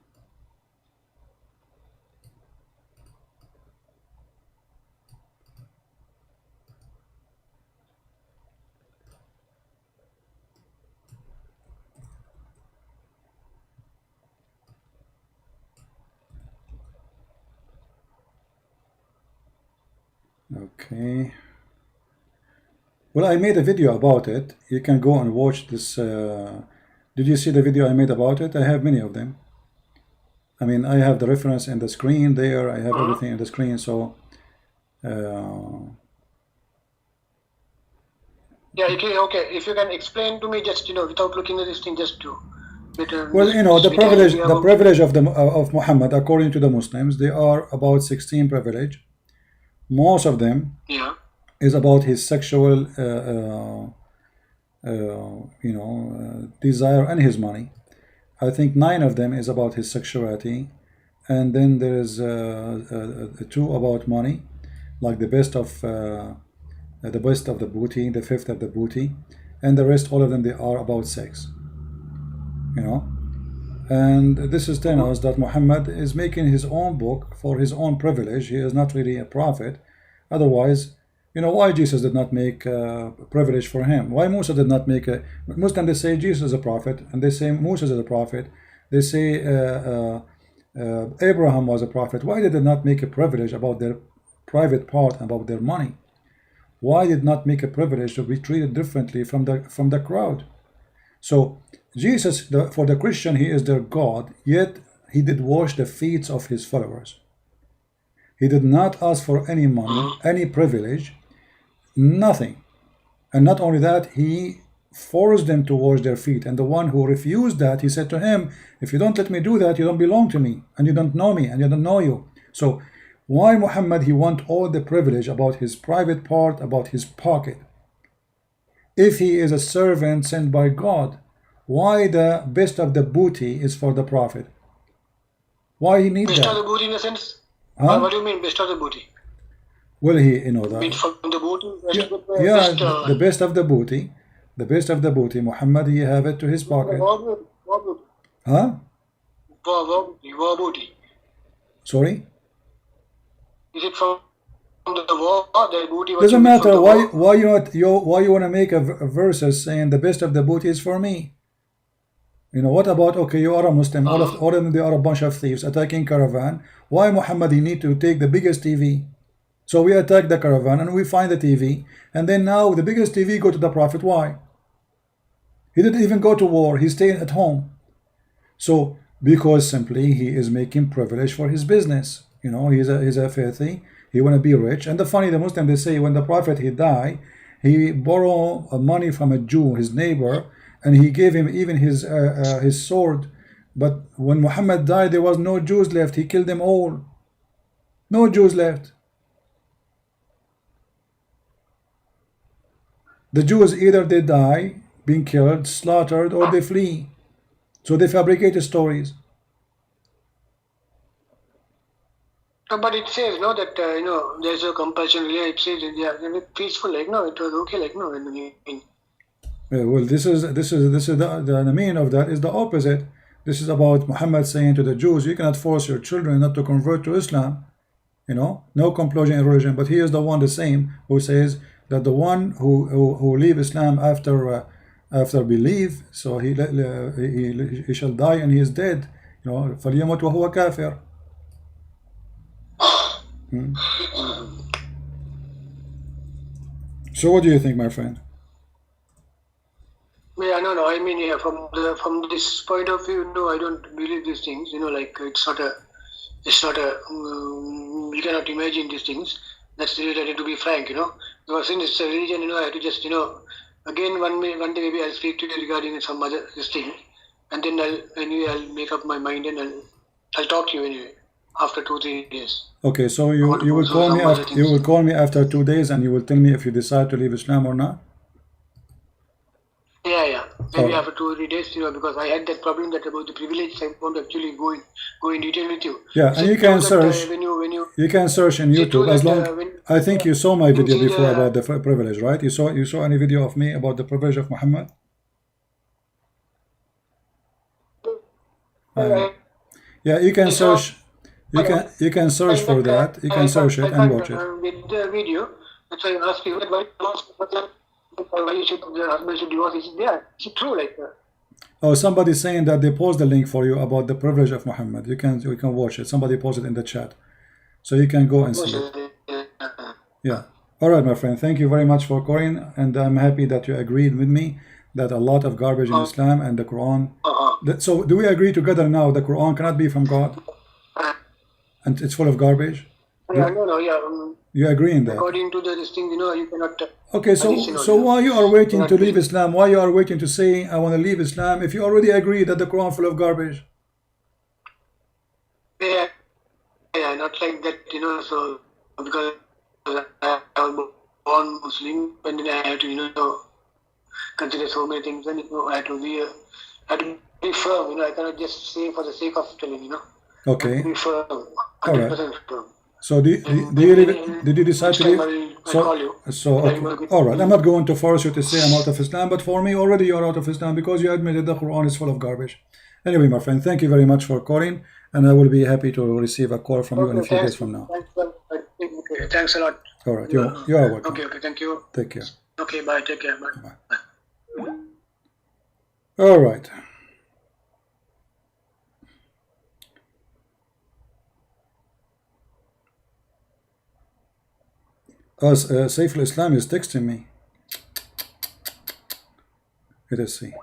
Okay. Well, I made a video about it. You can go and watch this. Did you see the video I made about it? I have many of them. I mean, I have the reference in the screen there. I have everything in the screen. So,
yeah, okay. If you can explain to me, just without looking at this thing, just to better.
well, the privilege of Muhammad, according to the Muslims, they are about 16 privilege. Most of them is about his sexual, desire and his money. I think 9 of them is about his sexuality, and then there is 2 about money, like the best of the booty, the 5th of the booty, and the rest, all of them, they are about sex. And this is telling us that Muhammad is making his own book for his own privilege. He is not really a prophet. Otherwise, why Jesus did not make a privilege for him? Why Musa did not make a... Muslims, they say Jesus is a prophet, and they say Musa is a prophet. They say Abraham was a prophet. Why did they not make a privilege about their private part, about their money? Why did not make a privilege to be treated differently from the crowd? So Jesus, for the Christian, he is their God, yet he did wash the feet of his followers. He did not ask for any money, any privilege, nothing. And not only that, he forced them to wash their feet. And the one who refused that, he said to him, if you don't let me do that, you don't belong to me, and you don't know me, and you don't know you. So why Muhammad, he want all the privilege about his private part, about his pocket? If he is a servant sent by God, why the best of the booty is for the prophet? Why he need
best
that?
Best of the booty in a sense?
Huh?
What do you mean best of the booty?
Well, that.
Mean from the booty?
The best of the booty. The best of the booty. Muhammad, he have it to his pocket. Huh?
War booty.
Sorry?
Is it from the war, the booty was
Doesn't
from
matter
the
why
war.
why you want to make a verses saying the best of the booty is for me. You know, what about, okay, you are a Muslim, all of them, they are a bunch of thieves attacking caravan. Why Muhammad he need to take the biggest TV? So we attack the caravan and we find the TV, and then now the biggest TV go to the Prophet. Why? He didn't even go to war, he's staying at home. So because simply he is making privilege for his business. You know, he's a filthy, he want to be rich. And the Muslim, they say when the Prophet he died, he borrowed money from a Jew, his neighbor, and he gave him even his sword. But when Muhammad died, there was no Jews left. He killed them all. No Jews left. The Jews either they die, being killed, slaughtered, or they flee. So they fabricate stories.
But it says no that there's a compulsion. Yeah, it says they are peaceful. Like no, it was okay. Like no,
Well, this is the meaning of that is the opposite. This is about Muhammad saying to the Jews, you cannot force your children not to convert to Islam. You know, no compulsion in religion. But he is the one, the same, who says that the one who leave Islam after belief, so he shall die and he is dead. You know, فَلْيَمُتْ وَهُوَ كَافِرٌ. So what do you think, my friend?
Yeah, no. I mean, yeah, from this point of view, no, I don't believe these things. You know, like it's not a. You cannot imagine these things. That's related, to be frank. You know, because since it's a religion, I have to just again one day maybe I'll speak to you regarding some other this thing, and then I'll make up my mind and I'll talk to you anyway after 2-3 days.
Okay, so you will call me after 2 days and you will tell me if you decide to leave Islam or not.
Yeah. Maybe after 2 or 3 days, because I had that problem that about the privilege. I won't actually go in detail with you.
Yeah, and you can search. You can search in YouTube as long. I think you saw my video before about the privilege, right? You saw any video of me about the privilege of Muhammad? Yeah, you can search. You can search for that. You can search it and watch it.
With the video, that's why I asked you why you should the husband should divorce. Is it there? Is it true like that?
Oh, somebody's saying that they post the link for you about the privilege of Muhammad. You can watch it. Somebody posted in the chat, so you can go and see it. Yeah. All right, my friend. Thank you very much for calling, and I'm happy that you agreed with me that a lot of garbage in Islam and the Quran. So do we agree together now? The Quran cannot be from God, and it's full of garbage. You agree in that?
According to this thing, you cannot.
Okay, so why you are waiting to leave Islam? Why you are waiting to say I want to leave Islam if you already agree that the Quran full of garbage?
Yeah, not like that, So because I was born Muslim, and then I have to, consider so many things, and I have to be firm. I cannot just say for the sake of telling,
Okay.
Be firm, 100%
All right.
firm.
So did you decide to leave? All right. I'm not going to force you to say I'm out of Islam, but for me already you're out of Islam because you admitted the Quran is full of garbage. Anyway, my friend, thank you very much for calling, and I will be happy to receive a call from you in a few days from now.
Okay, thanks a lot.
All right, you are welcome.
Okay, thank you.
Take care.
Okay, bye. Take care. Bye.
All right. Saif al-Islam is texting me. Let us see.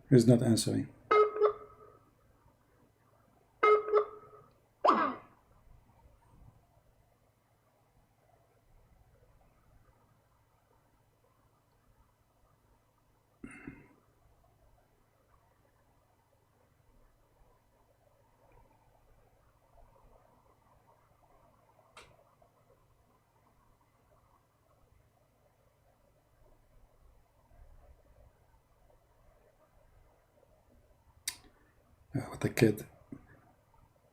He's not answering. What a kid.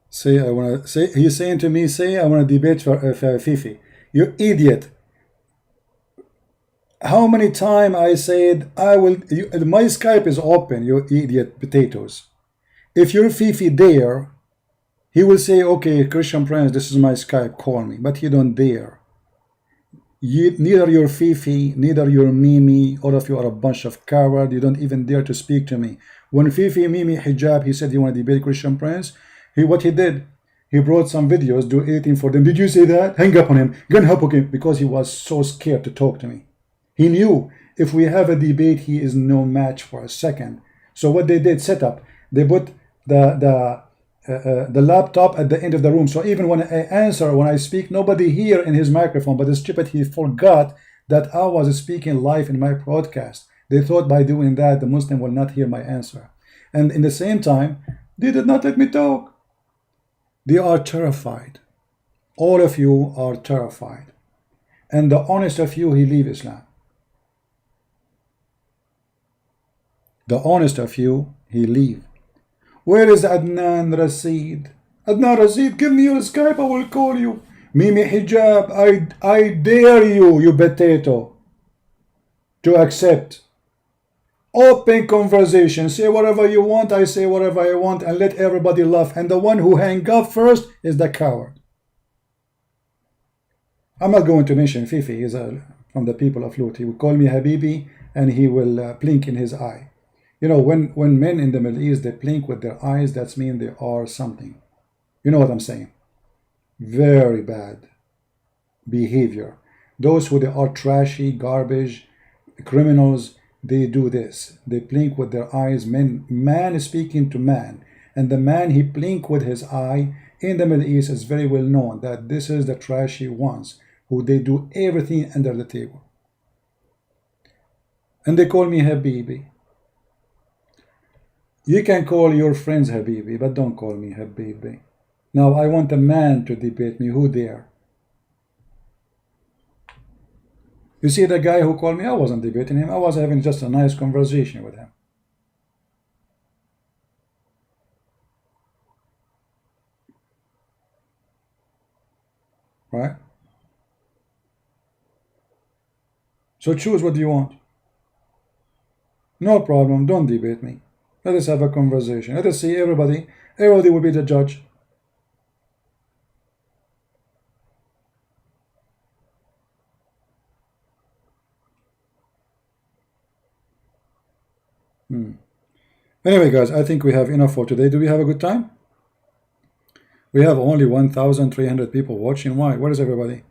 Say I wanna say he's saying to me, say I wanna debate for Fifi. You idiot. How many times I said I will, my Skype is open, you idiot potatoes. If your Fifi dare, he will say, okay, Christian Prince, this is my Skype, call me. But he don't dare. Neither your Fifi, neither your Mimi, all of you are a bunch of cowards. You don't even dare to speak to me. When Fifi, Mimi, Hijab, he said he want to debate Christian Prince, what he did, he brought some videos, do editing for them. Did you say that? Hang up on him. Gun up again. Because he was so scared to talk to me. He knew if we have a debate, he is no match for a second. So what they did, set up, they put the laptop at the end of the room. So even when I answer, when I speak, nobody hear in his microphone. But the stupid, he forgot that I was speaking live in my broadcast. They thought by doing that, the Muslim will not hear my answer. And in the same time, they did not let me talk. They are terrified. All of you are terrified. And the honest of you, he leave Islam. The honest of you, he leave. Where is Adnan Rashid? Adnan Rashid, give me your Skype, I will call you. Mimi Hijab, I dare you, you potato, to accept. Open conversation. Say whatever you want, I say whatever I want, and let everybody laugh. And the one who hang up first is the coward. I'm not going to mention Fifi. He's from the people of Lut. He will call me Habibi, and he will blink in his eye. You know, when men in the Middle East, they blink with their eyes, that means they are something. You know what I'm saying? Very bad behavior. Those who they are trashy, garbage, criminals, they do this. They blink with their eyes. Man is speaking to man. And the man he blink with his eye in the Middle East is very well known that this is the trashy ones who they do everything under the table. And they call me Habibi. You can call your friends Habibi, but don't call me Habibi. Now I want a man to debate me. Who dare? You see the guy who called me, I wasn't debating him. I was having just a nice conversation with him. Right? So choose what you want. No problem, don't debate me. Let us have a conversation. Let us see everybody. Everybody will be the judge. Anyway, guys, I think we have enough for today. Do we have a good time? We have only 1,300 people watching. Why? Where is everybody?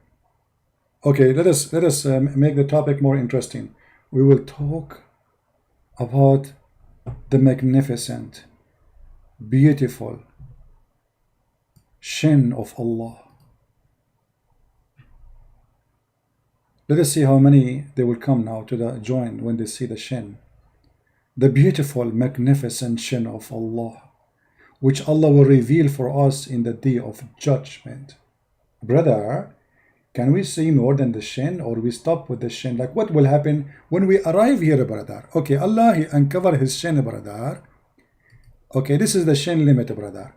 Okay, let us make the topic more interesting. We will talk about the magnificent, beautiful shin of Allah. Let us see how many they will come now to the join when they see the shin. The beautiful, magnificent shin of Allah, which Allah will reveal for us in the day of judgment. Brother, can we see more than the shin, or we stop with the shin? Like, what will happen when we arrive here, brother? Okay, Allah, he uncover his shin, brother. Okay, this is the shin limit, brother.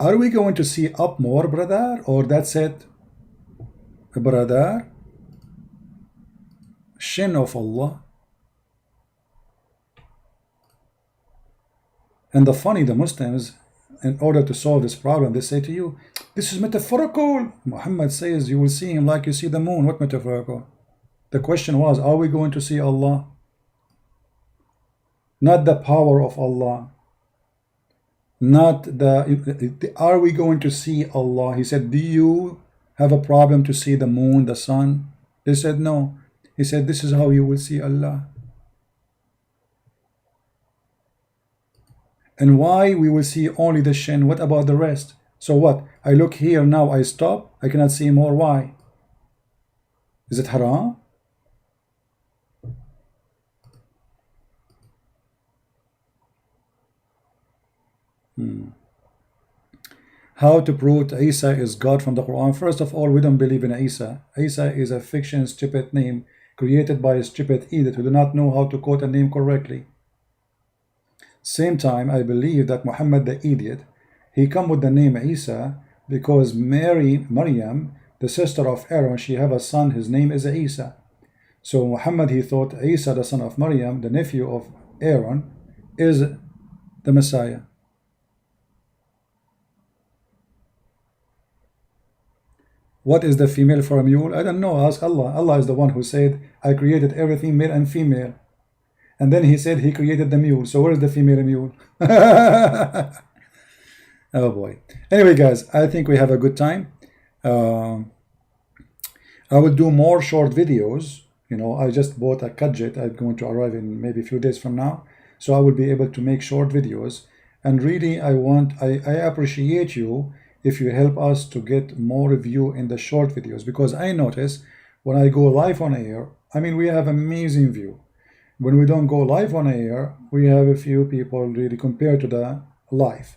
Are we going to see up more, brother, or that's it, brother? Shin of Allah. And the funny, the Muslims, in order to solve this problem, they say to you, this is metaphorical. Muhammad says you will see him like you see the moon. What metaphorical? The question was, are we going to see Allah? Not the power of Allah. Not the, are we going to see Allah? He said, do you have a problem to see the moon, the sun? They said, no. He said, this is how you will see Allah. And why we will see only the shin? What about the rest? So what? I look here now, I stop, I cannot see more. Why? Is it haram? How to prove Isa is God from the Quran? First of all, we don't believe in Isa. Isa is a fiction, stupid name created by a stupid idiot who do not know how to quote a name correctly. Same time, I believe that Muhammad the idiot, he come with the name Isa because Maryam the sister of Aaron, she have a son, his name is Isa. So Muhammad, he thought Isa, the son of Maryam, the nephew of Aaron, is the Messiah. What is the female for a mule? I don't know. Ask Allah. Allah is the one who said, I created everything male and female. And then he said he created the mule. So where is the female mule? Oh boy. Anyway, guys, I think we have a good time. I will do more short videos. You know, I just bought a Qadhi. I'm going to arrive in maybe a few days from now. So I will be able to make short videos. And really, I appreciate you if you help us to get more view in the short videos, because I notice when I go live on air, I mean, we have amazing view. When we don't go live on air, we have a few people really compared to the live.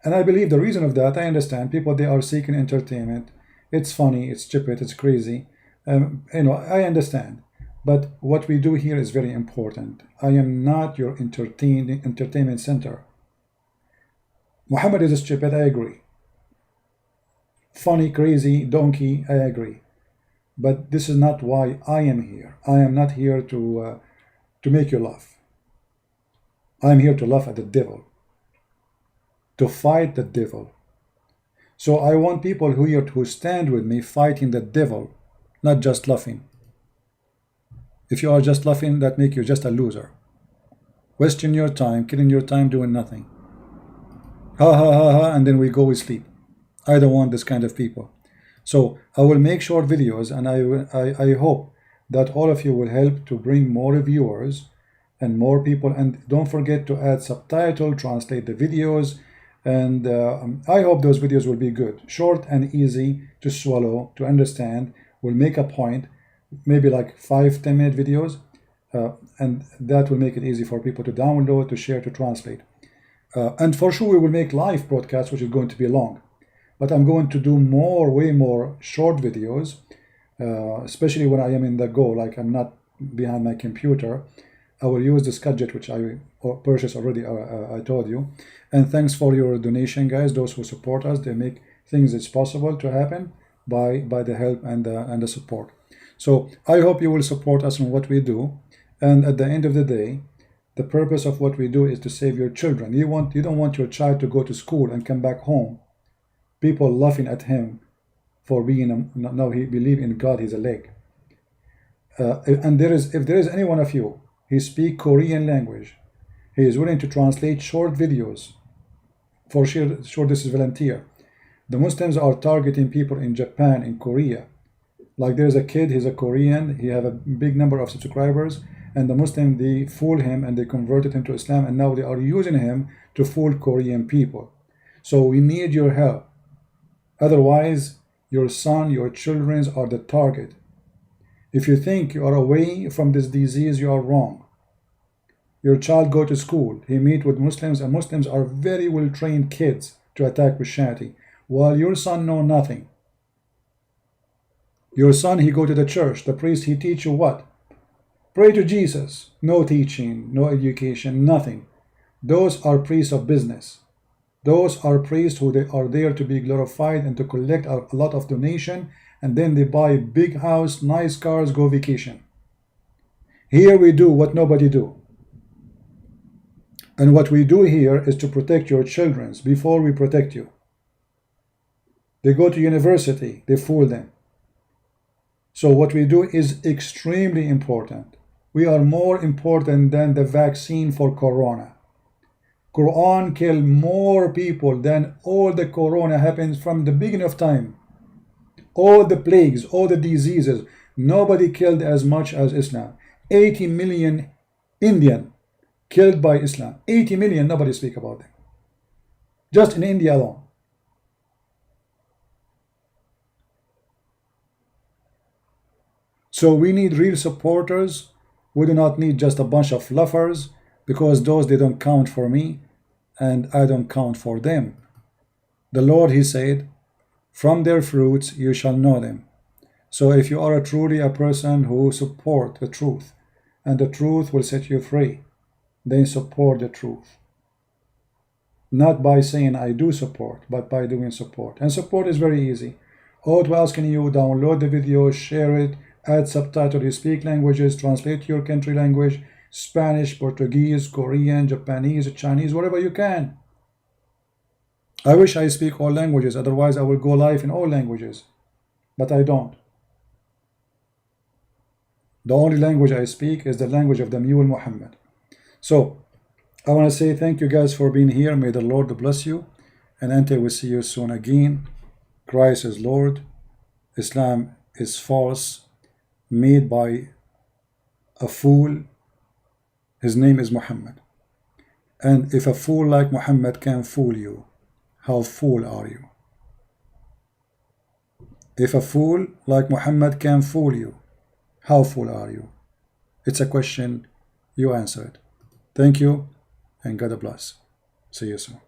And I believe the reason of that, I understand people, they are seeking entertainment. It's funny, it's stupid, it's crazy. You know, I understand. But what we do here is very important. I am not your entertainment center. Muhammad is stupid, I agree. Funny, crazy, donkey, I agree. But this is not why I am here. I am not here to make you laugh. I am here to laugh at the devil, to fight the devil. So I want people who stand with me fighting the devil, not just laughing. If you are just laughing, that makes you just a loser. Wasting your time, killing your time, doing nothing. Ha ha ha ha, and then we go with sleep. I don't want this kind of people. So I will make short videos, and I hope that all of you will help to bring more viewers and more people. And don't forget to add subtitle, translate the videos, and I hope those videos will be good, short and easy to swallow, to understand. We'll make a point, maybe like 5-10 minute videos, and that will make it easy for people to download, to share, to translate. And for sure we will make live broadcasts, which is going to be long. But I'm going to do way more short videos, especially when I am in the go, like I'm not behind my computer. I will use this gadget, which I purchased already, I told you. And thanks for your donation, guys, those who support us. They make things it's possible to happen by the help and the support. So I hope you will support us in what we do. And at the end of the day, the purpose of what we do is to save your children. You don't want your child to go to school and come back home, people laughing at him for being no, he believe in God, he's a leg. And if there is any one of you, he speak Korean language, he is willing to translate short videos. For sure this is volunteer. The Muslims are targeting people in Japan, in Korea. Like there's a kid, he's a Korean, he have a big number of subscribers, and the Muslim, they fool him and they converted him to Islam, and now they are using him to fool Korean people. So we need your help. Otherwise, your son, your children are the target. If you think you are away from this disease, you are wrong. Your child go to school, he meet with Muslims, and Muslims are very well trained kids to attack Christianity, while your son know nothing. Your son, he go to the church, the priest, he teach you what? Pray to Jesus. No teaching, no education, nothing. Those are priests of business. Those are priests who they are there to be glorified and to collect a lot of donation, and then they buy a big house, nice cars, go vacation. Here we do what nobody do. And what we do here is to protect your children before we protect you. They go to university, they fool them. So what we do is extremely important. We are more important than the vaccine for corona. Quran killed more people than all the corona happens from the beginning of time. All the plagues, all the diseases, nobody killed as much as Islam. 80 million Indian killed by Islam. 80 million, nobody speak about them. Just in India alone. So we need real supporters. We do not need just a bunch of fluffers, because those, they don't count for me and I don't count for them. The Lord, he said, from their fruits you shall know them. So if you are truly a person who support the truth, and the truth will set you free, then support the truth. Not by saying I do support, but by doing support. And support is very easy. Auto asking you download the video, share it, add subtitle. You speak languages, translate your country language, Spanish, Portuguese, Korean, Japanese, Chinese, whatever you can. I wish I speak all languages, otherwise I will go live in all languages, but I don't. The only language I speak is the language of the mule Muhammad. So I want to say thank you guys for being here. May the Lord bless you, and until we see you soon again, Christ is Lord, Islam is false, made by a fool. His name is Muhammad. And if a fool like Muhammad can fool you, how fool are you? If a fool like Muhammad can fool you, how fool are you? It's a question, you answer it. Thank you, and God bless. See you soon.